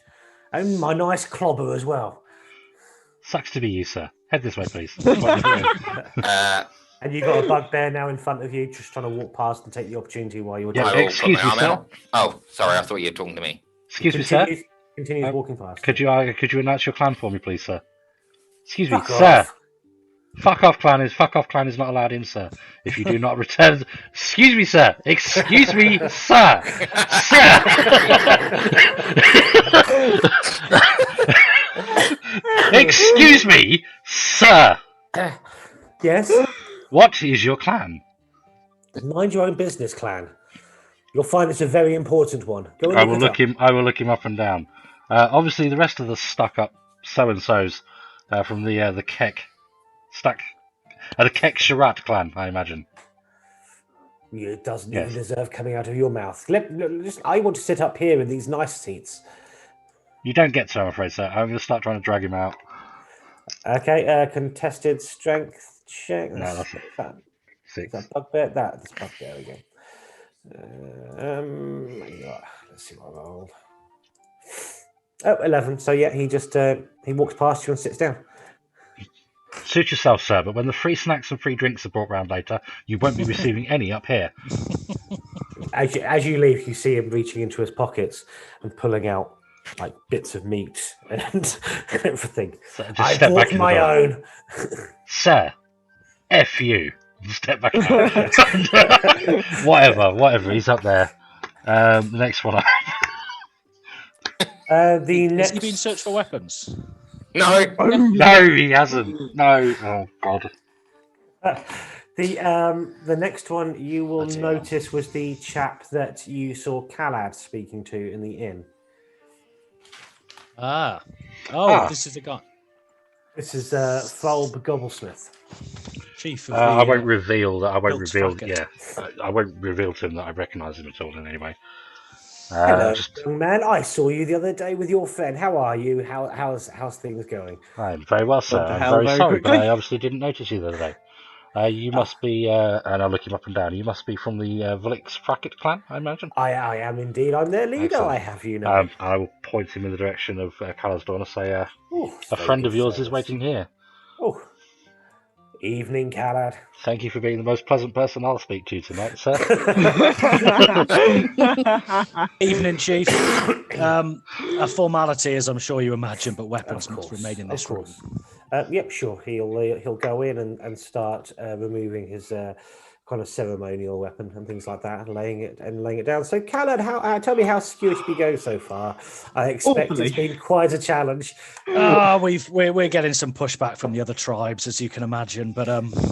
Speaker 2: And my nice clobber as well.
Speaker 1: Sucks to be you, sir. Head this way, please. What are you doing?
Speaker 2: And you've got a bugbear now in front of you, just trying to walk past and take the opportunity while you're
Speaker 1: Yeah,
Speaker 3: I
Speaker 2: doing
Speaker 3: will
Speaker 1: excuse
Speaker 3: put my
Speaker 1: me,
Speaker 3: arm out. Oh, sorry, I thought you were talking to me.
Speaker 1: Excuse me, sir.
Speaker 2: Continues walking past.
Speaker 1: Could you announce your clan for me, please, sir? Excuse me,
Speaker 2: Fuck
Speaker 1: sir.
Speaker 2: off.
Speaker 1: Fuck off clan is not allowed in, sir. If you do not return, excuse me, sir. Excuse me, sir. Sir. Excuse me, sir.
Speaker 2: Yes?
Speaker 1: What is your clan?
Speaker 2: Mind your own business, clan. You'll find it's a very important one. Go and
Speaker 1: I will
Speaker 2: it
Speaker 1: look
Speaker 2: up.
Speaker 1: him. I will look him up and down. Obviously, the rest of the stuck-up so-and-sos from the Keck the Keck Sharat clan, I imagine.
Speaker 2: It doesn't
Speaker 1: Yes.
Speaker 2: even deserve coming out of your mouth. I want to sit up here in these nice seats.
Speaker 1: You don't get to, I'm afraid, sir. I'm going to start trying to drag him out.
Speaker 2: Okay, contested strength check.
Speaker 1: No, that's
Speaker 2: Is that
Speaker 1: 6.
Speaker 2: bugbear? That's bugbear again. Let's see what I rolled. Oh, 11. So yeah, he just he walks past you and sits down.
Speaker 1: Suit yourself, sir, but when the free snacks and free drinks are brought round later, you won't be receiving any up here.
Speaker 2: As you leave, you see him reaching into his pockets and pulling out like bits of meat and everything.
Speaker 1: So just
Speaker 2: I
Speaker 1: step back
Speaker 2: bought
Speaker 1: in the
Speaker 2: my
Speaker 1: door.
Speaker 2: own.
Speaker 1: Sir, F you. Step back out. Whatever, he's up there. The next one.
Speaker 2: The
Speaker 4: Has
Speaker 2: next.
Speaker 4: he been searched for weapons?
Speaker 3: No.
Speaker 1: No, he hasn't. No. Oh, God.
Speaker 2: The next one you will
Speaker 4: Bloody hell.
Speaker 2: notice was the chap that you saw Calad speaking to in the inn.
Speaker 4: Oh,
Speaker 1: Ah.
Speaker 4: this is the guy.
Speaker 2: This is Fulb Gobblesmith.
Speaker 4: Chief of
Speaker 1: I
Speaker 4: the,
Speaker 1: won't reveal that. I won't
Speaker 4: Built
Speaker 1: reveal.
Speaker 4: Fracket.
Speaker 1: Yeah, I won't reveal to him that I recognise him at all in any way.
Speaker 2: Hello,
Speaker 1: Just,
Speaker 2: young man. I saw you the other day with your friend. How are you? How's things going?
Speaker 1: I'm very well, sir.
Speaker 5: What the
Speaker 1: I'm
Speaker 5: hell,
Speaker 1: very
Speaker 5: very
Speaker 1: sorry, but
Speaker 5: quickly?
Speaker 1: I obviously didn't notice you the other day. You must be, and I'll look him up and down. You must be from the Vlix Fracket clan, I imagine.
Speaker 2: I am indeed. I'm their leader.
Speaker 1: Excellent.
Speaker 2: I have you know.
Speaker 1: I will point him in the direction of Kalasdor and say,
Speaker 2: Oh, it's
Speaker 1: a
Speaker 2: very
Speaker 1: friend
Speaker 2: good
Speaker 1: of yours is
Speaker 2: service.
Speaker 1: waiting here.
Speaker 2: Oh, evening, Calad.
Speaker 1: Thank you for being the most pleasant person I'll speak to tonight, sir.
Speaker 4: evening, Chief. A formality, as I'm sure you imagine, but weapons
Speaker 2: Of
Speaker 4: must
Speaker 2: course,
Speaker 4: remain in
Speaker 2: of
Speaker 4: this room.
Speaker 2: course. Yep, sure. He'll go in and start removing his kind of ceremonial weapon and things like that, and laying it down. So, Callan, tell me how security goes so far. I expect
Speaker 5: Awfully.
Speaker 2: it's been quite a challenge.
Speaker 4: We're getting some pushback from the other tribes, as you can imagine. But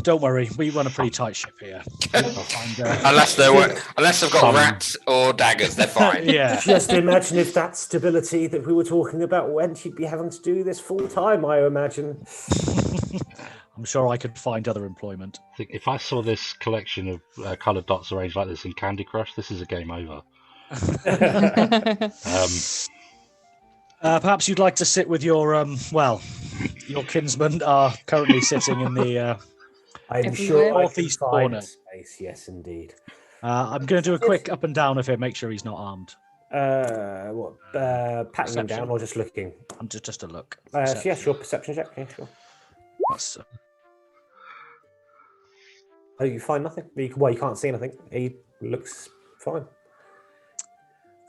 Speaker 4: don't worry, we run a pretty tight ship here. I'll find,
Speaker 3: unless they've got rats or daggers, they're fine.
Speaker 4: yeah.
Speaker 2: Just imagine if that stability that we were talking about went, you'd be having to do this full time, I imagine.
Speaker 4: I'm sure I could find other employment.
Speaker 1: I think if I saw this collection of coloured dots arranged like this in Candy Crush, this is a game over.
Speaker 4: Perhaps you'd like to sit with your your kinsmen are currently sitting in the.
Speaker 2: I'm
Speaker 6: Everywhere.
Speaker 2: sure I can
Speaker 4: Northeast
Speaker 2: find
Speaker 4: corner.
Speaker 2: space. Yes, indeed.
Speaker 4: I'm going to do a quick up and down of him, make sure he's not armed.
Speaker 2: Patting him
Speaker 4: Perception.
Speaker 2: down or just looking?
Speaker 4: I'm just a look.
Speaker 2: Yeah, sure. Perception check. Yeah, sure.
Speaker 4: That's,
Speaker 2: Oh, you find nothing. You can't see anything. He looks fine.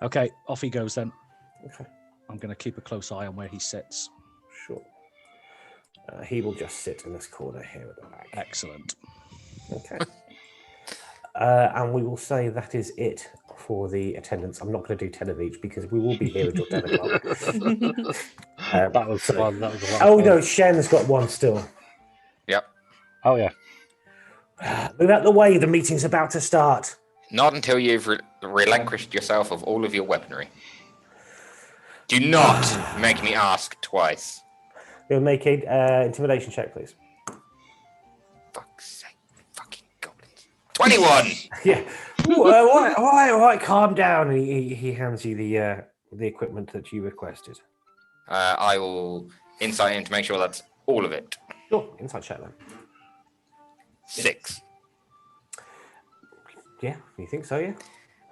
Speaker 4: okay, off he goes then.
Speaker 2: Okay,
Speaker 4: I'm going to keep a close eye on where he sits.
Speaker 2: sure. He will just sit in this corner here at the back.
Speaker 4: Excellent.
Speaker 2: Okay. And we will say that is it for the attendance. I'm not going to do 10 of each because we will be here until 10 o'clock.
Speaker 1: That was the one. That was the one.
Speaker 2: Oh, no, Shen's got one still.
Speaker 3: Yep.
Speaker 1: Oh yeah.
Speaker 2: Move out the way. The meeting's about to start.
Speaker 3: Not until you've relinquished yourself of all of your weaponry. Do not make me ask twice.
Speaker 2: You'll make an intimidation check, please.
Speaker 3: Fuck's sake, fucking goblins. 21.
Speaker 2: Yeah. Ooh, all right, calm down. And he hands you the equipment that you requested.
Speaker 3: I will insight him to make sure that's all of it.
Speaker 2: Sure, inside check then.
Speaker 3: 6.
Speaker 2: Yeah, you think so?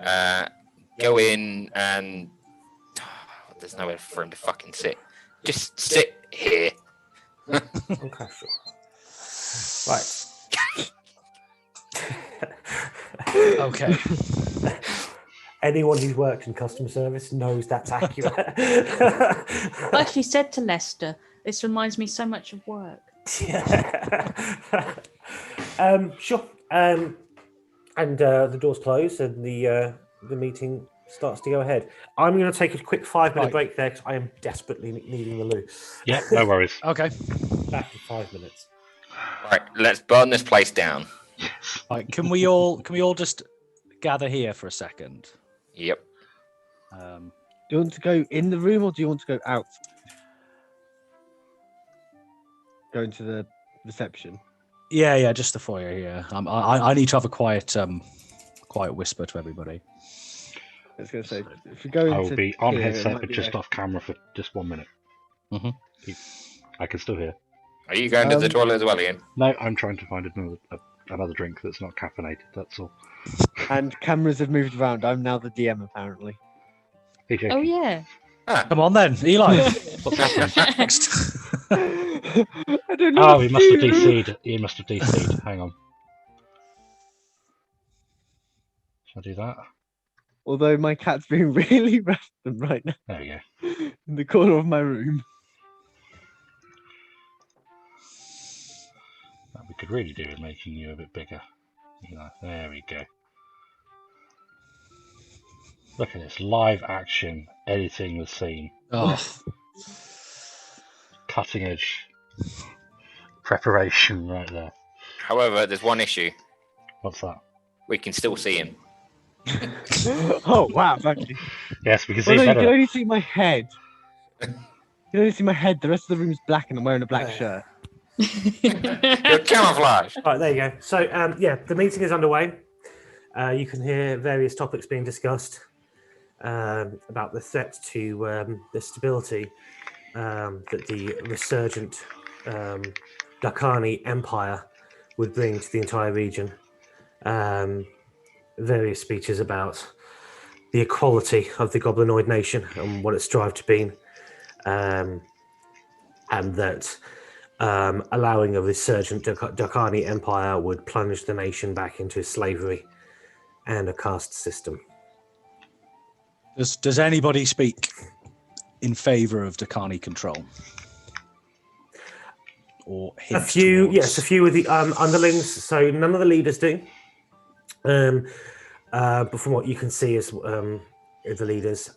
Speaker 2: Yeah.
Speaker 3: Go in and there's nowhere for him to fucking sit. Just sit here.
Speaker 2: Okay, sure. Right.
Speaker 4: Okay.
Speaker 2: Anyone who's worked in customer service knows that's accurate.
Speaker 6: I actually said to Lester, this reminds me so much of work.
Speaker 2: Yeah. Sure. And the doors close and the meeting starts to go ahead. I'm going to take a quick 5-minute
Speaker 4: Right.
Speaker 2: break there because I am desperately needing the loo.
Speaker 1: Yeah, no worries.
Speaker 4: Okay.
Speaker 2: Back in 5 minutes.
Speaker 3: Right, let's burn this place down.
Speaker 4: Right. Can we all just gather here for a second?
Speaker 3: Yep.
Speaker 4: Um,
Speaker 5: Do you want to go in the room or do you want to go out? Go into the reception.
Speaker 4: yeah, just the foyer here. I need to have a quiet whisper to everybody.
Speaker 5: I was going to say, if you go into
Speaker 1: I will be on
Speaker 5: here, it
Speaker 1: headset,
Speaker 5: might
Speaker 1: but
Speaker 5: be
Speaker 1: just
Speaker 5: a-
Speaker 1: off camera for just 1 minute.
Speaker 4: Mhm.
Speaker 1: I can still hear.
Speaker 3: Are you going to the toilet as well, Ian?
Speaker 1: No, I'm trying to find another drink that's not caffeinated. That's all.
Speaker 5: And cameras have moved around. I'm now the DM, apparently.
Speaker 1: Hey, Jake.
Speaker 6: Oh, yeah.
Speaker 4: Come on then, Eli. What's happening next?
Speaker 5: I don't know.
Speaker 1: Oh,
Speaker 5: what
Speaker 1: he
Speaker 5: to
Speaker 1: must have
Speaker 5: do.
Speaker 1: DC'd. He must have DC'd. Hang on. Shall I do that?
Speaker 5: Although my cat's being really random right now
Speaker 1: There we go.
Speaker 5: in the corner of my room.
Speaker 1: That we could really do with making you a bit bigger. There we go. Look at this live action editing the scene.
Speaker 4: Oh,
Speaker 1: Cutting edge preparation right there.
Speaker 3: However, there's one issue.
Speaker 1: What's that?
Speaker 3: We can still see him.
Speaker 5: Oh, wow. Thank you.
Speaker 1: Yes, we can see
Speaker 5: Well, no, you
Speaker 1: better.
Speaker 5: can only see my head. You can only see my head. The rest of the room's black and I'm wearing a black shirt.
Speaker 3: You're camouflage.
Speaker 2: All right, there you go. So, yeah, the meeting is underway. You can hear various topics being discussed about the threat to the stability that the resurgent Dakani Empire would bring to the entire region. Various speeches about the equality of the goblinoid nation and what it strived to be, and that allowing a resurgent Dakani Empire would plunge the nation back into slavery and a caste system.
Speaker 4: does anybody speak in favour of Dakani control? Or
Speaker 2: A few of the underlings. So none of the leaders do. But from what you can see as the leaders,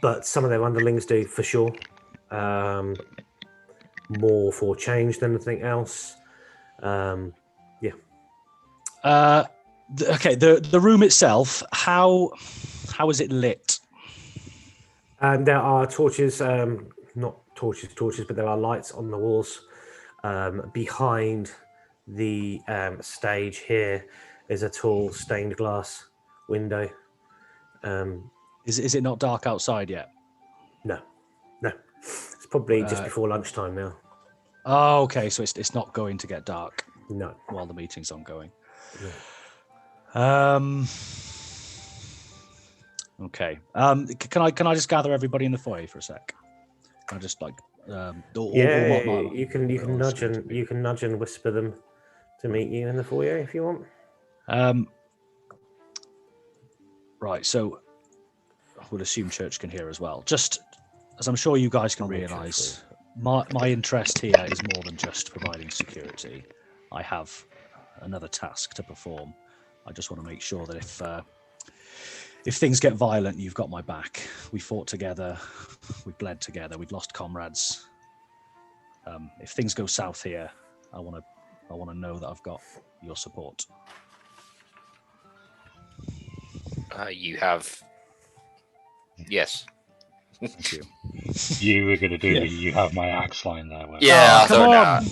Speaker 2: but some of their underlings do for sure. More for change than anything else.
Speaker 4: Okay, the room itself, how is it lit?
Speaker 2: There are torches, not torches, but there are lights on the walls. Behind the stage here is a tall stained glass window.
Speaker 4: Is it not dark outside yet?
Speaker 2: No. It's probably just before lunchtime now.
Speaker 4: Oh, okay, so it's not going to get dark.
Speaker 2: No.
Speaker 4: While the meeting's ongoing.
Speaker 2: Yeah.
Speaker 4: Okay. Can I just gather everybody in the foyer for a sec? Can I just like
Speaker 2: you can nudge and whisper them to meet you in the foyer if you want.
Speaker 4: Right. So we'll assume Church can hear as well. Just as I'm sure you guys can realise, my interest here is more than just providing security. I have another task to perform. I just want to make sure that if things get violent, you've got my back. We fought together, we bled together, we've lost comrades. If things go south here, I want to know that I've got your support.
Speaker 3: You have. Yes.
Speaker 4: Thank you.
Speaker 1: You were going to do you have my axe line there. Wes.
Speaker 3: Yeah,
Speaker 4: Oh, come on.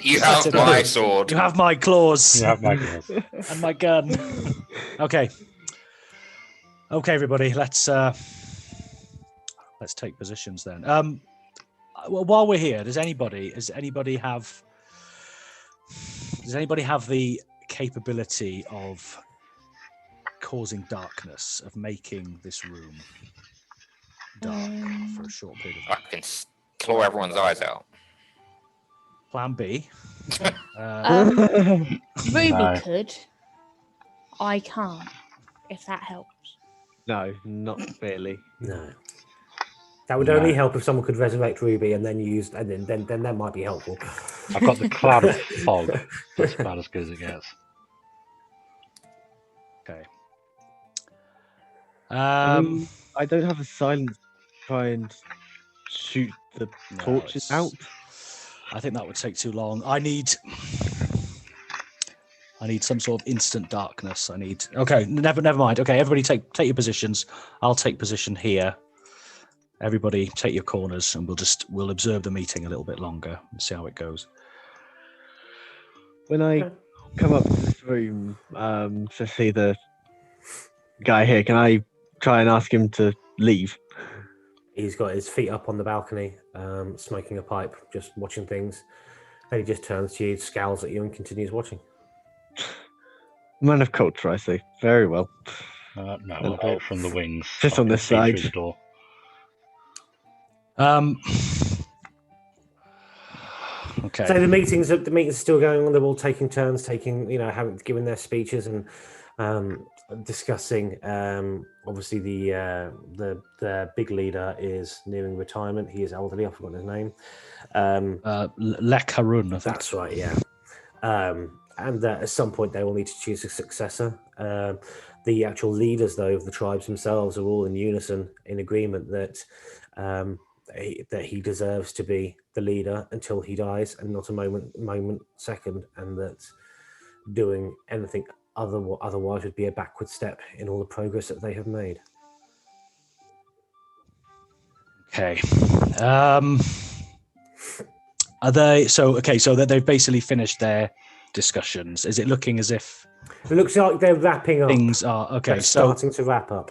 Speaker 3: You have my sword.
Speaker 4: You have my claws.
Speaker 1: You have my claws.
Speaker 4: And my gun. Okay, everybody, let's take positions then. While we're here, does anybody have the capability of causing darkness, of making this room dark for a short period of
Speaker 3: I
Speaker 4: time?
Speaker 3: can claw everyone's eyes out.
Speaker 4: Plan B.
Speaker 6: Ruby
Speaker 1: No.
Speaker 6: could. I can't. If that helps.
Speaker 5: No, not really.
Speaker 2: No. That would only help if someone could resurrect Ruby and then then that might be helpful.
Speaker 1: I've got the cloud of fog. That's about as good as it gets.
Speaker 4: Okay.
Speaker 5: I don't have a silence to try and shoot the torches out.
Speaker 4: I think that would take too long. I need some sort of instant darkness. Okay, never mind. Okay, everybody take your positions. I'll take position here. Everybody take your corners, and we'll observe the meeting a little bit longer and see how it goes.
Speaker 5: When I come up to this room to see the guy here, can I try and ask him to leave?
Speaker 2: He's got his feet up on the balcony, smoking a pipe, just watching things. And he just turns to you, scowls at you, and continues watching.
Speaker 5: Man of culture, I say. Very well.
Speaker 1: No, I'll do it from the wings.
Speaker 5: Sit
Speaker 1: I
Speaker 5: on
Speaker 1: can
Speaker 5: this
Speaker 1: see
Speaker 5: side.
Speaker 1: through the door.
Speaker 4: Okay.
Speaker 2: So the meetings are still going on. They're all taking turns, giving their speeches and discussing. Obviously, the big leader is nearing retirement. He is elderly. I've forgotten his name.
Speaker 4: Lek Harun, I think.
Speaker 2: That's right. Yeah. And at some point, they will need to choose a successor. The actual leaders, though, of the tribes themselves are all in unison, in agreement that he deserves to be the leader until he dies, and not a moment second, and that doing anything otherwise would be a backward step in all the progress that they have made.
Speaker 4: Okay. Are they so that they've basically finished their discussions? Is it looking as if
Speaker 2: It looks like they're wrapping up.
Speaker 4: things are okay?
Speaker 2: They're
Speaker 4: So
Speaker 2: starting to wrap up.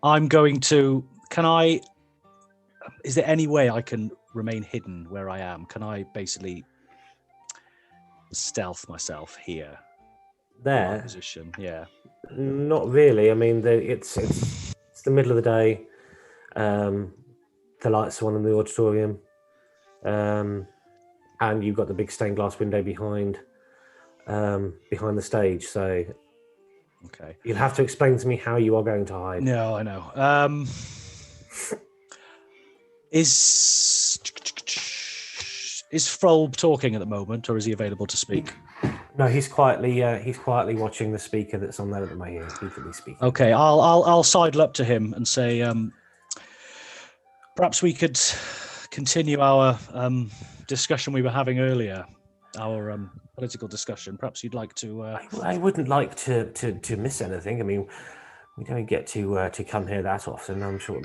Speaker 4: I'm going to. Is there any way I can remain hidden where I am? Can I basically stealth myself here?
Speaker 2: There,
Speaker 4: Position, yeah.
Speaker 2: not really. I mean, it's the middle of the day. The lights are on in the auditorium, and you've got the big stained glass window behind the stage. So,
Speaker 4: Okay.
Speaker 2: you'll have to explain to me how you are going to hide.
Speaker 4: No, I know. Is Frolb talking at the moment, or is he available to speak?
Speaker 2: No, he's quietly watching the speaker that's on there at the moment. He could be speaking.
Speaker 4: Okay, I'll sidle up to him and say, perhaps we could continue our discussion we were having earlier, our political discussion. Perhaps you'd like to.
Speaker 2: I wouldn't like to miss anything. I mean, we don't get to come here that often. I'm sure.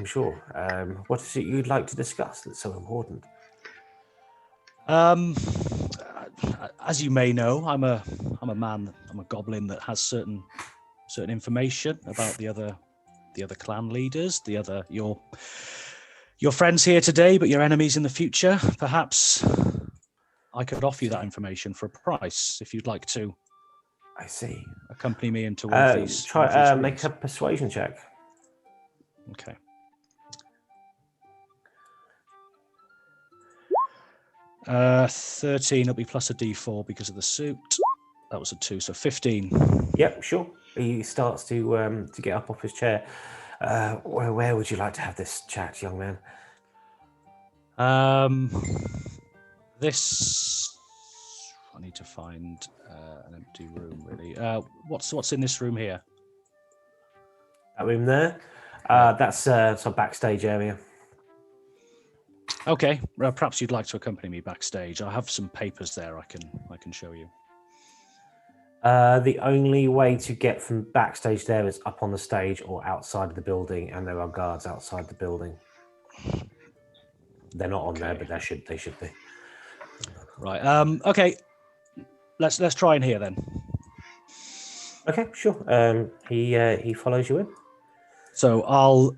Speaker 2: What is it you'd like to discuss that's so important?
Speaker 4: As you may know, I'm a goblin that has certain information about the other clan leaders, your friends here today, but your enemies in the future. Perhaps I could offer you that information for a price if you'd like to.
Speaker 2: I see.
Speaker 4: Accompany me into one of these.
Speaker 2: Try make a persuasion check.
Speaker 4: Okay. Uh, 13. It'll be plus a D4 because of the suit. That was a 2, so 15.
Speaker 2: Yep, sure. He starts to get up off his chair. Where would you like to have this chat, young man?
Speaker 4: This. I need to find an empty room. Really. What's in this room here?
Speaker 2: That room there. That's some backstage area.
Speaker 4: Okay. Perhaps you'd like to accompany me backstage. I have some papers there. I can show you.
Speaker 2: The only way to get from backstage there is up on the stage or outside of the building, and there are guards outside the building. They're not on there, but they should be.
Speaker 4: Right. Okay. Let's try in here then.
Speaker 2: Okay, sure. He follows you in.
Speaker 4: So I'll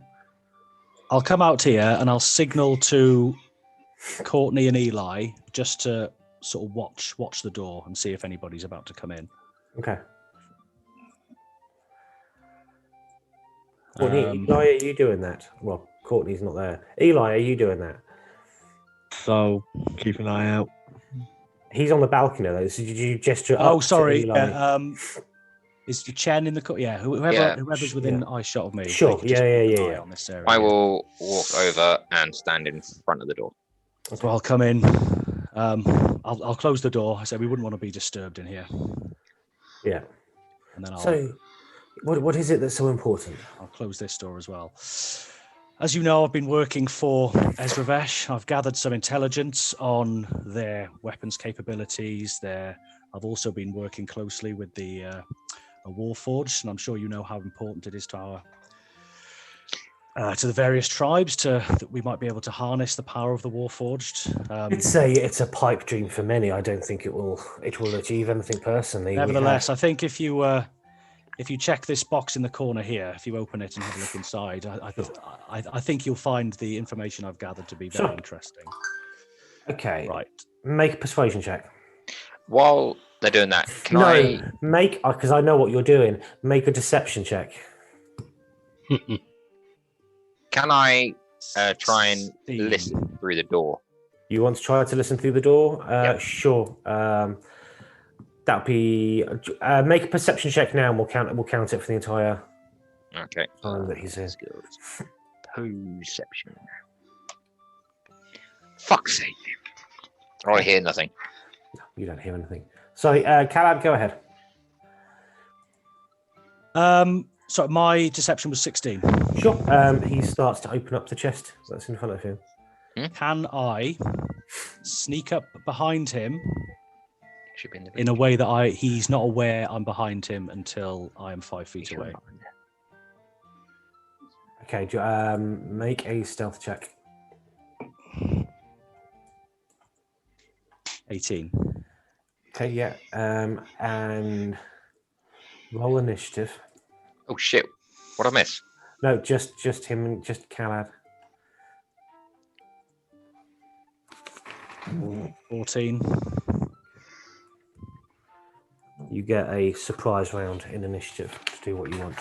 Speaker 4: come out here and I'll signal to Courtney and Eli just to sort of watch the door and see if anybody's about to come in.
Speaker 2: Okay. Courtney, Eli, are you doing that? Well, Courtney's not there. Eli, are you doing that?
Speaker 5: So keep an eye out.
Speaker 2: He's on the balcony though. So did you gesture?
Speaker 4: Oh,
Speaker 2: up
Speaker 4: sorry.
Speaker 2: To Eli?
Speaker 4: Is the Chen in the yeah? Whoever's within eye shot of me.
Speaker 2: Sure. Yeah.
Speaker 4: On this area.
Speaker 3: I will walk over and stand in front of the door.
Speaker 4: So I'll come in. I'll close the door. I said we wouldn't want to be disturbed in here.
Speaker 2: Yeah.
Speaker 4: And then
Speaker 2: So, what is it that's so important?
Speaker 4: I'll close this door as well. As you know, I've been working for Ezravesh. I've gathered some intelligence on their weapons capabilities. I've also been working closely with the Warforged, and I'm sure you know how important it is to the various tribes that we might be able to harness the power of the Warforged.
Speaker 2: It's a pipe dream for many. I don't think it will achieve anything personally.
Speaker 4: Nevertheless, I think if you check this box in the corner here, if you open it and have a look inside, I think you'll find the information I've gathered to be very interesting.
Speaker 2: Okay.
Speaker 4: Right.
Speaker 2: Make a persuasion check.
Speaker 3: While they're doing that,
Speaker 2: because I know what you're doing. Make a deception check.
Speaker 3: Can I try and listen through the door?
Speaker 2: You want to try to listen through the door?
Speaker 3: Yep.
Speaker 2: Sure. That'll be make a perception check now, and we'll count it for the entire
Speaker 3: Okay.
Speaker 2: time that he's here.
Speaker 3: Perception. Fuck's sake! I hear nothing.
Speaker 2: You don't hear anything. Sorry, Calab, go ahead.
Speaker 4: So my deception was 16.
Speaker 2: Sure. He starts to open up the chest that's in front of him.
Speaker 4: Can I sneak up behind him
Speaker 3: Should be in the
Speaker 4: in a way that he's not aware I'm behind him until I am 5 feet away?
Speaker 2: Okay, make a stealth check.
Speaker 4: 18.
Speaker 2: Okay, yeah. And roll initiative.
Speaker 3: Oh shit! What I miss?
Speaker 2: No, just him and just Calad.
Speaker 4: 14.
Speaker 2: You get a surprise round in initiative to do what you want.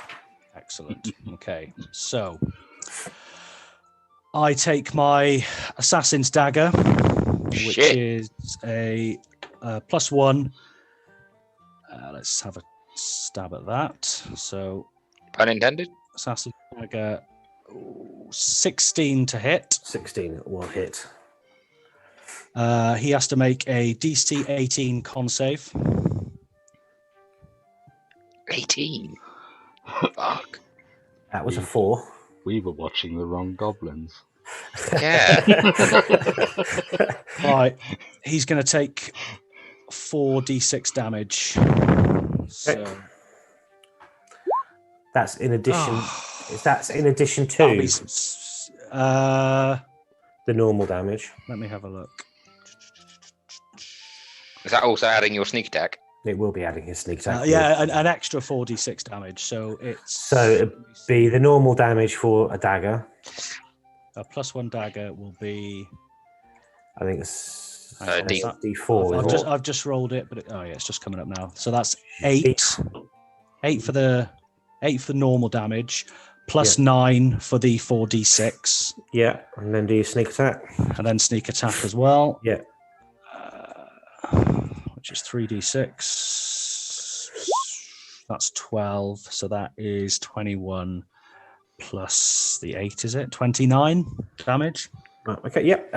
Speaker 4: Excellent. Okay, so I take my assassin's dagger, which is a +1. Let's have a stab at that. So,
Speaker 3: Pun intended.
Speaker 4: assassin's dagger, 16 to hit.
Speaker 2: 16 will hit.
Speaker 4: He has to make a DC 18 con save.
Speaker 3: 18. Fuck.
Speaker 2: That was a 4.
Speaker 1: We were watching the wrong goblins.
Speaker 3: Yeah.
Speaker 4: Right. He's going to take 4d6 damage. So
Speaker 2: That's in addition. That's in addition
Speaker 4: that'll be
Speaker 2: to
Speaker 4: the
Speaker 2: normal damage.
Speaker 4: Let me have a look.
Speaker 3: Is that also adding your sneak attack?
Speaker 2: It will be adding his sneak attack.
Speaker 4: Yeah, an extra 4d6 damage. So it's
Speaker 2: it'd be the normal damage for a dagger.
Speaker 4: A +1 dagger will be.
Speaker 2: I think it's
Speaker 3: D4.
Speaker 2: D4.
Speaker 4: I've just rolled it, but it's just coming up now. So that's 8. 8 for the normal damage, plus 9 for the 4d6.
Speaker 2: Yeah, and then do your sneak attack.
Speaker 4: And then sneak attack as well.
Speaker 2: Yeah.
Speaker 4: Which is 3d6. That's 12. So that is 21 plus the 8, is it? 29 damage.
Speaker 2: Right, okay, yep.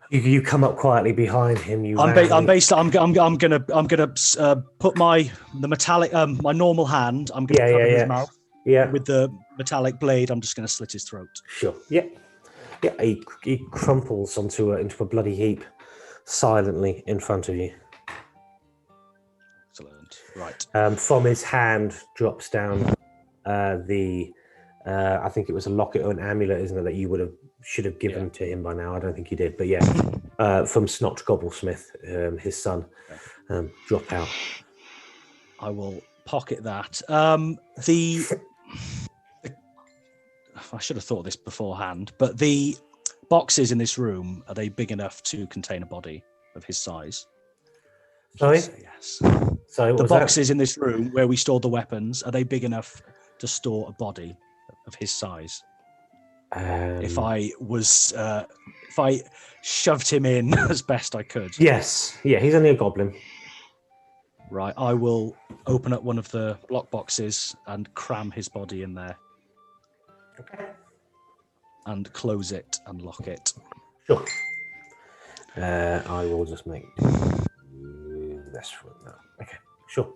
Speaker 2: You come up quietly behind him.
Speaker 4: I'm gonna put my normal hand. I'm gonna cover his mouth.
Speaker 2: Yeah.
Speaker 4: With the metallic blade, I'm just gonna slit his throat.
Speaker 2: Sure. Yeah. Yeah. He crumples into a bloody heap, silently in front of you.
Speaker 4: Excellent. Right.
Speaker 2: From his hand drops down I think it was a locket or an amulet, isn't it, that you should have given to him by now. I don't think you did, but yeah. From Snotch Gobblesmith, his son, drop out.
Speaker 4: I will pocket that. I should have thought of this beforehand, but the boxes in this room, are they big enough to contain a body of his size?
Speaker 2: Sorry?
Speaker 4: Yes.
Speaker 2: Sorry, what
Speaker 4: the
Speaker 2: was
Speaker 4: boxes
Speaker 2: that?
Speaker 4: in this room where we stored the weapons, are they big enough to store a body of his size? If I shoved him in as best I could.
Speaker 2: Yes. Yeah, he's only a goblin.
Speaker 4: Right, I will open up one of the block boxes and cram his body in there.
Speaker 2: Okay.
Speaker 4: And close it and lock it.
Speaker 2: Sure. I will just make this one now. Okay, sure.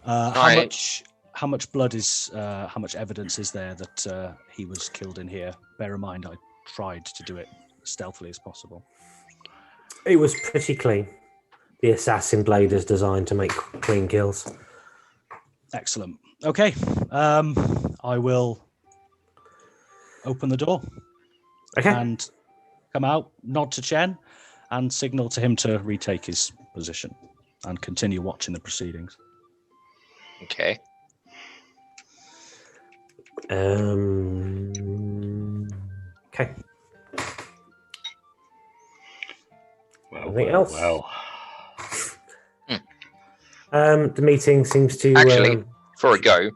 Speaker 4: How much blood is? How much evidence is there that he was killed in here? Bear in mind, I tried to do it as stealthily as possible.
Speaker 2: It was pretty clean. The assassin blade is designed to make clean kills.
Speaker 4: Excellent. Okay, I will open the door.
Speaker 2: Okay.
Speaker 4: And come out, nod to Chen, and signal to him to retake his position and continue watching the proceedings.
Speaker 3: Okay.
Speaker 2: Okay.
Speaker 1: Anything
Speaker 2: else?
Speaker 1: Well.
Speaker 2: The meeting seems to
Speaker 3: actually, for a go,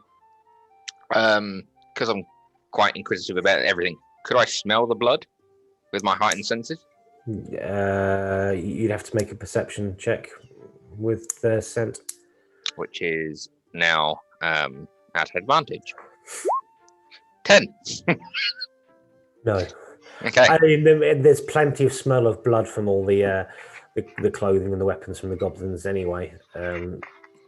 Speaker 3: because I'm quite inquisitive about everything. Could I smell the blood with my heightened senses?
Speaker 2: You'd have to make a perception check with the scent,
Speaker 3: which is now at advantage. 10.
Speaker 2: No.
Speaker 3: Okay.
Speaker 2: I mean, there's plenty of smell of blood from all the clothing and the weapons from the goblins anyway.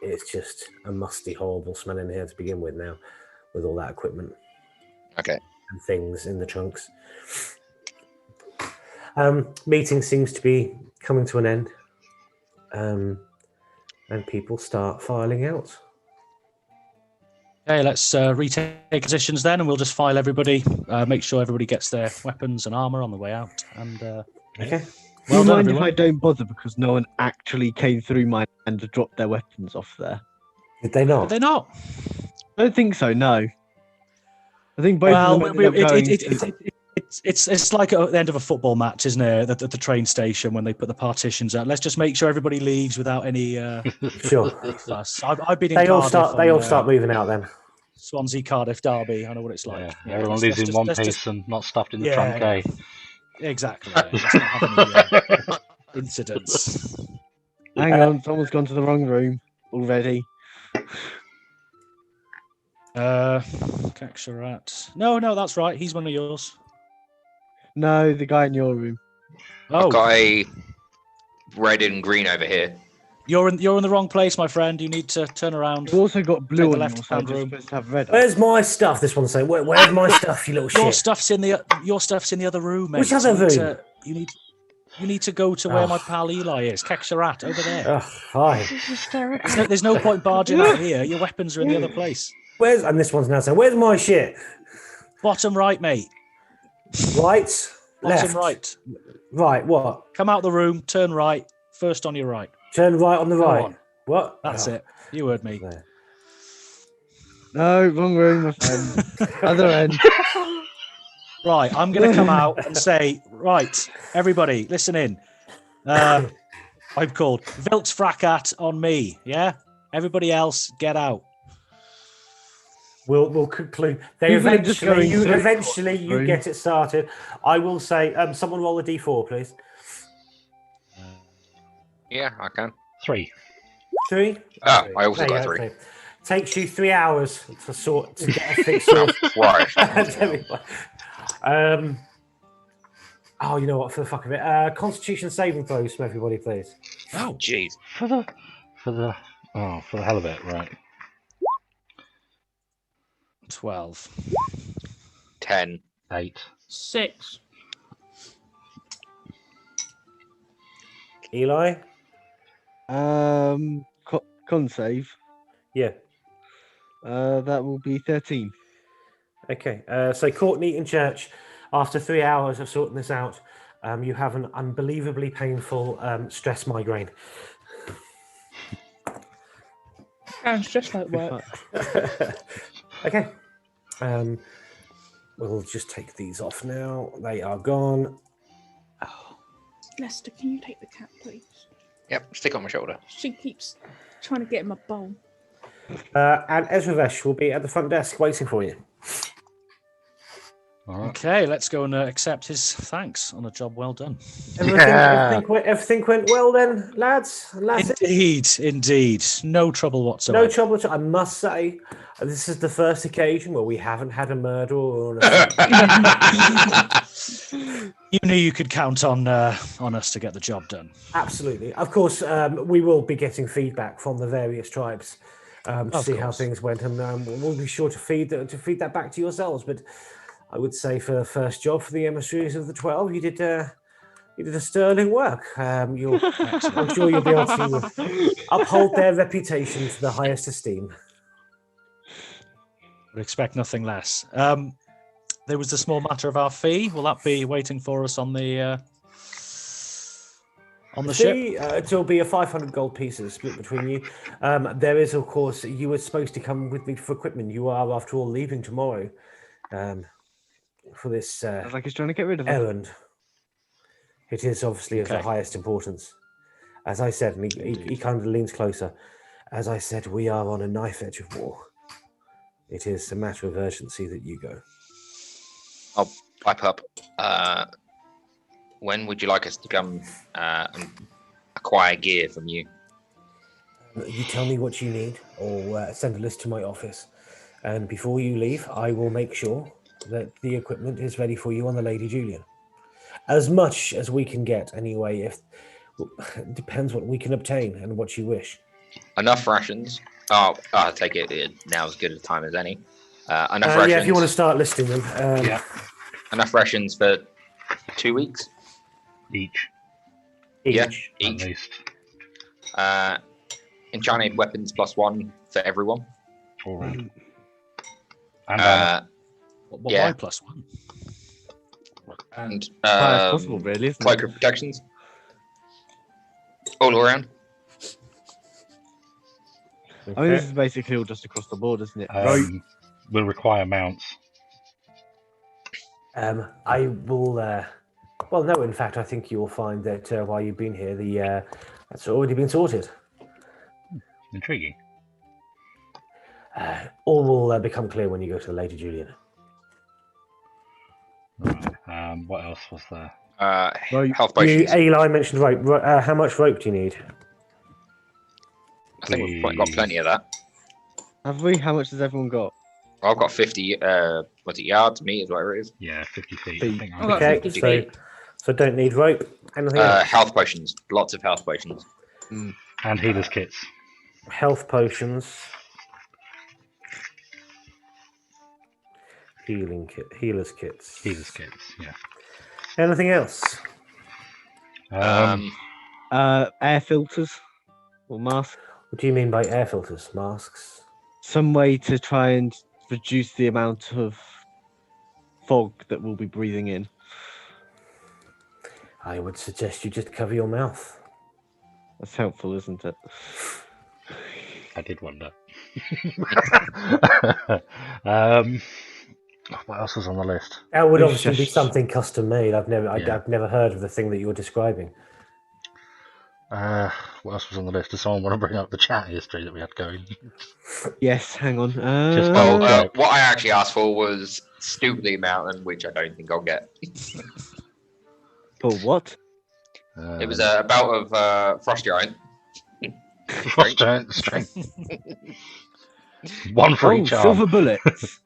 Speaker 2: It's just a musty, horrible smell in here to begin with now, with all that equipment.
Speaker 3: Okay.
Speaker 2: And things in the trunks. Meeting seems to be coming to an end. And people start filing out.
Speaker 4: Okay, let's retake positions then, and we'll just file everybody. Make sure everybody gets their weapons and armor on the way out. And
Speaker 2: okay.
Speaker 5: Well,
Speaker 4: well
Speaker 5: mind
Speaker 4: done,
Speaker 5: if I don't bother because no one actually came through my hand to drop their weapons off there?
Speaker 2: Did they not?
Speaker 4: Did they not?
Speaker 5: I don't think so. No. I think both of them ended up going.
Speaker 4: It's like at the end of a football match, isn't it? At the train station when they put the partitions out. Let's just make sure everybody leaves without any
Speaker 2: sure
Speaker 4: fuss. I've been in
Speaker 2: they
Speaker 4: Cardiff
Speaker 2: all start moving out then.
Speaker 4: Swansea Cardiff derby. I know what it's like.
Speaker 1: Yeah, everyone leaves in one piece and not stuffed in the trunk, eh?
Speaker 4: Exactly. Yeah. Let's not have any incidents.
Speaker 5: Hang on, someone's gone to the wrong room already.
Speaker 4: Caxarat. No, that's right. He's one of yours.
Speaker 5: No, the guy in your room.
Speaker 4: Oh,
Speaker 3: I've got a red and green over here.
Speaker 4: You're in the wrong place, my friend. You need to turn around.
Speaker 5: You've also got blue
Speaker 4: Take the
Speaker 5: on your
Speaker 4: left-hand
Speaker 5: side. You're
Speaker 4: room.
Speaker 5: supposed to have red.
Speaker 2: Where's my stuff? This one's saying. Where's my stuff, you little
Speaker 4: Your
Speaker 2: shit?
Speaker 4: stuff's in the other room, mate.
Speaker 2: Which other room?
Speaker 4: You need to go to where my pal Eli is. Kexarat, over there.
Speaker 2: Oh, hi.
Speaker 4: There's no point barging out here. Your weapons are in the other place.
Speaker 2: And this one's now saying, where's my shit?
Speaker 4: Bottom right, mate.
Speaker 2: Right,
Speaker 4: Bottom
Speaker 2: left,
Speaker 4: right.
Speaker 2: right. What?
Speaker 4: Come out the room. Turn right. First on your right.
Speaker 2: Turn right on the
Speaker 4: Go
Speaker 2: right.
Speaker 4: on.
Speaker 2: What?
Speaker 4: That's it. You heard me.
Speaker 2: There.
Speaker 5: No, wrong room, my friend. Other end.
Speaker 4: Right, I'm going to come out and say, right, everybody, listen in. I'm called Vilt Fracat on me. Yeah, everybody else, get out.
Speaker 2: We'll conclude.
Speaker 5: People are just going through
Speaker 2: Eventually, you
Speaker 5: room.
Speaker 2: get it started. I will say, someone roll a d4, please.
Speaker 3: Yeah, I can.
Speaker 1: 3.
Speaker 2: 3.
Speaker 3: Oh, I also
Speaker 2: There
Speaker 3: got
Speaker 2: you go,
Speaker 3: 3.
Speaker 2: okay. Takes you 3 hours to get everything sorted.
Speaker 3: Right.
Speaker 2: There we go. Oh, you know what? For the fuck of it, Constitution saving throws from everybody, please.
Speaker 3: Oh, jeez.
Speaker 1: For the hell of it, right?
Speaker 4: 12.
Speaker 3: 10.
Speaker 1: 8.
Speaker 6: 6.
Speaker 2: Eli.
Speaker 5: Con save.
Speaker 2: Yeah.
Speaker 5: That will be 13.
Speaker 2: Okay. So Courtney and Church, after 3 hours of sorting this out, you have an unbelievably painful stress migraine.
Speaker 6: Sounds just like work.
Speaker 2: Okay. We'll just take these off now. They are gone.
Speaker 6: Oh, Lester, can you take the cat, please?
Speaker 3: Yep, stick on my shoulder.
Speaker 6: She keeps trying to get in my bowl.
Speaker 2: And Ezravesh will be at the front desk waiting for you.
Speaker 1: All right.
Speaker 4: Okay, let's go and accept his thanks on a job well done.
Speaker 2: Everything went well then, lads and lasses?
Speaker 4: Indeed. No trouble whatsoever.
Speaker 2: No trouble at all. I must say, this is the first occasion where we haven't had a murder or
Speaker 4: You knew you could count on us to get the job done.
Speaker 2: Absolutely. Of course, we will be getting feedback from the various tribes to see how things went, and we'll be sure to feed that back to yourselves. But I would say for the first job for the emissaries of the 12, you did a sterling work. I'm sure you'll be able to uphold their reputation to the highest esteem.
Speaker 4: Would expect nothing less. There was the small matter of our fee. Will that be waiting for us on the ship?
Speaker 2: It'll be a 500 gold pieces split between you. There is, of course, you were supposed to come with me for equipment. You are, after all, leaving tomorrow for this
Speaker 5: Sounds like he's trying to get rid of him.
Speaker 2: errand. It is obviously of the highest importance. As I said, and he kind of leans closer. As I said, we are on a knife edge of war. It is a matter of urgency that you go.
Speaker 3: I'll pipe up. When would you like us to come and acquire gear from you?
Speaker 2: You tell me what you need, or send a list to my office. And before you leave, I will make sure that the equipment is ready for you on the Lady Julian. As much as we can get, anyway. It depends what we can obtain and what you wish.
Speaker 3: Enough rations. Oh, I'll take it now as good a time as any. Enough rations.
Speaker 2: Yeah, if you want to start listing them.
Speaker 1: Yeah.
Speaker 3: Enough rations for 2 weeks.
Speaker 1: Each.
Speaker 3: Yeah,
Speaker 1: At
Speaker 3: each.
Speaker 1: least.
Speaker 3: Enchanted weapons +1 for everyone.
Speaker 1: All right. And
Speaker 3: Yeah.
Speaker 4: Why +1?
Speaker 3: And
Speaker 5: As possible, really, isn't
Speaker 3: cloak
Speaker 5: it?
Speaker 3: of protections. All around.
Speaker 5: I mean, this is basically all just across the board, isn't it?
Speaker 1: we'll require mounts.
Speaker 2: I will. Well, no. In fact, I think you will find that while you've been here, that's already been sorted.
Speaker 1: Intriguing.
Speaker 2: All will become clear when you go to the Lady Julian.
Speaker 1: Right. What else was there?
Speaker 3: Health potions.
Speaker 2: Eli mentioned rope. How much rope do you need?
Speaker 3: I think we've got plenty of that.
Speaker 5: Have we? How much has everyone got?
Speaker 3: I've got 50. What's it? Yards, meters, whatever it is.
Speaker 1: Yeah, 50 feet.
Speaker 5: Feet.
Speaker 1: I think
Speaker 6: I've got
Speaker 2: Okay,
Speaker 6: 50 feet.
Speaker 2: so don't need rope. Anything else?
Speaker 3: Health potions. Lots of health potions.
Speaker 1: And healers kits.
Speaker 2: Health potions. Healers kits.
Speaker 1: Healers kits, yeah.
Speaker 2: Anything else?
Speaker 5: Air filters or masks.
Speaker 2: What do you mean by air filters? Masks?
Speaker 5: Some way to try and reduce the amount of fog that we'll be breathing in.
Speaker 2: I would suggest you just cover your mouth.
Speaker 5: That's helpful, isn't it?
Speaker 1: I did wonder. What else was on the list?
Speaker 2: That would
Speaker 5: It's
Speaker 2: obviously be
Speaker 5: just-
Speaker 2: something custom made. I've
Speaker 1: Yeah.
Speaker 2: never heard of the thing that you're describing.
Speaker 1: What else was on the list? Does someone want to bring up the chat history that we had going?
Speaker 5: Yes, hang on.
Speaker 1: Just
Speaker 3: Well,
Speaker 1: Okay.
Speaker 3: what I actually asked for was Stupidly Mountain, which I don't think I'll get.
Speaker 5: For what?
Speaker 3: It was a bout of Frost Giant.
Speaker 1: Frost Giant strength. One for each arm.
Speaker 5: silver bullets.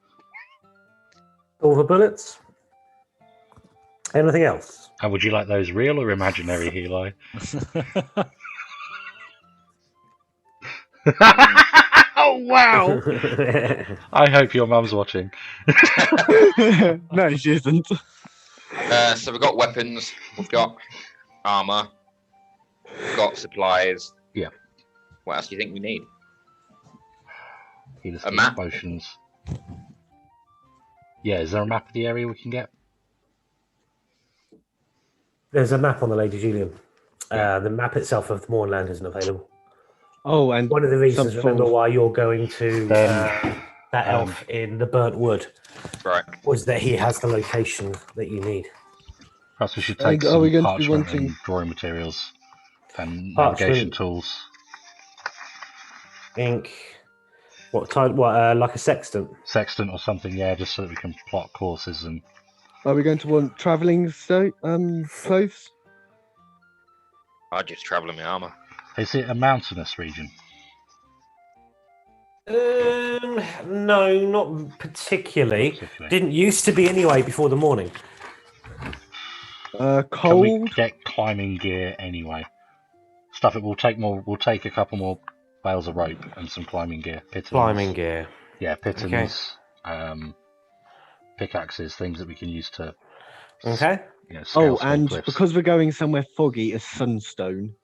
Speaker 2: Silver bullets? Anything else?
Speaker 1: And would you like those real or imaginary, Heli? Oh wow! I hope your mum's watching.
Speaker 5: No, she isn't.
Speaker 3: So we've got weapons, we've got armor, we've got supplies.
Speaker 1: Yeah.
Speaker 3: What else do you think we need?
Speaker 1: Healers
Speaker 3: A
Speaker 1: kits,
Speaker 3: map?
Speaker 1: potions. Yeah, is there a map of the area we can get?
Speaker 2: There's a map on the Lady Julian. The map itself of the Mournland isn't available.
Speaker 5: Oh, and
Speaker 2: One of the reasons,
Speaker 5: some
Speaker 2: remember,
Speaker 5: form of-
Speaker 2: why you're going to that elf in the burnt wood
Speaker 3: Right.
Speaker 2: was that he has the location that you need.
Speaker 1: Perhaps we should
Speaker 5: Are we-
Speaker 1: take
Speaker 5: are
Speaker 1: some
Speaker 5: we going to be
Speaker 1: parchment
Speaker 5: wanting-
Speaker 1: and drawing materials and
Speaker 2: Parchment.
Speaker 1: navigation tools.
Speaker 2: Ink. What type? What? Like a sextant?
Speaker 1: Sextant or something, yeah, just so that we can plot courses and...
Speaker 5: Are we going to want travelling clothes?
Speaker 3: I'd just travel in my armor.
Speaker 1: Is it a mountainous region?
Speaker 2: No, not particularly.
Speaker 1: Particularly?
Speaker 2: Didn't used to be anyway before the morning.
Speaker 1: Can we
Speaker 5: Cold.
Speaker 1: get climbing gear anyway? Stuff it will take more. We'll take a couple more bales of rope and some climbing gear. Pitons.
Speaker 2: Climbing gear.
Speaker 1: Yeah, pitons. Pickaxes, things that we can use to.
Speaker 2: Okay.
Speaker 1: You know, scale
Speaker 5: Oh,
Speaker 1: small
Speaker 5: and
Speaker 1: cliffs.
Speaker 5: because we're going somewhere foggy, a sunstone.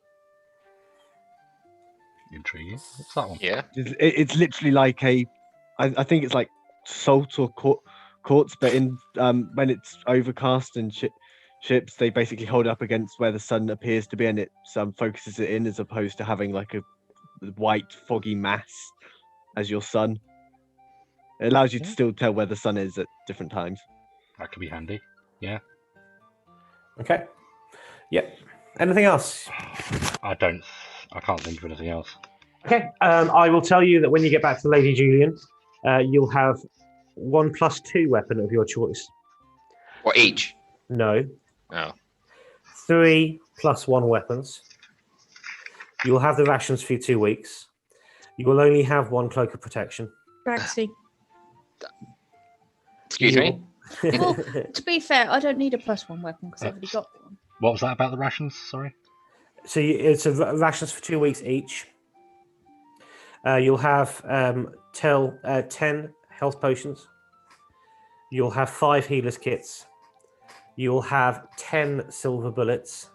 Speaker 1: Intriguing. What's that one?
Speaker 3: Yeah.
Speaker 5: It's literally like I think it's like salt or quartz, but in when it's overcast and ships, they basically hold it up against where the sun appears to be, and it focuses it in, as opposed to having like a white foggy mass as your sun. It allows you to still tell where the sun is at different times.
Speaker 1: That could be handy. Yeah.
Speaker 2: Okay. Yep. Anything else?
Speaker 1: I can't think of anything else.
Speaker 2: Okay. I will tell you that when you get back to Lady Julian, you'll have 1+2 weapon of your choice.
Speaker 3: What, each?
Speaker 2: No.
Speaker 3: Oh.
Speaker 2: 3+1 weapons. You'll have the rations for 2 weeks. You will only have 1 cloak of protection.
Speaker 6: Braxy.
Speaker 3: Excuse me?
Speaker 6: Well, to be fair, I don't need a +1 weapon because I've already got one.
Speaker 1: What was that about the rations? Sorry.
Speaker 2: So it's rations for 2 weeks each. You'll have 10 health potions. You'll have 5 healers kits. You'll have 10 silver bullets.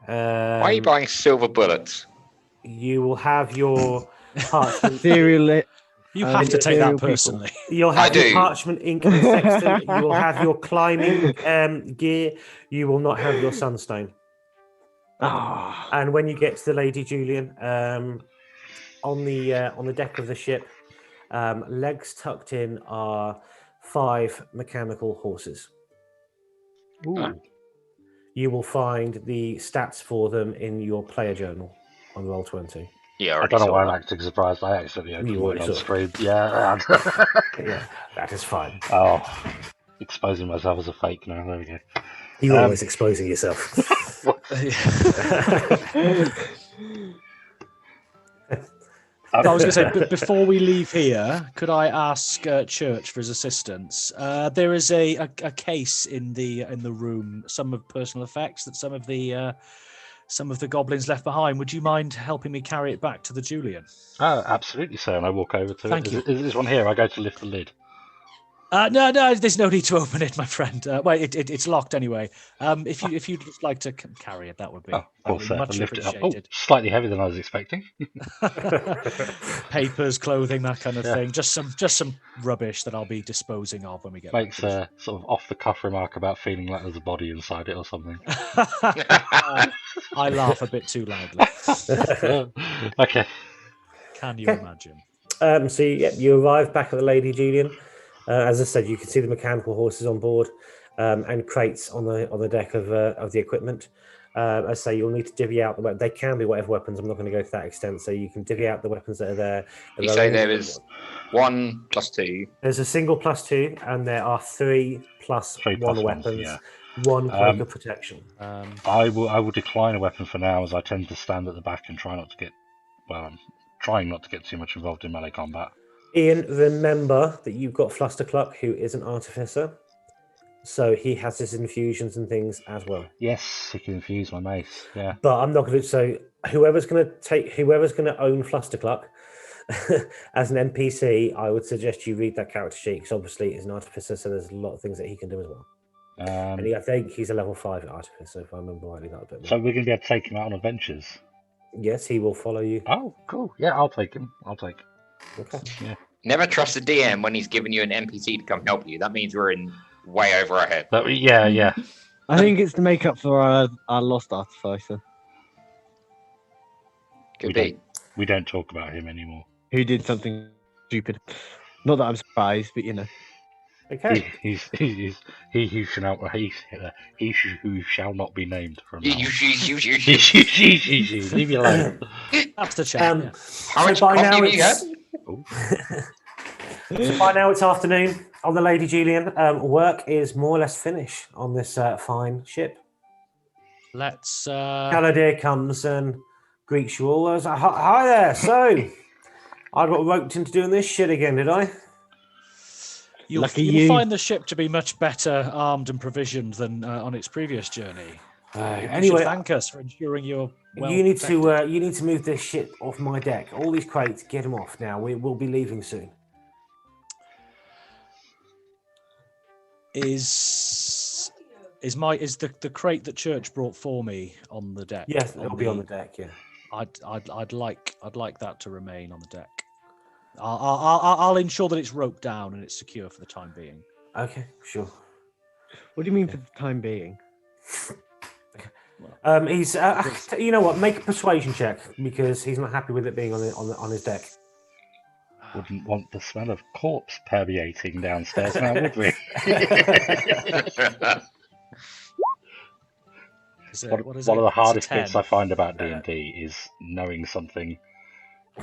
Speaker 3: Why are you buying silver bullets?
Speaker 2: You will have your parchment.
Speaker 5: Serial
Speaker 4: You have to take
Speaker 5: Imperial
Speaker 4: that
Speaker 5: people.
Speaker 4: personally.
Speaker 2: You'll
Speaker 3: I
Speaker 2: have your
Speaker 3: do.
Speaker 2: parchment, ink, and sextant. You will have your climbing gear. You will not have your sunstone.
Speaker 5: Ah,
Speaker 2: And when you get to the Lady Julian, on the deck of the ship, legs tucked in are 5 mechanical horses.
Speaker 5: ooh.
Speaker 2: You will find the stats for them in your player journal on Roll20.
Speaker 3: Yeah, I
Speaker 1: I
Speaker 3: already
Speaker 1: don't know
Speaker 3: saw
Speaker 1: why I'm
Speaker 3: that.
Speaker 1: acting surprised. I accidentally opened
Speaker 2: You
Speaker 1: mine
Speaker 2: already
Speaker 1: on
Speaker 2: saw
Speaker 1: screen. Yeah.
Speaker 2: Yeah, that is fine.
Speaker 1: Oh, exposing myself as a fake now. There we go.
Speaker 2: You're always exposing yourself.
Speaker 4: I was going to say, but before we leave here, could I ask Church for his assistance? There is a case in the room, some of personal effects that some of the some of the goblins left behind. Would you mind helping me carry it back to the Julian?
Speaker 1: Oh, absolutely, sir. And I walk over to
Speaker 4: Thank
Speaker 1: it.
Speaker 4: you.
Speaker 1: Is this one here? I go to lift the lid.
Speaker 4: No, there's no need to open it, my friend. Well, it's locked anyway. If you'd just like to carry it, that would be,
Speaker 1: Oh, of course, sir.
Speaker 4: much
Speaker 1: I lift it up. Oh,
Speaker 4: appreciated.
Speaker 1: slightly heavier than I was expecting.
Speaker 4: Papers, clothing, that kind of
Speaker 1: Yeah.
Speaker 4: thing. Just some rubbish that I'll be disposing of when we get
Speaker 1: Makes
Speaker 4: back.
Speaker 1: a sort of off-the-cuff remark about feeling like there's a body inside it or something.
Speaker 4: I laugh a bit too loudly.
Speaker 1: Okay.
Speaker 4: Can you imagine?
Speaker 2: So you arrive back at the Lady Julian. As I said, you can see the mechanical horses on board and crates on the deck of the equipment. As I say, you'll need to divvy out the weapons. They can be whatever weapons. I'm not going to go to that extent. So you can divvy out the weapons that are there.
Speaker 3: You say there is 1 + 2.
Speaker 2: There's a single +2, and there are 3 + 1
Speaker 1: +1,
Speaker 2: weapons.
Speaker 1: yeah.
Speaker 2: 1 cloak of protection.
Speaker 1: I will decline a weapon for now, as I tend to stand at the back and try not to get. Well, I'm trying not to get too much involved in melee combat.
Speaker 2: Ian, remember that you've got Flustercluck, who is an artificer. So he has his infusions and things as well.
Speaker 1: Yes, he can infuse my mace. Yeah.
Speaker 2: But I'm not going to. So whoever's going to own Flustercluck as an NPC, I would suggest you read that character sheet, because obviously he's an artificer, so there's a lot of things that he can do as well. And I think he's a level 5 artificer, if I remember rightly. That a bit more.
Speaker 1: So we're going to be able to take him out on adventures.
Speaker 2: Yes, he will follow you.
Speaker 1: Oh, cool. Yeah, I'll take him. Okay. Yeah.
Speaker 3: Never trust the DM when he's giving you an NPC to come help you. That means we're in way over our head.
Speaker 1: Yeah.
Speaker 5: I think it's to make up for our lost artificer,
Speaker 3: Could be.
Speaker 1: We don't talk about him anymore.
Speaker 5: who did something stupid. Not that I'm surprised, but you know.
Speaker 2: Okay.
Speaker 1: He who shall not be named from now. Leave me alone.
Speaker 4: That's the chat.
Speaker 3: How much
Speaker 2: So by now
Speaker 3: coffee do you have?
Speaker 2: So by now it's afternoon on the Lady Julian. Work is more or less finished on this fine ship.
Speaker 4: Let's.
Speaker 2: Caladir comes and greets you all. Hi there. So, I got roped into doing this shit again, did I?
Speaker 4: You'll find the ship to be much better armed and provisioned than on its previous journey.
Speaker 2: Anyway,
Speaker 4: thank us for ensuring you're well
Speaker 2: you need
Speaker 4: protected.
Speaker 2: to you need to move this ship off my deck. All these crates, get them off now. We will be leaving soon.
Speaker 4: Is the crate that Church brought for me on the deck?
Speaker 2: Yes, it'll be on the deck. Yeah.
Speaker 4: I'd like that to remain on the deck. I'll ensure that it's roped down and it's secure for the time being.
Speaker 2: Okay, sure.
Speaker 5: What do you mean for the time being?
Speaker 2: He's you know what? Make a persuasion check, because he's not happy with it being on his deck.
Speaker 1: Wouldn't want the smell of corpse permeating downstairs now, would we? One of the hardest bits I find about D&D is knowing something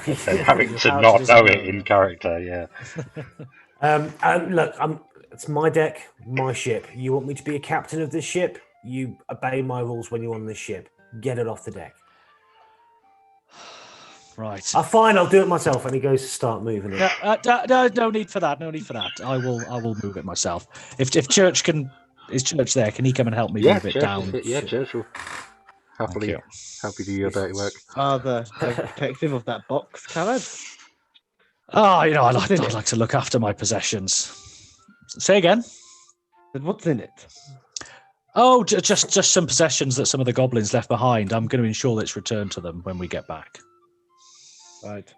Speaker 1: and then having to not know it in character. Yeah.
Speaker 2: Look, it's my deck, my ship. You want me to be a captain of this ship? You obey my rules when you're on this ship. Get it off the deck.
Speaker 4: Right.
Speaker 2: Fine, I'll do it myself. And he goes to start moving it.
Speaker 4: No need for that. No need for that. I will move it myself. If Church is Church there? Can he come and help me move it down?
Speaker 1: Yeah, Church will happily do your dirty work.
Speaker 5: The protective of that box, Callum.
Speaker 4: Oh, I'd like to look after my possessions. Say again.
Speaker 5: But what's in it?
Speaker 4: Oh, just some possessions that some of the goblins left behind. I'm going to ensure that it's returned to them when we get back.
Speaker 5: Right.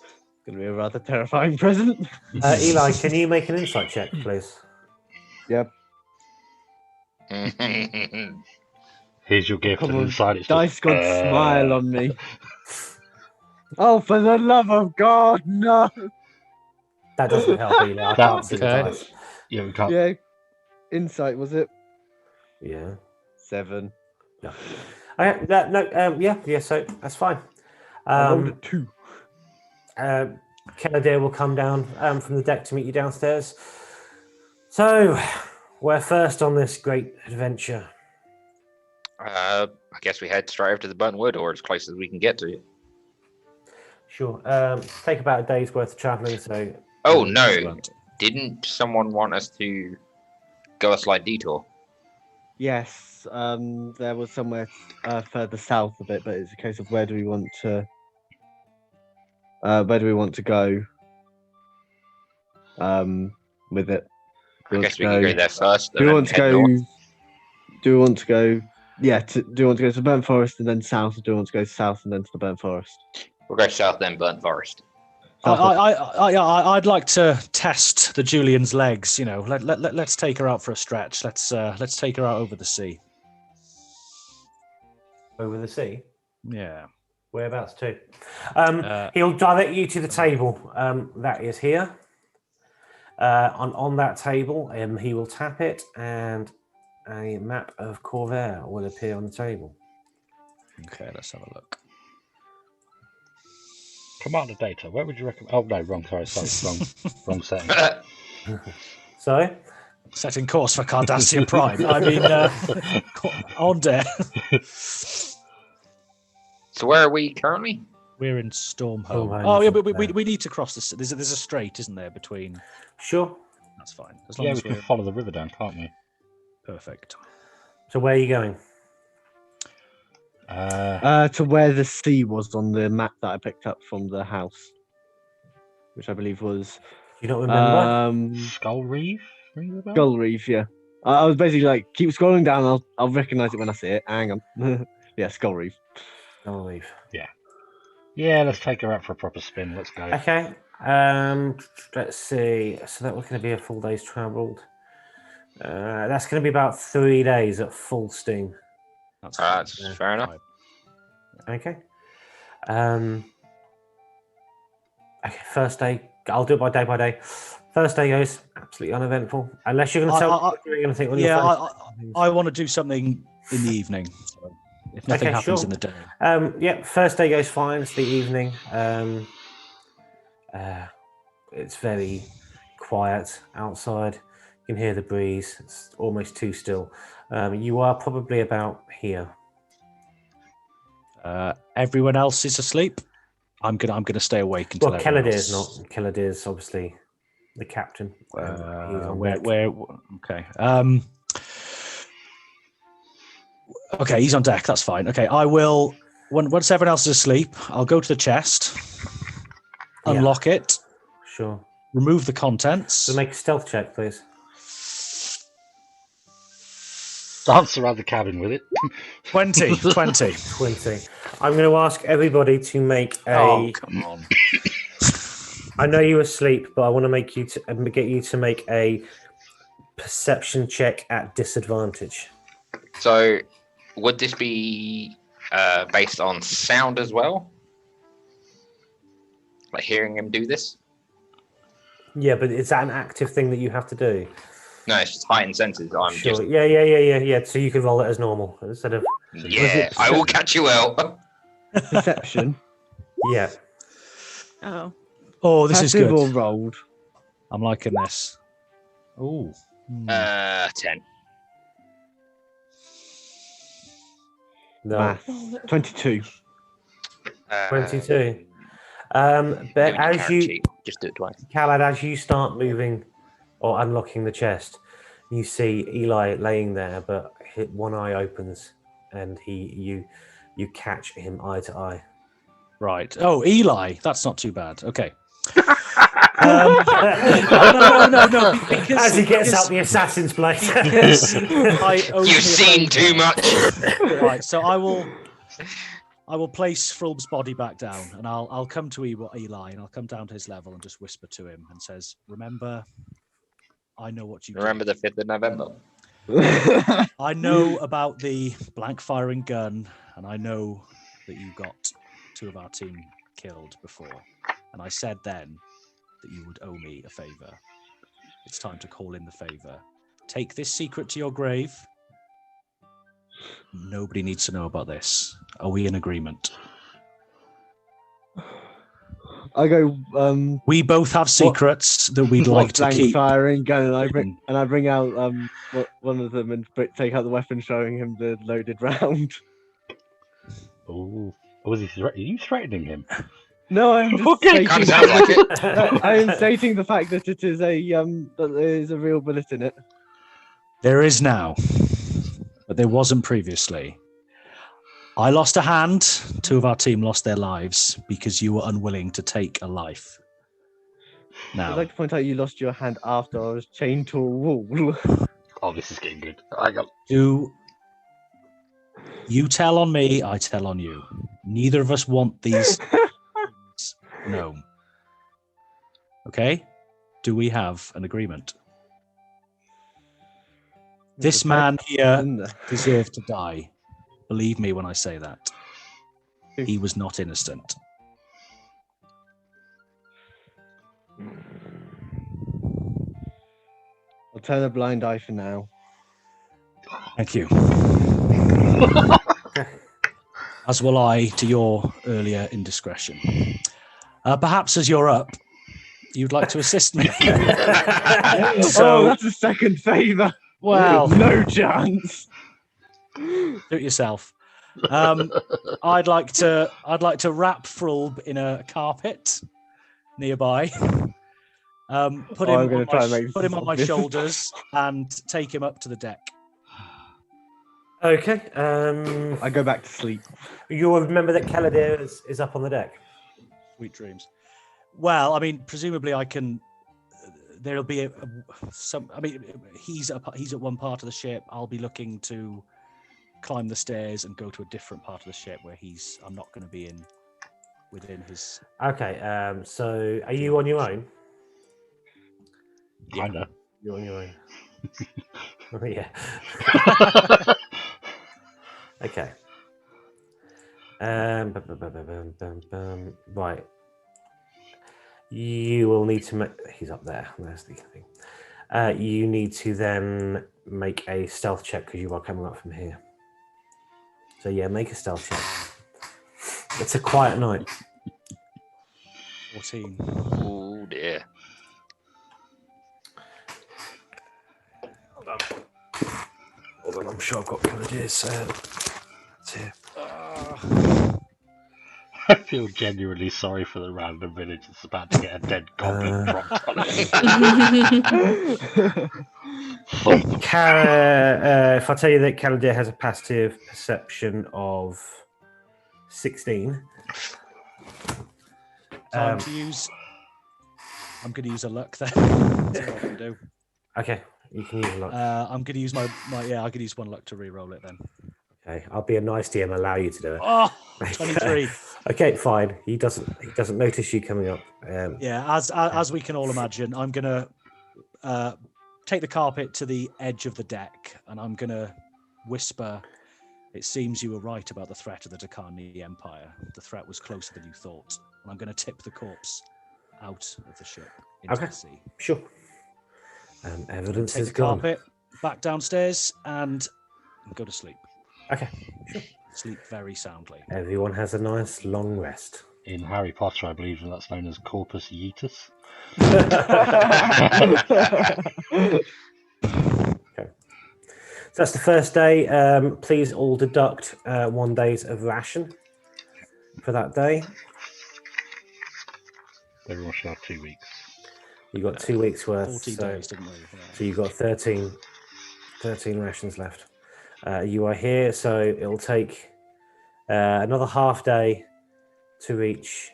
Speaker 5: It's going to be a rather terrifying present.
Speaker 2: Eli, can you make an insight check, please?
Speaker 5: Yep.
Speaker 1: Here's your gift, and inside it's
Speaker 5: Dice God smile on me. Oh, for the love of God, no!
Speaker 2: That doesn't help, Eli. I can't see the dice.
Speaker 1: Yeah, we can't.
Speaker 5: Yeah. Insight, was it?
Speaker 2: Yeah.
Speaker 5: 7.
Speaker 2: No. So that's fine.
Speaker 5: I rolled a 2.
Speaker 2: Caladir will come down from the deck to meet you downstairs. So, we're first on this great adventure.
Speaker 3: I guess we head straight over to the Burnt Wood, or as close as we can get to it.
Speaker 2: Sure. Take about a day's worth of travelling. So.
Speaker 3: Oh no! Didn't someone want us to go a slight detour?
Speaker 5: Yes, there was somewhere further south a bit, but it's a case of where do we want to go with it.
Speaker 3: I guess we can go there first.
Speaker 5: Do we want to
Speaker 3: head
Speaker 5: go?
Speaker 3: north.
Speaker 5: Do we want to go? Yeah. Do we want to go to the burnt forest and then south, or do we want to go south and then to the burnt forest?
Speaker 3: We'll go south, then burnt forest.
Speaker 4: I'd like to test the Julian's legs. You know, let's take her out for a stretch. Let's take her out over the sea.
Speaker 2: Over the sea?
Speaker 4: Yeah.
Speaker 2: Whereabouts to? He'll direct you to the table that is here. On that table, he will tap it, and a map of Corvair will appear on the table.
Speaker 4: Okay, let's have a look.
Speaker 1: Commander data. Where would you recommend? Oh no, wrong. Sorry, wrong setting.
Speaker 2: Sorry?
Speaker 4: Setting course for Cardassian Prime. I mean, on deck.
Speaker 3: So where are we currently?
Speaker 4: We're in Stormhome.
Speaker 2: Stormhome,
Speaker 4: Oh yeah, but
Speaker 2: isn't
Speaker 4: we need to cross this. There's a strait, isn't there, between?
Speaker 2: Sure.
Speaker 4: That's fine. As long
Speaker 1: Yeah,
Speaker 4: as
Speaker 1: we
Speaker 4: we're
Speaker 1: can follow the river down, can't we?
Speaker 4: perfect.
Speaker 2: So where are you going?
Speaker 5: To where the sea was on the map that I picked up from the house, which I believe was
Speaker 2: You don't remember?
Speaker 1: Skull Reef. Ring the bell?
Speaker 5: Gull Reef. Yeah, I was basically like, keep scrolling down. I'll recognize it when I see it. Hang on. Yeah, Skull Reef.
Speaker 2: I'll leave.
Speaker 1: Yeah, let's take her out for a proper spin. Let's go.
Speaker 2: Okay. Let's see. So that was going to be a full day's travelled. That's going to be about 3 days at full steam.
Speaker 4: That's
Speaker 3: That's fair enough.
Speaker 2: Okay. Okay. First day. I'll do it by day. First day goes absolutely uneventful. Unless you're going to tell me you're going to think on your phone.
Speaker 4: I want to do something in the evening. So if nothing happens in the day.
Speaker 2: Yeah, first day goes fine. It's the evening. It's very quiet outside. You can hear the breeze. It's almost too still. You are probably about here.
Speaker 4: Everyone else is asleep. I'm gonna stay awake until.
Speaker 2: Well, Kelladir's not. Kelladir's obviously the captain. He's on deck.
Speaker 4: Where? Okay. Okay, he's on deck. That's fine. Okay, I will. Once everyone else is asleep, I'll go to the chest, unlock it,
Speaker 2: Sure.
Speaker 4: remove the contents.
Speaker 2: So make a stealth check, please.
Speaker 1: Dance around the cabin with it.
Speaker 4: 20.
Speaker 2: 20. I'm going to ask everybody to make a.
Speaker 4: Oh, come on.
Speaker 2: I know you're asleep, but I want to make you get you to make a perception check at disadvantage.
Speaker 3: So would this be based on sound as well? Like hearing him do this?
Speaker 2: Yeah, but is that an active thing that you have to do?
Speaker 3: No, it's just heightened senses. I'm
Speaker 2: Sure.
Speaker 3: just
Speaker 2: Yeah. So you can roll it as normal instead of.
Speaker 3: yeah. I will catch you out.
Speaker 5: Perception.
Speaker 2: Yeah.
Speaker 6: Oh.
Speaker 4: Oh, this is
Speaker 5: Passive
Speaker 4: good.
Speaker 5: or rolled?
Speaker 4: I'm liking this. Oh.
Speaker 3: 10.
Speaker 2: No.
Speaker 5: Math. 22.
Speaker 2: 22. But as you,
Speaker 3: just do it twice.
Speaker 2: Khaled, as you start moving or unlocking the chest, you see Eli laying there, but one eye opens, and you catch him eye to eye.
Speaker 4: Right. Oh, Eli. That's not too bad. Okay.
Speaker 2: No.
Speaker 4: Because,
Speaker 2: As he gets out the assassin's blade.
Speaker 3: You've seen too much.
Speaker 4: Right. So I will place Frulb's body back down, and I'll come to Eli, and I'll come down to his level and just whisper to him and says, "Remember, I know what you
Speaker 3: Remember
Speaker 4: did.
Speaker 3: the 5th of November?
Speaker 4: I know about the blank firing gun, and I know that you got 2 of our team killed before. And I said then that you would owe me a favor. It's time to call in the favor. Take this secret to your grave. Nobody needs to know about this. Are we in agreement?"
Speaker 5: I go.
Speaker 4: We both have secrets that we'd like to
Speaker 5: blank
Speaker 4: keep.
Speaker 5: firing gun, and I bring out one of them and take out the weapon, showing him the loaded round.
Speaker 1: Oh, was he? Are you threatening him?
Speaker 5: No, I'm just
Speaker 1: Okay,
Speaker 3: Kind
Speaker 5: stating,
Speaker 3: of sounds like it.
Speaker 5: I am stating the fact that it is that there is a real bullet in it.
Speaker 4: There is now. but there wasn't previously. I lost a hand. 2 of our team lost their lives because you were unwilling to take a life.
Speaker 5: I'd
Speaker 4: Now,
Speaker 5: like to point out you lost your hand after I was chained to a wall.
Speaker 1: Oh, this is getting good. Hang on.
Speaker 4: do you tell on me, I tell on you. Neither of us want these known. Okay? Do we have an agreement? This man here deserved to die. Believe me when I say that. He was not innocent.
Speaker 5: I'll turn a blind eye for now.
Speaker 4: Thank you. As will I to your earlier indiscretion. Perhaps as you're up, you'd like to assist me.
Speaker 5: Oh, that's a second favour.
Speaker 4: Well,
Speaker 5: no chance.
Speaker 4: do it yourself. I'd like to wrap Frulb in a carpet nearby. Put him on my shoulders and take him up to the deck.
Speaker 2: Okay.
Speaker 5: I go back to sleep.
Speaker 2: You'll remember that Caladir is up on the deck.
Speaker 4: Sweet dreams. Well, I mean, presumably I can. There'll be some. I mean, he's at one part of the ship. I'll be looking to climb the stairs and go to a different part of the ship where I'm not going to be within his.
Speaker 2: Okay. So are you on your own?
Speaker 1: Kinda.
Speaker 2: You're on your own. Oh, yeah. Okay. Right. You will need to make. He's up there. There's the thing. You need to then make a stealth check because you are coming up from here. So yeah, make a stealth check. It's a quiet night.
Speaker 4: 14.
Speaker 3: Oh dear.
Speaker 2: Hold on, I'm sure I've got Caladir's. It's here.
Speaker 1: I feel genuinely sorry for the random village that's about to get a dead goblin dropped on it.
Speaker 2: If I tell you that Caladir has a passive perception of 16.
Speaker 4: I'm going to use a luck then. That's what I can do.
Speaker 2: Okay, you can use a luck.
Speaker 4: I'm going to use I could use one luck to re-roll it then.
Speaker 2: Okay, I'll be a nice DM and allow you to do it.
Speaker 4: Oh, 23.
Speaker 2: Okay, fine. He doesn't notice you coming up.
Speaker 4: Yeah, as we can all imagine, I'm going to take the carpet to the edge of the deck, and I'm going to whisper, "It seems you were right about the threat of the Dakani Empire. The threat was closer than you thought." And I'm going to tip the corpse out of the ship into the sea.
Speaker 2: Sure. Evidence
Speaker 4: Take
Speaker 2: is
Speaker 4: the
Speaker 2: gone.
Speaker 4: carpet back downstairs and go to sleep.
Speaker 2: Okay, sure.
Speaker 4: Sleep very soundly.
Speaker 2: Everyone has a nice long rest.
Speaker 1: In Harry Potter, I believe that's known as Corpus Yetus.
Speaker 2: Okay. So that's the first day. Please all deduct 1 day's of ration for that day.
Speaker 1: Everyone should have 2 weeks.
Speaker 2: You got 2 weeks worth.
Speaker 4: 14 days, didn't we? Yeah.
Speaker 2: So you've got 13 rations left. You are here, so it'll take another half day to reach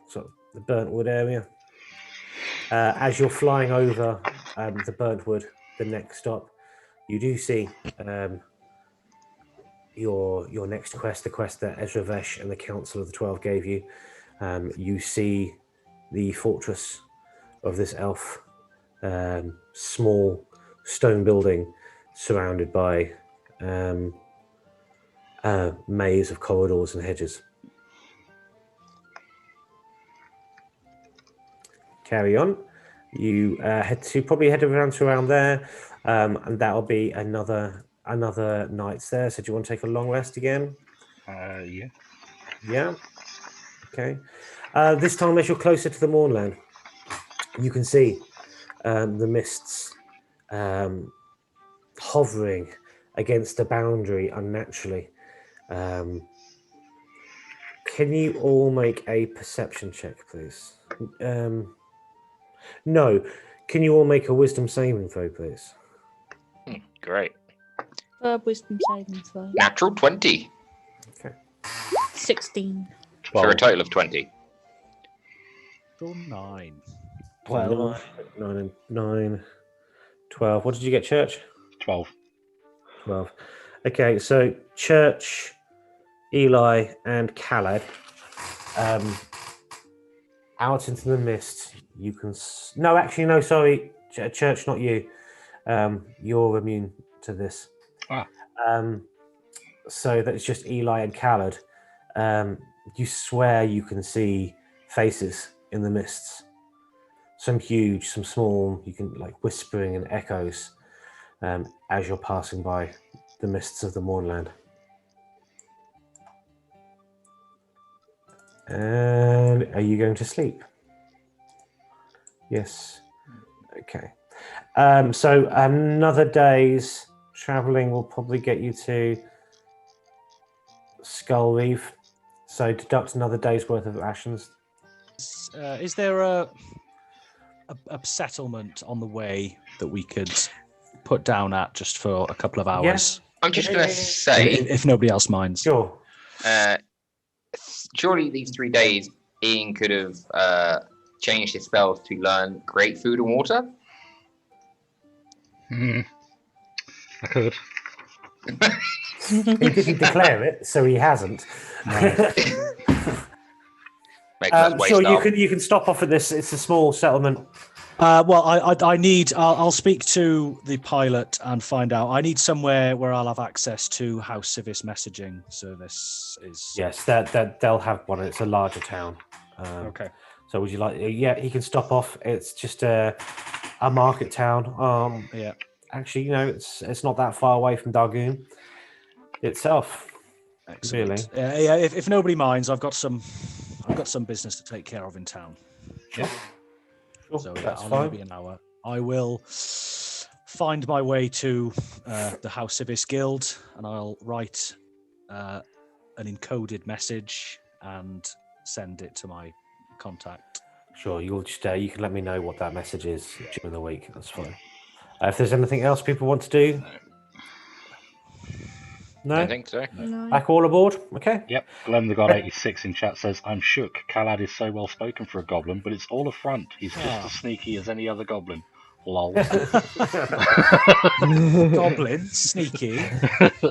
Speaker 2: sort of the burnt wood area. As you're flying over the burnt wood, the next stop, you do see your next quest, the quest that Ezra Vesh and the Council of the 12 gave you. You see the fortress of this elf, small stone building surrounded by maze of corridors and hedges. Carry on. You probably head around there, and that'll be another night's there. So do you want to take a long rest again?
Speaker 1: Yeah.
Speaker 2: Yeah. Okay. This time, as you're closer to the Mournland, you can see the mists hovering against the boundary unnaturally. Can you all make a perception check, please? No. Can you all make a wisdom saving throw, please?
Speaker 3: Great.
Speaker 6: Wisdom saving throw.
Speaker 3: Natural 20
Speaker 6: 16.
Speaker 3: for a
Speaker 1: 12.
Speaker 3: total of 20.
Speaker 4: 9.
Speaker 2: 12. 9 and 9. 12. What did you get, Church?
Speaker 1: 12.
Speaker 2: 12. Okay, so Church, Eli, and Khaled. Out into the mist. You can. No, actually, no, sorry. Church, not you. You're immune to this.
Speaker 1: Ah.
Speaker 2: So that's just Eli and Khaled. You swear you can see faces in the mists. Some huge, some small. You can like whispering and echoes as you're passing by the mists of the Mournland. And are you going to sleep? Yes. Okay. So another day's traveling will probably get you to Skull Reef. So deduct another day's worth of rations.
Speaker 4: Is there a settlement on the way that we could put down at just for a couple of hours?
Speaker 3: I'm just going to say,
Speaker 4: If nobody else minds.
Speaker 2: Sure.
Speaker 3: Surely these 3 days, Ian could have changed his spells to learn great food and water.
Speaker 1: I could.
Speaker 2: He didn't declare it, so he hasn't.
Speaker 3: Make us waste
Speaker 2: Sure,
Speaker 3: our-
Speaker 2: you can stop off at this. It's a small settlement.
Speaker 4: Well, I need. I'll speak to the pilot and find out. I need somewhere where I'll have access to how Civis messaging service is.
Speaker 2: Yes, that they'll have one. It's a larger town.
Speaker 4: Okay.
Speaker 2: So would you like? Yeah, he can stop off. It's just a market town.
Speaker 4: Yeah.
Speaker 2: Actually, it's not that far away from Dargoon itself.
Speaker 4: Excellent.
Speaker 2: Really?
Speaker 4: Yeah. If nobody minds, I've got some business to take care of in town.
Speaker 2: Yeah. Sure,
Speaker 4: So yeah,
Speaker 2: that's
Speaker 4: I'll
Speaker 2: fine.
Speaker 4: only be an hour. I will find my way to the House Civis Guild, and I'll write an encoded message and send it to my contact.
Speaker 2: Sure, you'll just you can let me know what that message is during the week. That's fine. If there's anything else people want to do, no,
Speaker 3: I think so.
Speaker 6: No.
Speaker 2: back all aboard. Okay.
Speaker 1: Yep. Glenn the God 86 in chat says, I'm shook. Khalad is so well spoken for a goblin, but it's all a front. He's just as sneaky as any other goblin. Lol.
Speaker 4: Goblin, sneaky.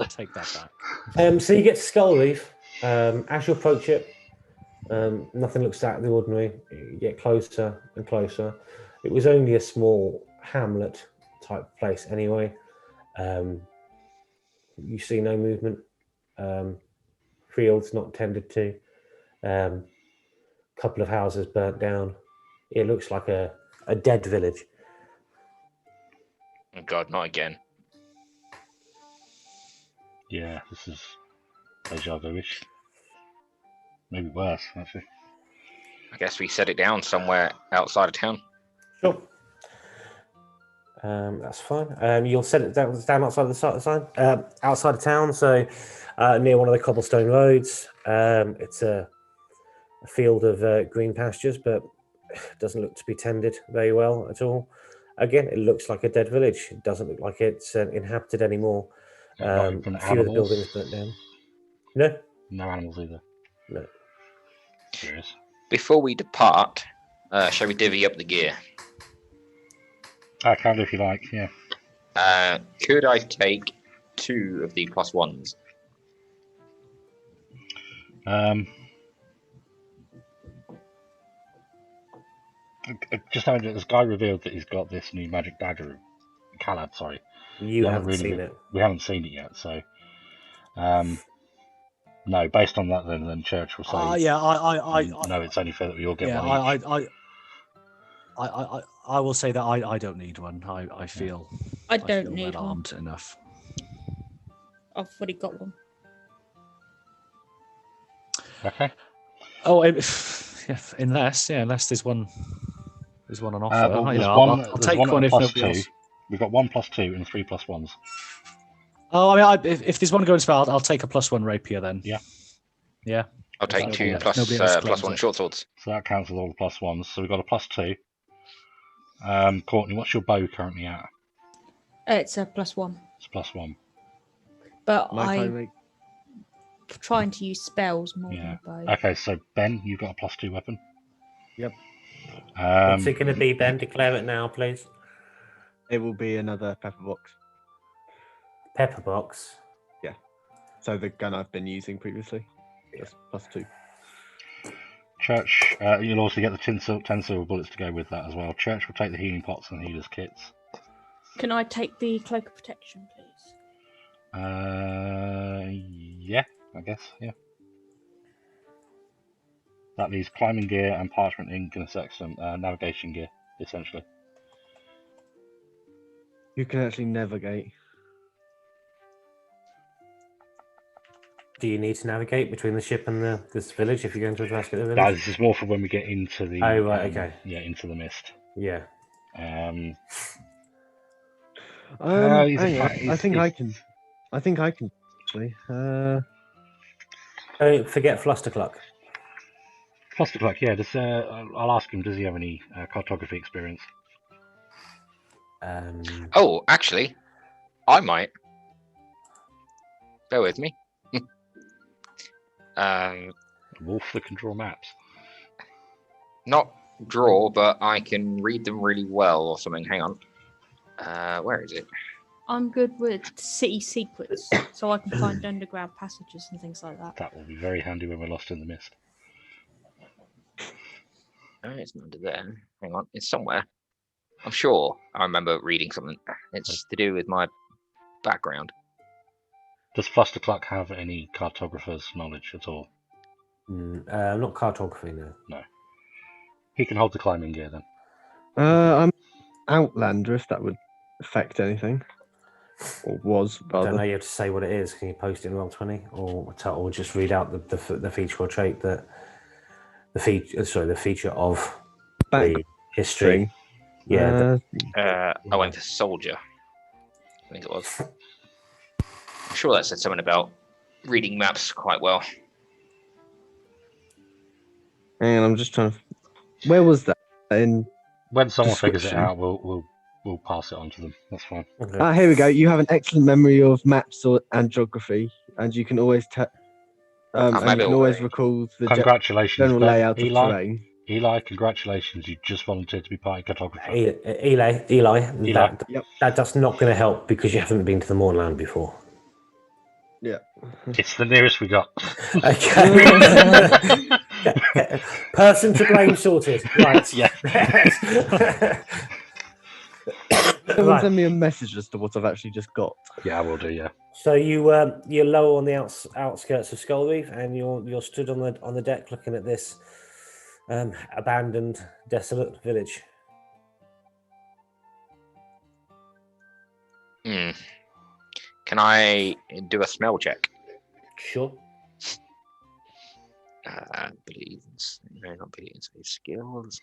Speaker 4: Take that back.
Speaker 2: So you get to Skull Reef. As you approach it, nothing looks out of the ordinary. You get closer and closer. It was only a small hamlet type place anyway. You see no movement. Fields not tended to. Couple of houses burnt down. It looks like a dead village.
Speaker 3: Oh God, not again.
Speaker 1: Yeah, this is deja vu-ish. Maybe worse, actually.
Speaker 3: I guess we set it down somewhere outside of town.
Speaker 2: Sure. That's fine. You'll set it down outside the sign, outside of town, so near one of the cobblestone roads. It's a field of green pastures, but doesn't look to be tended very well at all. Again, it looks like a dead village. It doesn't look like it's inhabited anymore.
Speaker 1: Not
Speaker 2: A
Speaker 1: even
Speaker 2: few of the
Speaker 1: animals?
Speaker 2: buildings burnt down. No,
Speaker 1: No animals either.
Speaker 2: no.
Speaker 1: Curious.
Speaker 3: Before we depart, shall we divvy up the gear?
Speaker 1: I can do if you like, yeah.
Speaker 3: Could I take 2 of the +1s?
Speaker 1: Just having this guy revealed that he's got this new magic dagger. Khalad, sorry.
Speaker 2: You
Speaker 1: We
Speaker 2: haven't
Speaker 1: really
Speaker 2: seen
Speaker 1: been-
Speaker 2: it.
Speaker 1: We haven't seen it yet, so no. Based on that, then Church will say,
Speaker 4: Yeah,
Speaker 1: no, it's only fair that we all get
Speaker 4: yeah,
Speaker 1: one each.
Speaker 4: I will say that I don't need one. I feel
Speaker 6: I
Speaker 4: feel
Speaker 6: don't need
Speaker 4: well
Speaker 6: one.
Speaker 4: armed enough.
Speaker 6: I've already got one.
Speaker 1: Okay.
Speaker 4: Oh, unless there's one on offer.
Speaker 1: Well,
Speaker 4: You
Speaker 1: there's
Speaker 4: know,
Speaker 1: one,
Speaker 4: I'll
Speaker 1: there's
Speaker 4: take
Speaker 1: one
Speaker 4: one
Speaker 1: at
Speaker 4: if
Speaker 1: plus
Speaker 4: nobody
Speaker 1: 2.
Speaker 4: else.
Speaker 1: We've got 1 +2 and 3 +1s.
Speaker 4: Oh, I mean, if there's one going spell, I'll take a +1 rapier then.
Speaker 1: Yeah.
Speaker 4: Yeah.
Speaker 3: I'll take
Speaker 4: Nobody
Speaker 3: 2
Speaker 4: else-
Speaker 3: plus
Speaker 4: nobody else claims
Speaker 3: +1
Speaker 4: it.
Speaker 3: short swords.
Speaker 1: So that counts as all the +1s. So we've got a +2. Courtney, what's your bow currently at?
Speaker 6: It's a +1.
Speaker 1: It's +1.
Speaker 6: but
Speaker 5: My
Speaker 6: I'm
Speaker 5: time,
Speaker 6: trying to use spells more
Speaker 1: Yeah.
Speaker 6: than a bow.
Speaker 1: Okay, so Ben, you've got a +2 weapon.
Speaker 5: Yep.
Speaker 2: What's it going to be, Ben? Declare it now, please.
Speaker 5: it will be another pepper box.
Speaker 2: Pepper box.
Speaker 5: So the gun I've been using previously. That's +2.
Speaker 1: Church, you'll also get the 10 silver bullets to go with that as well. Church will take the healing pots and healers kits.
Speaker 6: Can I take the cloak of protection, please?
Speaker 1: Yeah, I guess, yeah. That leaves climbing gear and parchment ink and some navigation gear, essentially.
Speaker 5: You can actually navigate.
Speaker 2: Do you need to navigate between the ship and this village if you're going to investigate the
Speaker 1: No,
Speaker 2: village?
Speaker 1: this is more for when we get into the
Speaker 2: Oh, right, okay.
Speaker 1: yeah, into the mist.
Speaker 2: Yeah.
Speaker 1: He's
Speaker 5: Hang
Speaker 1: a
Speaker 5: on.
Speaker 1: fa-
Speaker 5: I think I
Speaker 1: he's-
Speaker 5: can. I think I can actually.
Speaker 2: Don't forget Flustercluck.
Speaker 1: Clustercluck, yeah. I'll ask him. Does he have any cartography experience?
Speaker 3: Oh, actually, I might. Bear with me.
Speaker 1: Wolf that can draw maps.
Speaker 3: Not draw, but I can read them really well or something. Hang on. Where is it?
Speaker 6: I'm good with city secrets, so I can find underground passages and things like that.
Speaker 1: That will be very handy when we're lost in the mist.
Speaker 3: Oh, it's not under there. Hang on, it's somewhere. I'm sure I remember reading something. It's to do with my background.
Speaker 1: Does Clustercluck have any cartographer's knowledge at all?
Speaker 2: Not cartography, no.
Speaker 1: No. He can hold the climbing gear then.
Speaker 5: I'm Outlander if that would affect anything, or was
Speaker 2: I don't know.
Speaker 5: rather.
Speaker 2: You have to say what it is. Can you post it in Roll20, or just read out the feature or trait that the feature of
Speaker 5: Back
Speaker 2: the history. Yeah.
Speaker 3: I went for soldier. I think it was. I'm sure that said something about reading maps quite well.
Speaker 5: and I'm just trying to. Where was that? In
Speaker 1: When someone figures it
Speaker 5: description.
Speaker 1: out, we'll pass it on to them. That's fine.
Speaker 2: Okay.
Speaker 5: Here we go. You have an excellent memory of maps and geography, and you can always
Speaker 3: maybe
Speaker 5: recall the
Speaker 1: Congratulations,
Speaker 5: general
Speaker 1: Ben.
Speaker 5: layout of terrain.
Speaker 1: Eli, congratulations. You just volunteered to be party cartographer.
Speaker 2: Eli.
Speaker 5: Yep.
Speaker 2: That's not going to help because you haven't been to the Moorland before.
Speaker 5: Yeah.
Speaker 1: It's the nearest we got.
Speaker 2: Okay. Person to blame sorted. Right.
Speaker 1: Yeah.
Speaker 5: Someone
Speaker 2: Right.
Speaker 5: send me a message as to what I've actually just got.
Speaker 1: Yeah, I will do, yeah.
Speaker 2: So you're low on the outskirts of Skullreef, and you're stood on the deck looking at this abandoned, desolate village.
Speaker 3: Can I do a smell check?
Speaker 2: Sure.
Speaker 3: Believe no, not believe in skills.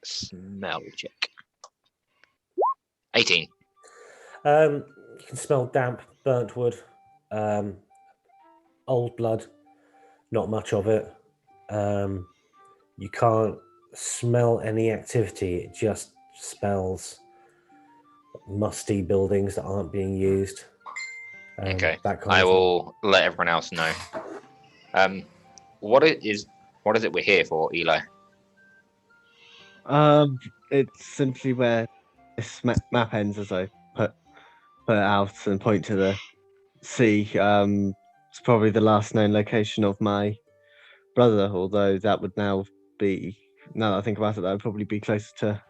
Speaker 3: Smell check. 18.
Speaker 2: You can smell damp, burnt wood, old blood. Not much of it. You can't smell any activity. It just smells musty buildings that aren't being used.
Speaker 3: Okay.
Speaker 2: That kind
Speaker 3: I
Speaker 2: of
Speaker 3: will let everyone else know. What is it we're here for, Eli?
Speaker 5: It's simply where this map ends, as I put it out and point to the sea. It's probably the last known location of my brother, although that would now be, now that I think about it, that would probably be closer to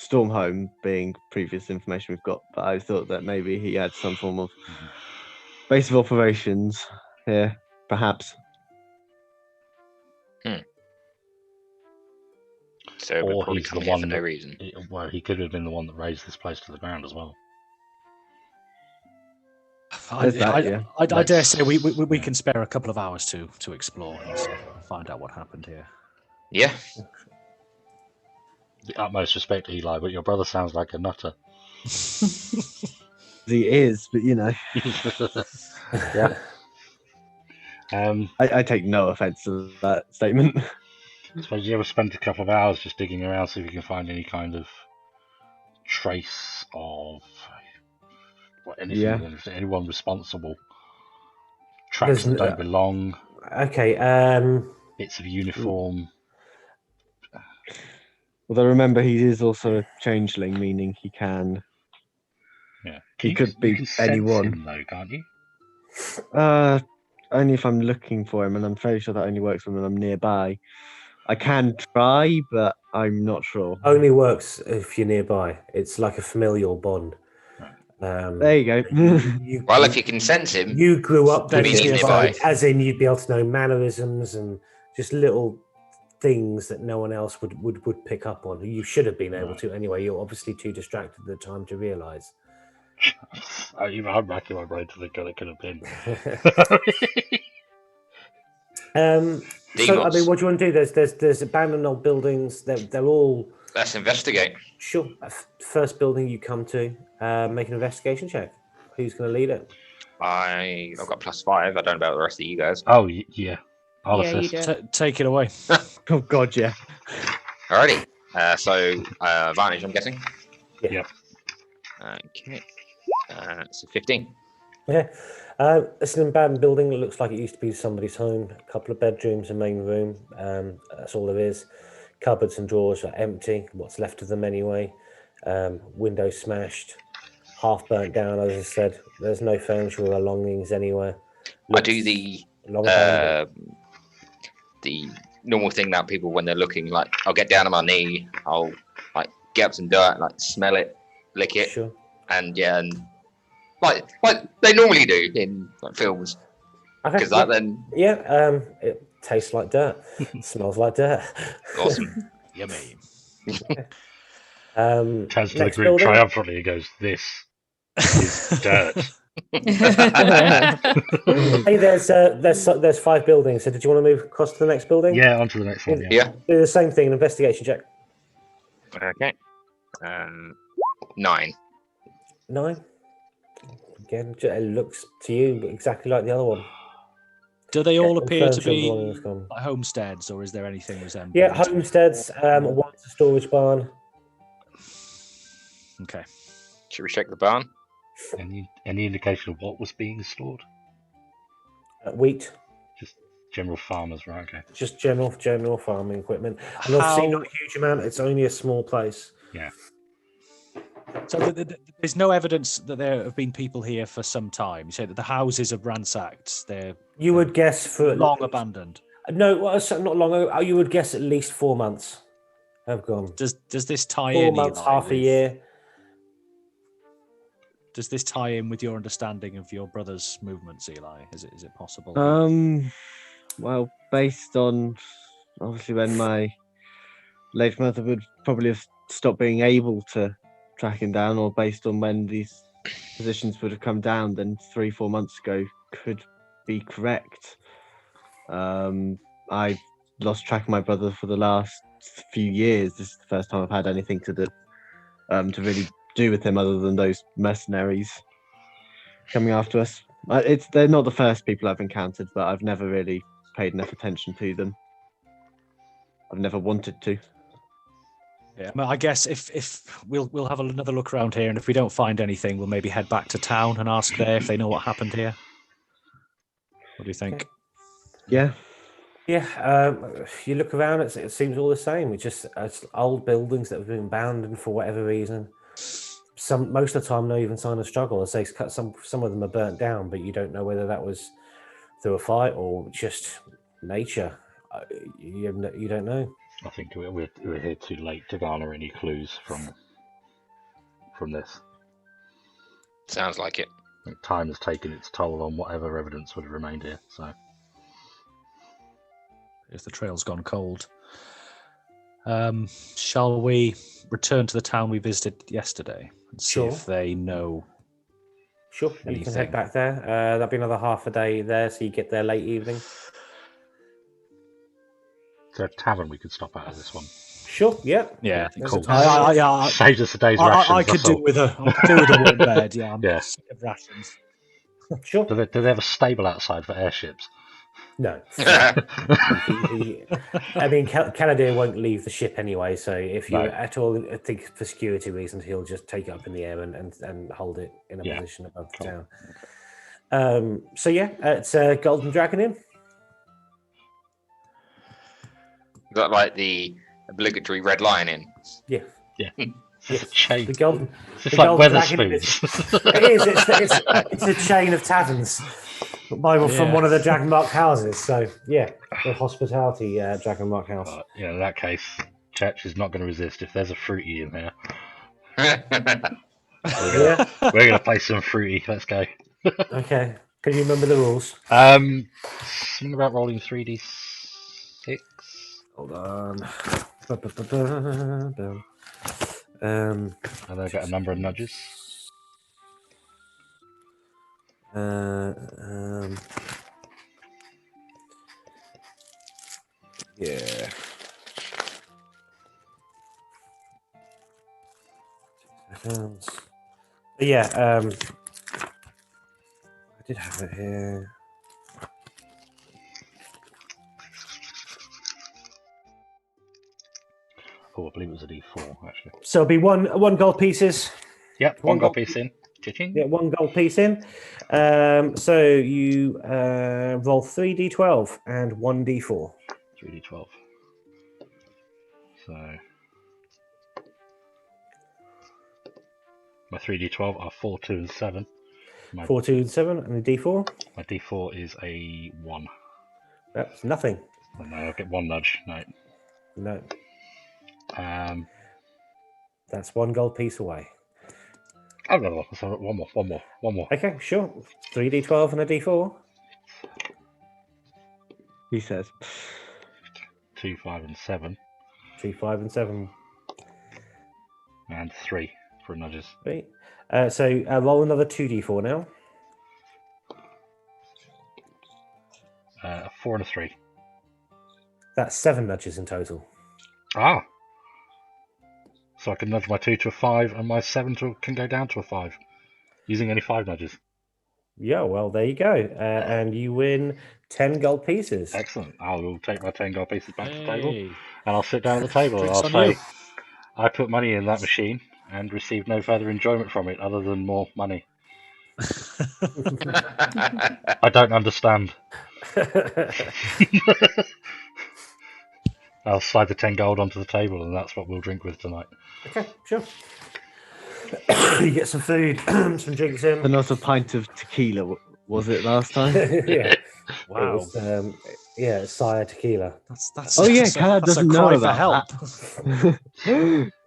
Speaker 5: Stormhome, being previous information we've got. But I thought that maybe he had some form of base of operations here, perhaps.
Speaker 3: So we're
Speaker 1: Or
Speaker 3: probably
Speaker 1: he's the
Speaker 3: coming here for
Speaker 1: one
Speaker 3: no
Speaker 1: that,
Speaker 3: reason.
Speaker 1: well, he could have been the one that raised this place to the ground as well.
Speaker 5: There's that, yeah.
Speaker 4: I dare
Speaker 1: Let's-
Speaker 4: say we
Speaker 1: yeah.
Speaker 4: can spare a couple of hours to explore and find out what happened here.
Speaker 3: Yeah.
Speaker 1: The utmost respect, Eli, but your brother sounds like a nutter.
Speaker 5: He is, but you know,
Speaker 1: Yeah.
Speaker 5: I take no offense to that statement.
Speaker 1: I suppose you ever spent a couple of hours just digging around, see if you can find any kind of trace of anything, anyone responsible. Tracks
Speaker 2: There's
Speaker 1: that don't belong.
Speaker 2: Okay.
Speaker 1: Bits of uniform.
Speaker 5: Although remember, he is also a changeling, meaning he can.
Speaker 1: Yeah.
Speaker 5: He could
Speaker 1: You
Speaker 5: be
Speaker 1: can sense
Speaker 5: anyone.
Speaker 1: him, though, can't you?
Speaker 5: Only if I'm looking for him, and I'm fairly sure that only works when I'm nearby. I can try, but I'm not sure.
Speaker 2: Only works if you're nearby. It's like a familial bond.
Speaker 5: There you go.
Speaker 3: Well, if you can sense him,
Speaker 2: You grew up
Speaker 4: Then
Speaker 2: with
Speaker 4: he's
Speaker 2: him,
Speaker 3: nearby.
Speaker 2: so as in you'd be able to know mannerisms and just little things that no one else would pick up on. You should have been able to anyway. You're obviously too distracted at the time to realise.
Speaker 1: I'm racking my brain to think what it could have been.
Speaker 2: So I
Speaker 3: Demos.
Speaker 2: mean, what do you want to do? There's abandoned old buildings. They're all
Speaker 3: Let's investigate.
Speaker 2: sure. First building you come to, make an investigation check. Who's going to lead it?
Speaker 3: I've got +5. I don't know about the rest of you guys.
Speaker 1: Oh, yeah. I'll
Speaker 6: Yeah, you
Speaker 1: assist.
Speaker 6: do.
Speaker 4: Take it away.
Speaker 5: Oh God, yeah.
Speaker 3: Alrighty. So advantage, I'm guessing.
Speaker 2: Yeah.
Speaker 1: Yep.
Speaker 3: Okay. So 15.
Speaker 2: Yeah, it's an abandoned building. It looks like it used to be somebody's home. A couple of bedrooms, a main room. That's all there is. Cupboards and drawers are empty. What's left of them anyway. Windows smashed, half burnt down. As I said, there's no furniture or belongings anywhere.
Speaker 3: I do the
Speaker 2: long abandoned.
Speaker 3: the normal thing that people, when they're looking, like, I'll get down on my knee, I'll like get up some dirt, like smell it, lick it,
Speaker 2: Sure.
Speaker 3: and like they normally do in like films,
Speaker 2: Okay,
Speaker 3: because that then
Speaker 2: it tastes like dirt, smells like dirt.
Speaker 3: awesome.
Speaker 4: Yummy.
Speaker 1: Turns to the
Speaker 2: Next
Speaker 1: group
Speaker 2: building.
Speaker 1: triumphantly and goes, "This is dirt."
Speaker 2: Hey, there's 5 buildings. So did you want to move across to the next building?
Speaker 1: Yeah, on to the next one. Yeah.
Speaker 3: Yeah.
Speaker 2: Do the same thing. An investigation check.
Speaker 3: Okay. 9.
Speaker 2: 9. Again, it looks to you exactly like the other one.
Speaker 4: Do they all appear to
Speaker 2: Furniture and belongings
Speaker 4: be
Speaker 2: gone.
Speaker 4: like homesteads, or is there anything resembling?
Speaker 2: Yeah, homesteads. One's a storage barn.
Speaker 4: Okay.
Speaker 3: Should we check the barn?
Speaker 1: Any indication of what was being stored?
Speaker 2: Wheat.
Speaker 1: Just general farmers, right? Okay.
Speaker 2: Just general farming equipment. And obviously not a huge amount. It's only a small place.
Speaker 1: Yeah.
Speaker 4: So there's no evidence that there have been people here for some time. You say that the houses are ransacked. They're
Speaker 2: You would guess for
Speaker 4: long abandoned.
Speaker 2: No, well, not long ago. You would guess at least 4 months have gone.
Speaker 4: Does this tie
Speaker 2: 4
Speaker 4: in?
Speaker 2: months,
Speaker 4: Eli,
Speaker 2: half a
Speaker 4: with-
Speaker 2: year.
Speaker 4: Does this tie in with your understanding of your brother's movements, Eli? Is it possible?
Speaker 5: Well, based on obviously when my late mother would probably have stopped being able to track him down, or based on when these positions would have come down, then 3-4 months ago could be correct. I've lost track of my brother for the last few years. This is the first time I've had anything to do to really do with him other than those mercenaries coming after us. They're not the first people I've encountered, but I've never really paid enough attention to them. I've never wanted to.
Speaker 4: Yeah, well, I guess if we'll have another look around here, and if we don't find anything, we'll maybe head back to town and ask there if they know what happened here. What do you think?
Speaker 5: Yeah.
Speaker 2: Yeah, you look around, it seems all the same. It's old buildings that have been abandoned for whatever reason. Most of the time, no even sign of struggle. I say some of them are burnt down, but you don't know whether that was through a fight or just nature. You don't know.
Speaker 1: I think we're here too late to garner any clues from this.
Speaker 3: Sounds like it.
Speaker 1: I think time has taken its toll on whatever evidence would have remained here. So.
Speaker 4: If the trail's gone cold. Shall we return to the town we visited yesterday and see if they know?
Speaker 2: Sure, you can head back there. That'll be another half a day there, so you get there late evening.
Speaker 1: Is there a tavern we could stop at this one?
Speaker 2: Sure, yeah.
Speaker 4: Yeah,
Speaker 1: Cool.
Speaker 4: Saves
Speaker 1: us a day's rations.
Speaker 4: I could do with a warm bed. Yeah, I'm
Speaker 1: Yeah.
Speaker 4: sick of rations.
Speaker 2: Sure.
Speaker 1: Do they have a stable outside for airships?
Speaker 2: No. I mean, Caladir won't leave the ship anyway, so if you
Speaker 1: No.
Speaker 2: at all think for security reasons, he'll just take it up in the air and hold it in a
Speaker 1: Yeah.
Speaker 2: position above the
Speaker 1: Cool.
Speaker 2: town. So yeah, it's Golden Dragon in.
Speaker 3: Is that like the obligatory red lion in?
Speaker 2: Yeah.
Speaker 1: It's a chain.
Speaker 2: The golden.
Speaker 1: It's
Speaker 2: the
Speaker 1: just like
Speaker 2: Golden Dragon
Speaker 1: Weatherspoons.
Speaker 2: It is. It's a chain of taverns from one of the Dragon Mark houses. So yeah, the hospitality Dragon Mark house.
Speaker 1: But, yeah, in that case, Church is not going to resist. If there's a fruity in there,
Speaker 2: Yeah.
Speaker 1: we're going to play some fruity. Let's go.
Speaker 2: Okay. Can you remember the rules?
Speaker 1: Something about rolling 3d6.
Speaker 2: Hold on.
Speaker 1: And then I get a number of nudges.
Speaker 2: Yeah. Yeah. I did have it here.
Speaker 1: Oh, I believe it was a d4 actually.
Speaker 2: So it'll be one gold pieces.
Speaker 1: Yep,
Speaker 2: One
Speaker 1: one gold
Speaker 2: gold-
Speaker 1: piece in. Cha-ching.
Speaker 2: Yeah, one gold piece in. So you roll 3d12 and 1d4.
Speaker 1: 3d12. So my 3d12 are 4, 2, and 7.
Speaker 2: 4, 2, and 7, and the d4.
Speaker 1: My d4 is a 1.
Speaker 2: That's nothing.
Speaker 1: No, I'll get one nudge. No.
Speaker 2: No,
Speaker 1: That's
Speaker 2: that's one gold piece away.
Speaker 1: Oh no, no, sorry, one more.
Speaker 2: Okay, sure. 3d12 and a d4.
Speaker 5: He says.
Speaker 1: 2, 5, and 7,
Speaker 2: 3, 5, and 7.
Speaker 1: and 3 for nudges.
Speaker 2: Right. So roll another 2d4 now.
Speaker 1: A 4 and a 3.
Speaker 2: That's 7 nudges in total.
Speaker 1: Ah! So I can nudge my 2 to a 5 and my 7 can go down to a 5. Using only 5 nudges.
Speaker 2: Yeah, well, there you go. And you win 10 gold pieces.
Speaker 1: Excellent. I will take my 10 gold pieces back to the table
Speaker 4: Hey.
Speaker 1: and I'll sit down at the table and
Speaker 4: Drinks
Speaker 1: I'll
Speaker 4: on
Speaker 1: say,
Speaker 4: you.
Speaker 1: I put money in that machine and received no further enjoyment from it other than more money. I don't understand. I'll slide the 10 gold onto the table and that's what we'll drink with tonight.
Speaker 2: Okay, sure. You get some food, some drinks in.
Speaker 5: And also a pint of tequila, was it last time?
Speaker 2: Yeah.
Speaker 4: Wow.
Speaker 2: It was, yeah, Sire Tequila.
Speaker 4: That's
Speaker 5: Oh, yeah,
Speaker 4: that's
Speaker 5: Kala
Speaker 4: that's
Speaker 5: doesn't
Speaker 4: a
Speaker 5: know
Speaker 4: cry for
Speaker 5: about
Speaker 4: help.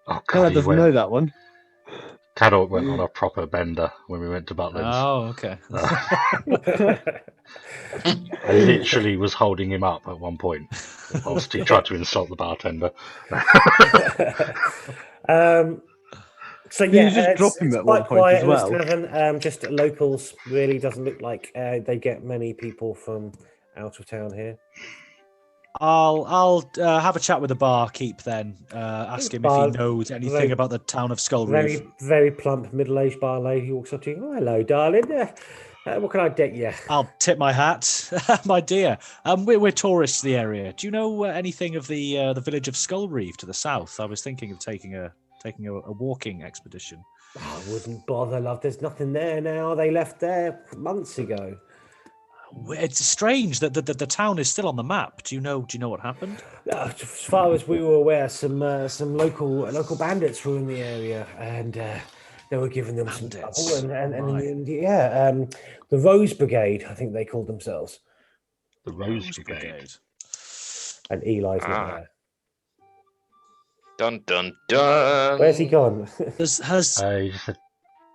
Speaker 1: Oh,
Speaker 5: Kala
Speaker 1: he
Speaker 5: doesn't
Speaker 1: went-
Speaker 5: know that one.
Speaker 1: Cador went on a proper bender when we went to Butlins.
Speaker 4: Oh, okay.
Speaker 1: I literally was holding him up at one point whilst he tried to insult the bartender.
Speaker 2: So
Speaker 5: Did you
Speaker 2: yeah,
Speaker 5: just
Speaker 2: it's,
Speaker 5: drop him
Speaker 2: it's
Speaker 5: at one
Speaker 2: quite
Speaker 5: point
Speaker 2: quiet
Speaker 5: as
Speaker 2: in this
Speaker 5: well?
Speaker 2: tavern. Just locals. Really doesn't look like they get many people from out of town here.
Speaker 4: I'll have a chat with the barkeep then. Ask him if he knows anything about the town of Skull Reef.
Speaker 2: Very plump, middle-aged bar lady walks up to you. Oh, hello, darling. What can I get you?
Speaker 4: I'll tip my hat, my dear. We're tourists to the area. Do you know anything of the village of Skull Reef to the south? I was thinking of taking a walking expedition.
Speaker 2: Oh, I wouldn't bother, love. There's nothing there now. They left there months ago.
Speaker 4: It's strange that the town is still on the map. Do you know what happened?
Speaker 2: As far as we were aware, some local bandits were in the area, and they were giving them some
Speaker 4: Bandits.
Speaker 2: trouble. And in
Speaker 4: Right.
Speaker 2: the end, yeah, the Rose Brigade, I think they called themselves.
Speaker 1: The Rose Brigade.
Speaker 2: And Eli's
Speaker 3: Ah.
Speaker 2: not there.
Speaker 3: Dun dun dun.
Speaker 2: Where's he gone?
Speaker 1: He just said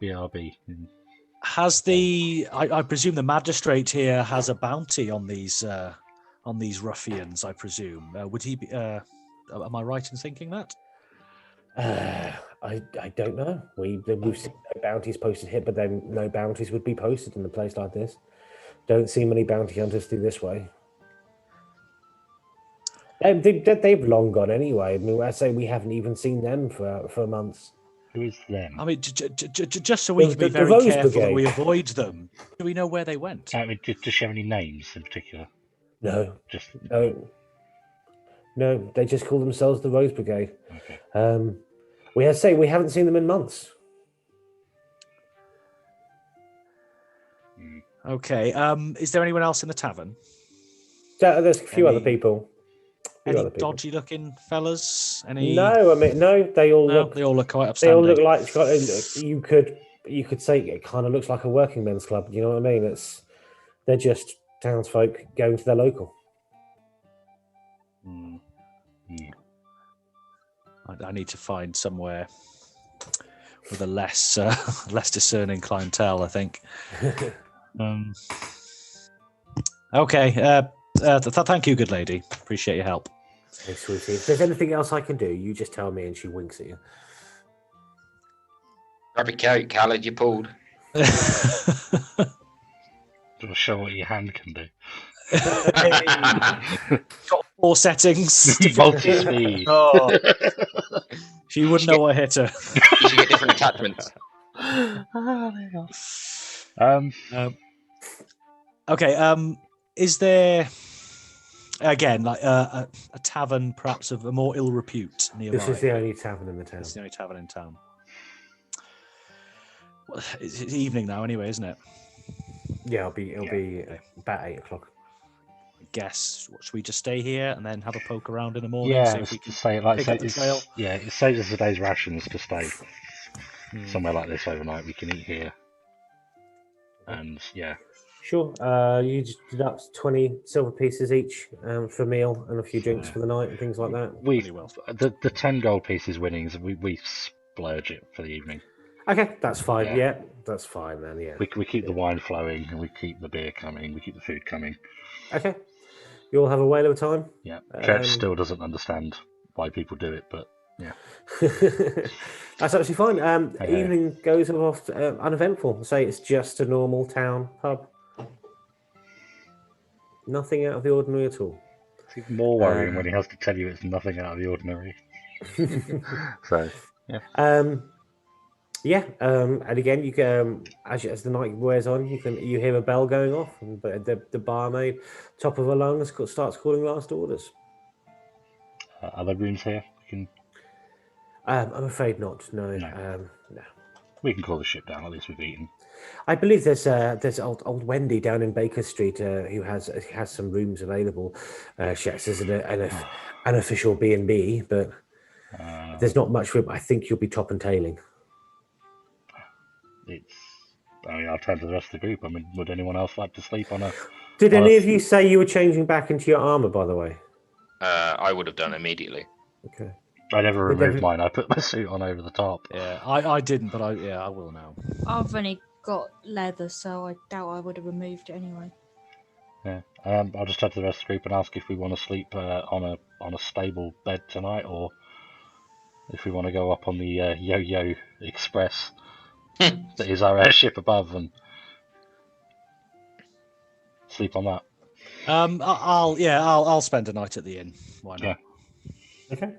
Speaker 1: BRB.
Speaker 4: Has the I presume the magistrate here has a bounty on these ruffians? I presume. Would he be? Am I right in thinking that?
Speaker 2: I don't know. We've seen no bounties posted here, but then no bounties would be posted in a place like this. Don't see many bounty hunters through this way. They've long gone anyway. I mean, I say we haven't even seen them for months.
Speaker 1: Who is them?
Speaker 4: I mean, just so we
Speaker 2: The-
Speaker 4: can be
Speaker 2: the
Speaker 4: very
Speaker 2: Rose
Speaker 4: careful that we
Speaker 2: Brigade.
Speaker 4: avoid them. Do we know where they went?
Speaker 1: I mean, does she have any names in particular?
Speaker 2: No,
Speaker 1: Just
Speaker 2: no. They just call themselves the Rose Brigade.
Speaker 1: okay.
Speaker 2: We haven't seen them in months.
Speaker 4: Okay. Is there anyone else in the tavern?
Speaker 2: There's a few other
Speaker 4: Any-
Speaker 2: people.
Speaker 4: Any dodgy-looking fellas? Any?
Speaker 2: No, I mean no. They all
Speaker 4: No,
Speaker 2: look.
Speaker 4: they all look quite
Speaker 2: They all
Speaker 4: upstanding.
Speaker 2: look like you could say it kind of looks like a working men's club. You know what I mean? They're just townsfolk going to their local.
Speaker 1: Mm. Mm.
Speaker 4: I need to find somewhere with a less less discerning clientele, I think. Okay. Thank you, good lady. Appreciate your help.
Speaker 2: Hey, sweetie. If there's anything else I can do, you just tell me. And she winks at you.
Speaker 3: Grab your coat, Khaled, you pulled.
Speaker 1: To show what your hand can do.
Speaker 4: Got 4 settings.
Speaker 1: Multi-speed.
Speaker 4: Oh, she wouldn't know what hit her.
Speaker 3: You should get different attachments.
Speaker 4: Okay. Is there again like a tavern, perhaps of a more ill repute nearby?
Speaker 2: This is the only tavern in the town.
Speaker 4: It's the only tavern in town. Well, it's evening now, anyway, isn't it?
Speaker 2: Yeah, it'll be
Speaker 4: okay.
Speaker 2: about 8 o'clock.
Speaker 4: I guess. Should we just stay here and then have a poke around in the morning?
Speaker 1: Yeah,
Speaker 4: see if we can
Speaker 1: say it like
Speaker 4: pick
Speaker 1: so
Speaker 4: up the trail.
Speaker 1: Yeah, it saves us a day's rations to stay somewhere like this overnight. We can eat here, and yeah.
Speaker 2: Sure. You just deduct 20 silver pieces each for a meal and a few drinks for the night and things like that.
Speaker 1: The 10 gold pieces winnings. We splurge it for the evening.
Speaker 2: Okay, that's fine. Yeah, that's fine then. Yeah.
Speaker 1: We keep the wine flowing and we keep the beer coming. We keep the food coming.
Speaker 2: Okay. You all have a whale of a time.
Speaker 1: Yeah. Church still doesn't understand why people do it, but yeah.
Speaker 2: That's actually fine. Evening goes off uneventful. Say it's just a normal town pub. Nothing out of the ordinary at all.
Speaker 1: It's even more worrying when he has to tell you it's nothing out of the ordinary. So, yeah.
Speaker 2: And again, you can as the night wears on, you hear a bell going off, and the barmaid, top of her lungs, starts calling last orders.
Speaker 1: Are there rooms here? We can.
Speaker 2: I'm afraid not. No.
Speaker 1: No.
Speaker 2: No.
Speaker 1: We can call the ship down. At least we've eaten.
Speaker 2: I believe there's old Wendy down in Baker Street who has some rooms available. She acts as an official B&B, but there's not much room. I think you'll be top and tailing.
Speaker 1: I'll turn to the rest of the group. I mean, would anyone else like to sleep on a...
Speaker 2: Did any of you say you were changing back into your armor, by the way?
Speaker 3: I would have done immediately.
Speaker 2: Okay.
Speaker 1: I never removed mine. I put my suit on over the top.
Speaker 4: Yeah, I didn't, but I will now.
Speaker 6: I've only got leather, so I doubt I would have removed it anyway.
Speaker 1: Yeah. I'll just turn to the rest of the group and ask if we want to sleep on a stable bed tonight, or if we want to go up on the Yo-Yo Express that is our airship above and sleep on that.
Speaker 4: I'll spend a night at the inn. Why not?
Speaker 1: Yeah.
Speaker 2: Okay.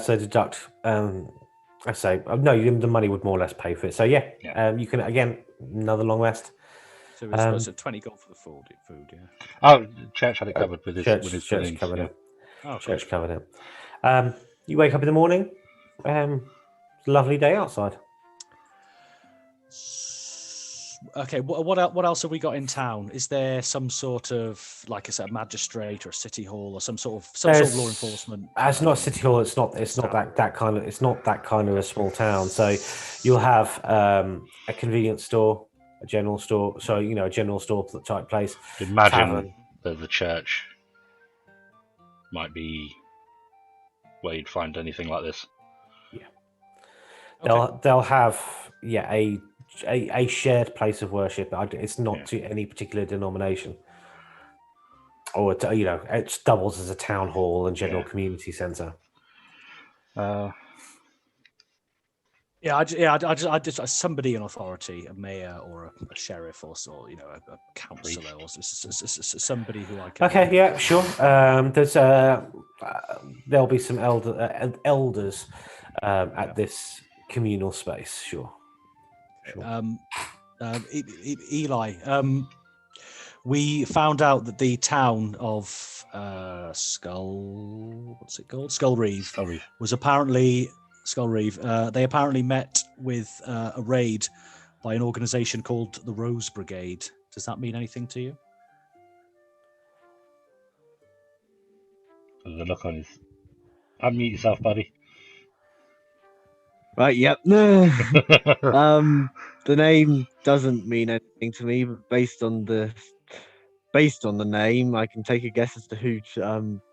Speaker 2: So deduct. I say no. The money would more or less pay for it. So yeah. You can again another long rest.
Speaker 4: So we're supposed to have 20 gold for the food. Yeah.
Speaker 1: Oh, Church had it covered with his
Speaker 2: church covered it.
Speaker 4: Oh,
Speaker 2: church covered it. You wake up in the morning. It's a lovely day outside.
Speaker 4: Okay, what else have we got in town? Is there some sort of, like I said, a magistrate or a city hall or some sort of law enforcement?
Speaker 2: It's not a city hall. It's not that kind of. It's not that kind of a small town. So you'll have a convenience store, a general store. So a general store type place.
Speaker 1: Imagine that the church might be where you'd find anything like this.
Speaker 2: Yeah.
Speaker 4: Okay.
Speaker 2: They'll have a shared place of worship. It's not to any particular denomination, or it doubles as a town hall and general community centre.
Speaker 4: I just somebody in authority, a mayor or a sheriff or a councillor or somebody who I can.
Speaker 2: Okay, yeah, sure. There'll be some elders at this communal space. Sure.
Speaker 4: Eli, we found out that the town of what's it called? Skull Reeve was apparently Skull Reeve. They apparently met with a raid by an organisation called the Rose Brigade. Does that mean anything to you?
Speaker 1: The look on his. Unmute yourself, buddy.
Speaker 5: Right, yep. The name doesn't mean anything to me, but based on the name, I can take a guess as to who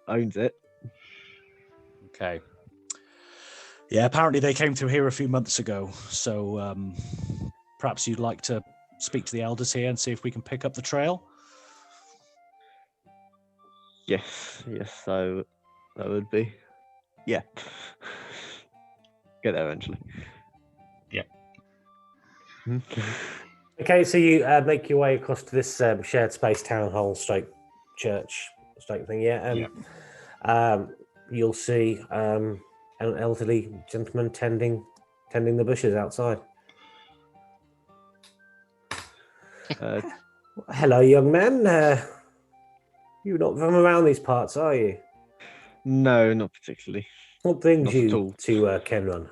Speaker 5: owns it.
Speaker 4: Okay. Yeah, apparently they came through here a few months ago, so perhaps you'd like to speak to the elders here and see if we can pick up the trail.
Speaker 5: Yes, so that would be, yeah. Get there eventually.
Speaker 1: Yep.
Speaker 2: Okay, so you make your way across to this shared space town hall stroke church stroke thing, yeah. You'll see an elderly gentleman tending the bushes outside. Hello, young man. You're not from around these parts, are you?
Speaker 5: No, not particularly.
Speaker 2: What brings
Speaker 5: Not at
Speaker 2: you
Speaker 5: all.
Speaker 2: to Kenron?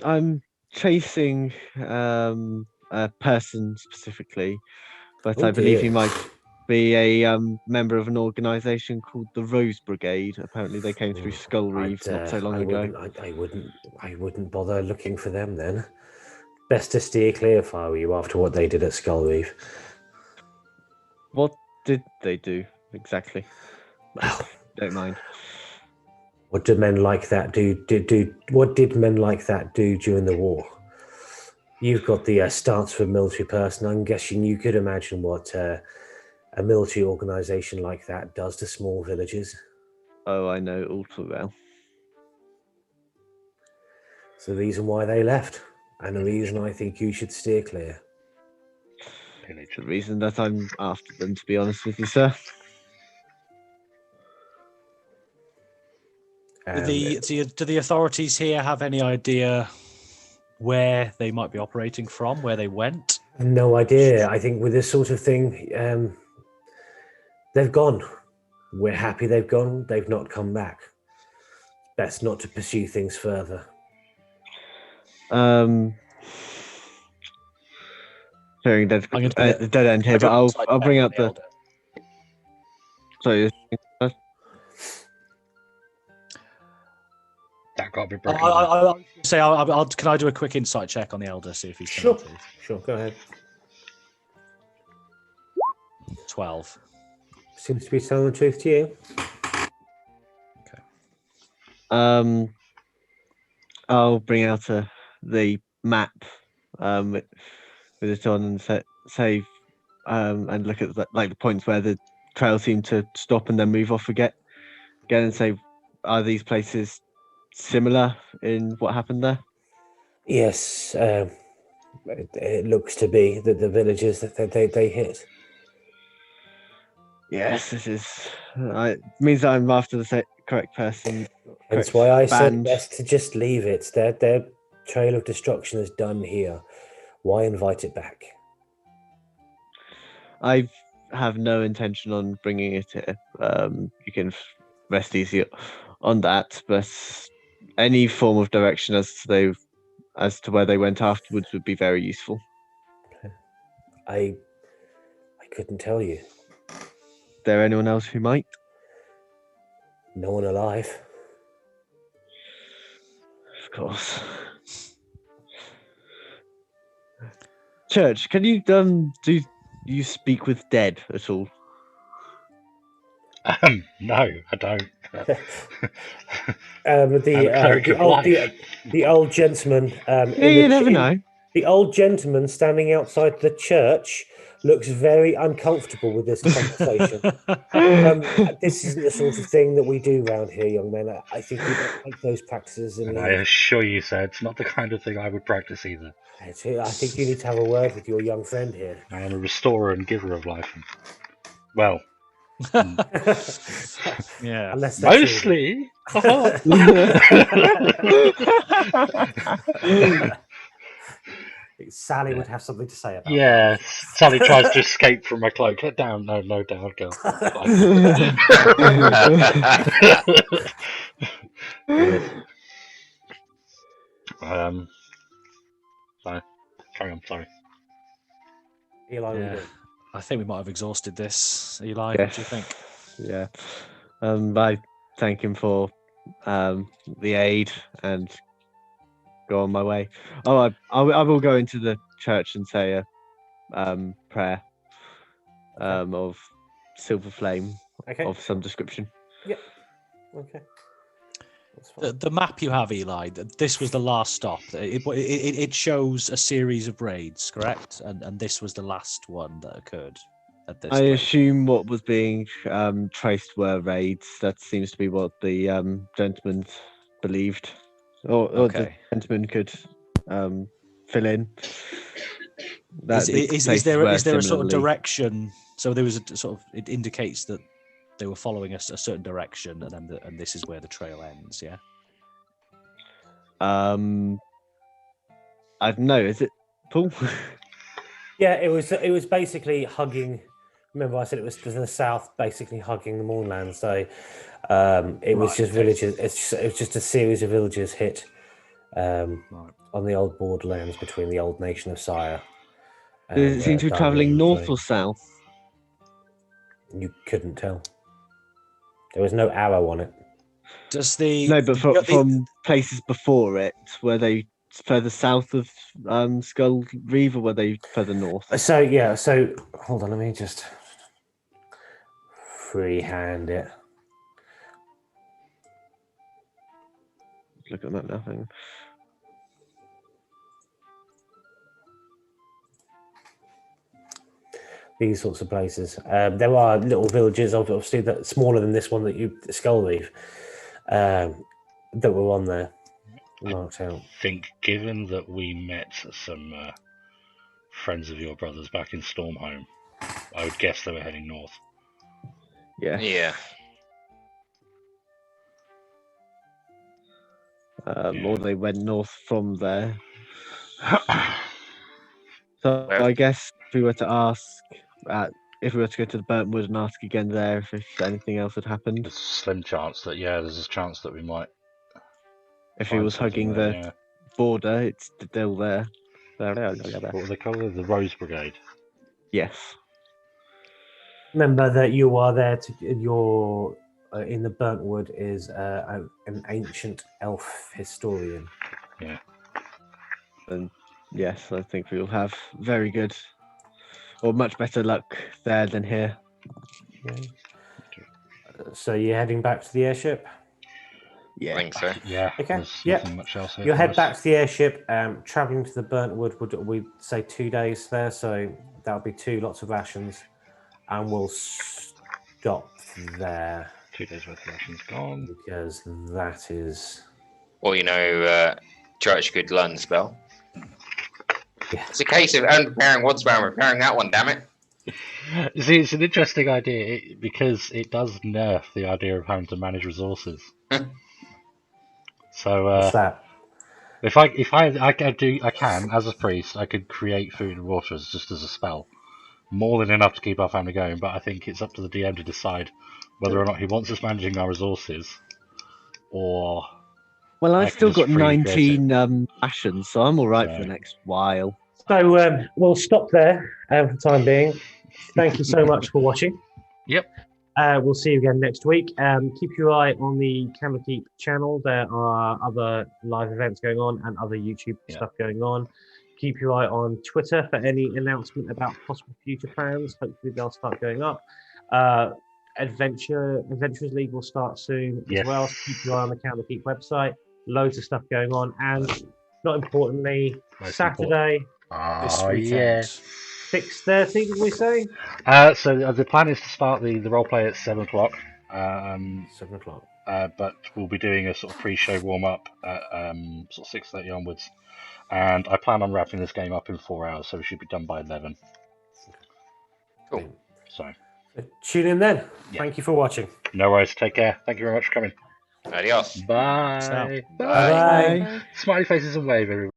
Speaker 5: I'm chasing a person specifically, but
Speaker 2: Oh,
Speaker 5: I believe he
Speaker 2: dear.
Speaker 5: might be a member of an organisation called the Rose Brigade. Apparently, they came through Skull Reeve not so long ago.
Speaker 2: I wouldn't bother looking for them then. Best to steer clear if I were you after what they did at Skull Reeve.
Speaker 5: What did they do exactly?
Speaker 2: Well,
Speaker 5: Don't mind.
Speaker 2: what did men like that do? What did men like that do during the war? You've got the stance for a military person. I'm guessing you could imagine what a military organisation like that does to small villages.
Speaker 5: Oh, I know all too well.
Speaker 2: It's the reason why they left, and the reason I think you should steer clear.
Speaker 5: It's the reason that I'm after them, to be honest with you, sir.
Speaker 4: Do the authorities here have any idea where they might be operating from, where they went?
Speaker 2: No idea. I think with this sort of thing, they've gone. We're happy they've gone. They've not come back. Best not to pursue things further.
Speaker 5: Hearing dead end here, but I'll bring up the. Sorry.
Speaker 1: That got a bit broken.
Speaker 4: Can I do a quick insight check on the elder, see if he's
Speaker 2: Sure.
Speaker 4: telling the truth?
Speaker 2: Sure, go ahead.
Speaker 4: 12.
Speaker 2: Seems to be telling the truth to you.
Speaker 4: Okay.
Speaker 5: I'll bring out the map with it on and say and look at the points where the trail seemed to stop and then move off again and say, are these places similar in what happened there?
Speaker 2: Yes, it looks to be the villages that they hit.
Speaker 5: Yes, this is. It means I'm after the correct person.
Speaker 2: That's why I said
Speaker 5: band.
Speaker 2: best to just leave it. Their trail of destruction is done here. Why invite it back?
Speaker 5: I have no intention on bringing it here. You can rest easy on that, but any form of direction as to where they went afterwards would be very useful.
Speaker 2: I couldn't tell you.
Speaker 5: Is there anyone else who might?
Speaker 2: No one alive.
Speaker 5: Of course. Church, can you do you speak with dead at all?
Speaker 1: No, I don't.
Speaker 2: The old gentleman.
Speaker 5: You never know.
Speaker 2: The old gentleman standing outside the church looks very uncomfortable with this conversation. This isn't the sort of thing that we do around here, young men. I think we don't take those practices.
Speaker 1: And I assure you, sir, it's not the kind of thing I would practice either.
Speaker 2: I think you need to have a word with your young friend here.
Speaker 1: I am a restorer and giver of life. Well,
Speaker 4: yeah.
Speaker 1: Mostly.
Speaker 2: Sally would have something to say about
Speaker 1: Yeah, Sally tries to escape from my cloak. Get down. No, down, girl. Yes. So, carry on, sorry.
Speaker 2: Eli, what are you
Speaker 4: Yeah.
Speaker 2: doing?
Speaker 4: I think we might have exhausted this. Eli,
Speaker 5: Yes.
Speaker 4: what do you think?
Speaker 5: Yeah. I thank him for the aid and go on my way. Oh, I will go into the church and say a prayer of silver flame
Speaker 2: Okay.
Speaker 5: of some description.
Speaker 2: Okay. That's fine.
Speaker 4: The map you have, Eli, this was the last stop. It shows a series of raids, correct? And this was the last one that occurred at this
Speaker 5: I
Speaker 4: place.
Speaker 5: assume what was being traced were raids. That seems to be what the gentleman believed, or the
Speaker 4: Okay.
Speaker 5: gentleman could fill in.
Speaker 4: Is there a sort of
Speaker 5: similarly-
Speaker 4: direction? So there was a sort of, it indicates that they were following a certain direction, and then and this is where the trail ends. Yeah.
Speaker 5: I don't know. Is it Paul?
Speaker 2: Yeah, it was basically hugging. Remember, I said it was to the south, basically hugging the moorland. So it was
Speaker 4: Right,
Speaker 2: just
Speaker 4: okay.
Speaker 2: villages. It was just a series of villages hit
Speaker 4: Right.
Speaker 2: on the old borderlands between the old nation of Sire.
Speaker 5: Does it seem to be travelling north or south?
Speaker 2: You couldn't tell. There was no arrow on it.
Speaker 4: Does the
Speaker 5: No, but
Speaker 4: the-
Speaker 5: from places before it, were they further south of Skull Reeve, or were they further north?
Speaker 2: So hold on, let me just freehand it.
Speaker 5: Look at that now. Hang on.
Speaker 2: These sorts of places. There are little villages, obviously, that smaller than this one that you Skull Reeve, that were on there marked out.
Speaker 1: I think, given that we met some friends of your brother's back in Stormhome, I would guess they were heading north.
Speaker 5: Yeah.
Speaker 3: Yeah.
Speaker 5: Or they went north from there. So
Speaker 3: Well-
Speaker 5: I guess if we were to ask, if we were to go to the Burntwood and ask again there if anything else had happened,
Speaker 1: There's a slim chance that, there's a chance that we might.
Speaker 5: if he
Speaker 1: find
Speaker 5: was
Speaker 1: something
Speaker 5: hugging
Speaker 1: there,
Speaker 5: the border, it's still there.
Speaker 1: What were they called? The Rose Brigade.
Speaker 5: Yes.
Speaker 2: Remember that you are there to your in the Burntwood is an ancient elf historian.
Speaker 5: And yes, I think we will have very good, or much better luck there than here.
Speaker 2: So you're heading back to the airship.
Speaker 3: I think so.
Speaker 1: Yeah.
Speaker 2: Okay,
Speaker 1: There's
Speaker 2: yeah.
Speaker 1: nothing much else here.
Speaker 2: You'll
Speaker 1: for
Speaker 2: head
Speaker 1: us.
Speaker 2: back to the airship. Traveling to the Burntwood would we say 2 days there, so that'll be 2 lots of rations, and we'll stop there
Speaker 1: 2 days worth of rations gone.
Speaker 2: because that is
Speaker 3: Or, Church Good Lund spell.
Speaker 2: Yeah.
Speaker 3: It's a case of unpreparing one spell and repairing that one, damn it.
Speaker 1: You see, it's an interesting idea because it does nerf the idea of having to manage resources. So
Speaker 2: what's that.
Speaker 1: if I can as a priest, I could create food and water just as a spell, more than enough to keep our family going. But I think it's up to the DM to decide whether or not he wants us managing our resources, or
Speaker 5: Well,
Speaker 1: I
Speaker 5: I've
Speaker 1: can
Speaker 5: still
Speaker 1: just
Speaker 5: got
Speaker 1: freely create
Speaker 5: 19 rations, so I'm all right for
Speaker 1: So-
Speaker 5: the next while.
Speaker 2: So we'll stop there for the time being. Thank you so much for watching.
Speaker 1: Yep.
Speaker 2: We'll see you again next week. Keep your eye on the Candlekeep channel. There are other live events going on and other YouTube stuff going on. Keep your eye on Twitter for any announcement about possible future plans. Hopefully they'll start going up. Adventurers League will start soon
Speaker 1: Yes.
Speaker 2: as well. So keep your eye on the Candlekeep website. Loads of stuff going on. And not importantly,
Speaker 1: Most
Speaker 2: Saturday,
Speaker 4: This
Speaker 1: Oh
Speaker 4: weekend.
Speaker 1: yeah.
Speaker 2: 6:30, did we say?
Speaker 1: So the plan is to start the role play at 7:00.
Speaker 2: 7 o'clock.
Speaker 1: But we'll be doing a sort of pre-show warm-up at sort of 6:30 onwards, and I plan on wrapping this game up in 4 hours, so we should be done by 11.
Speaker 3: Cool.
Speaker 1: So
Speaker 2: Tune in then.
Speaker 1: Yeah.
Speaker 2: Thank you for watching.
Speaker 1: no worries. Take care. Thank you very much for coming.
Speaker 3: Adios.
Speaker 1: Bye.
Speaker 4: So-
Speaker 3: Bye.
Speaker 2: Bye.
Speaker 1: Smiley faces and wave, everyone.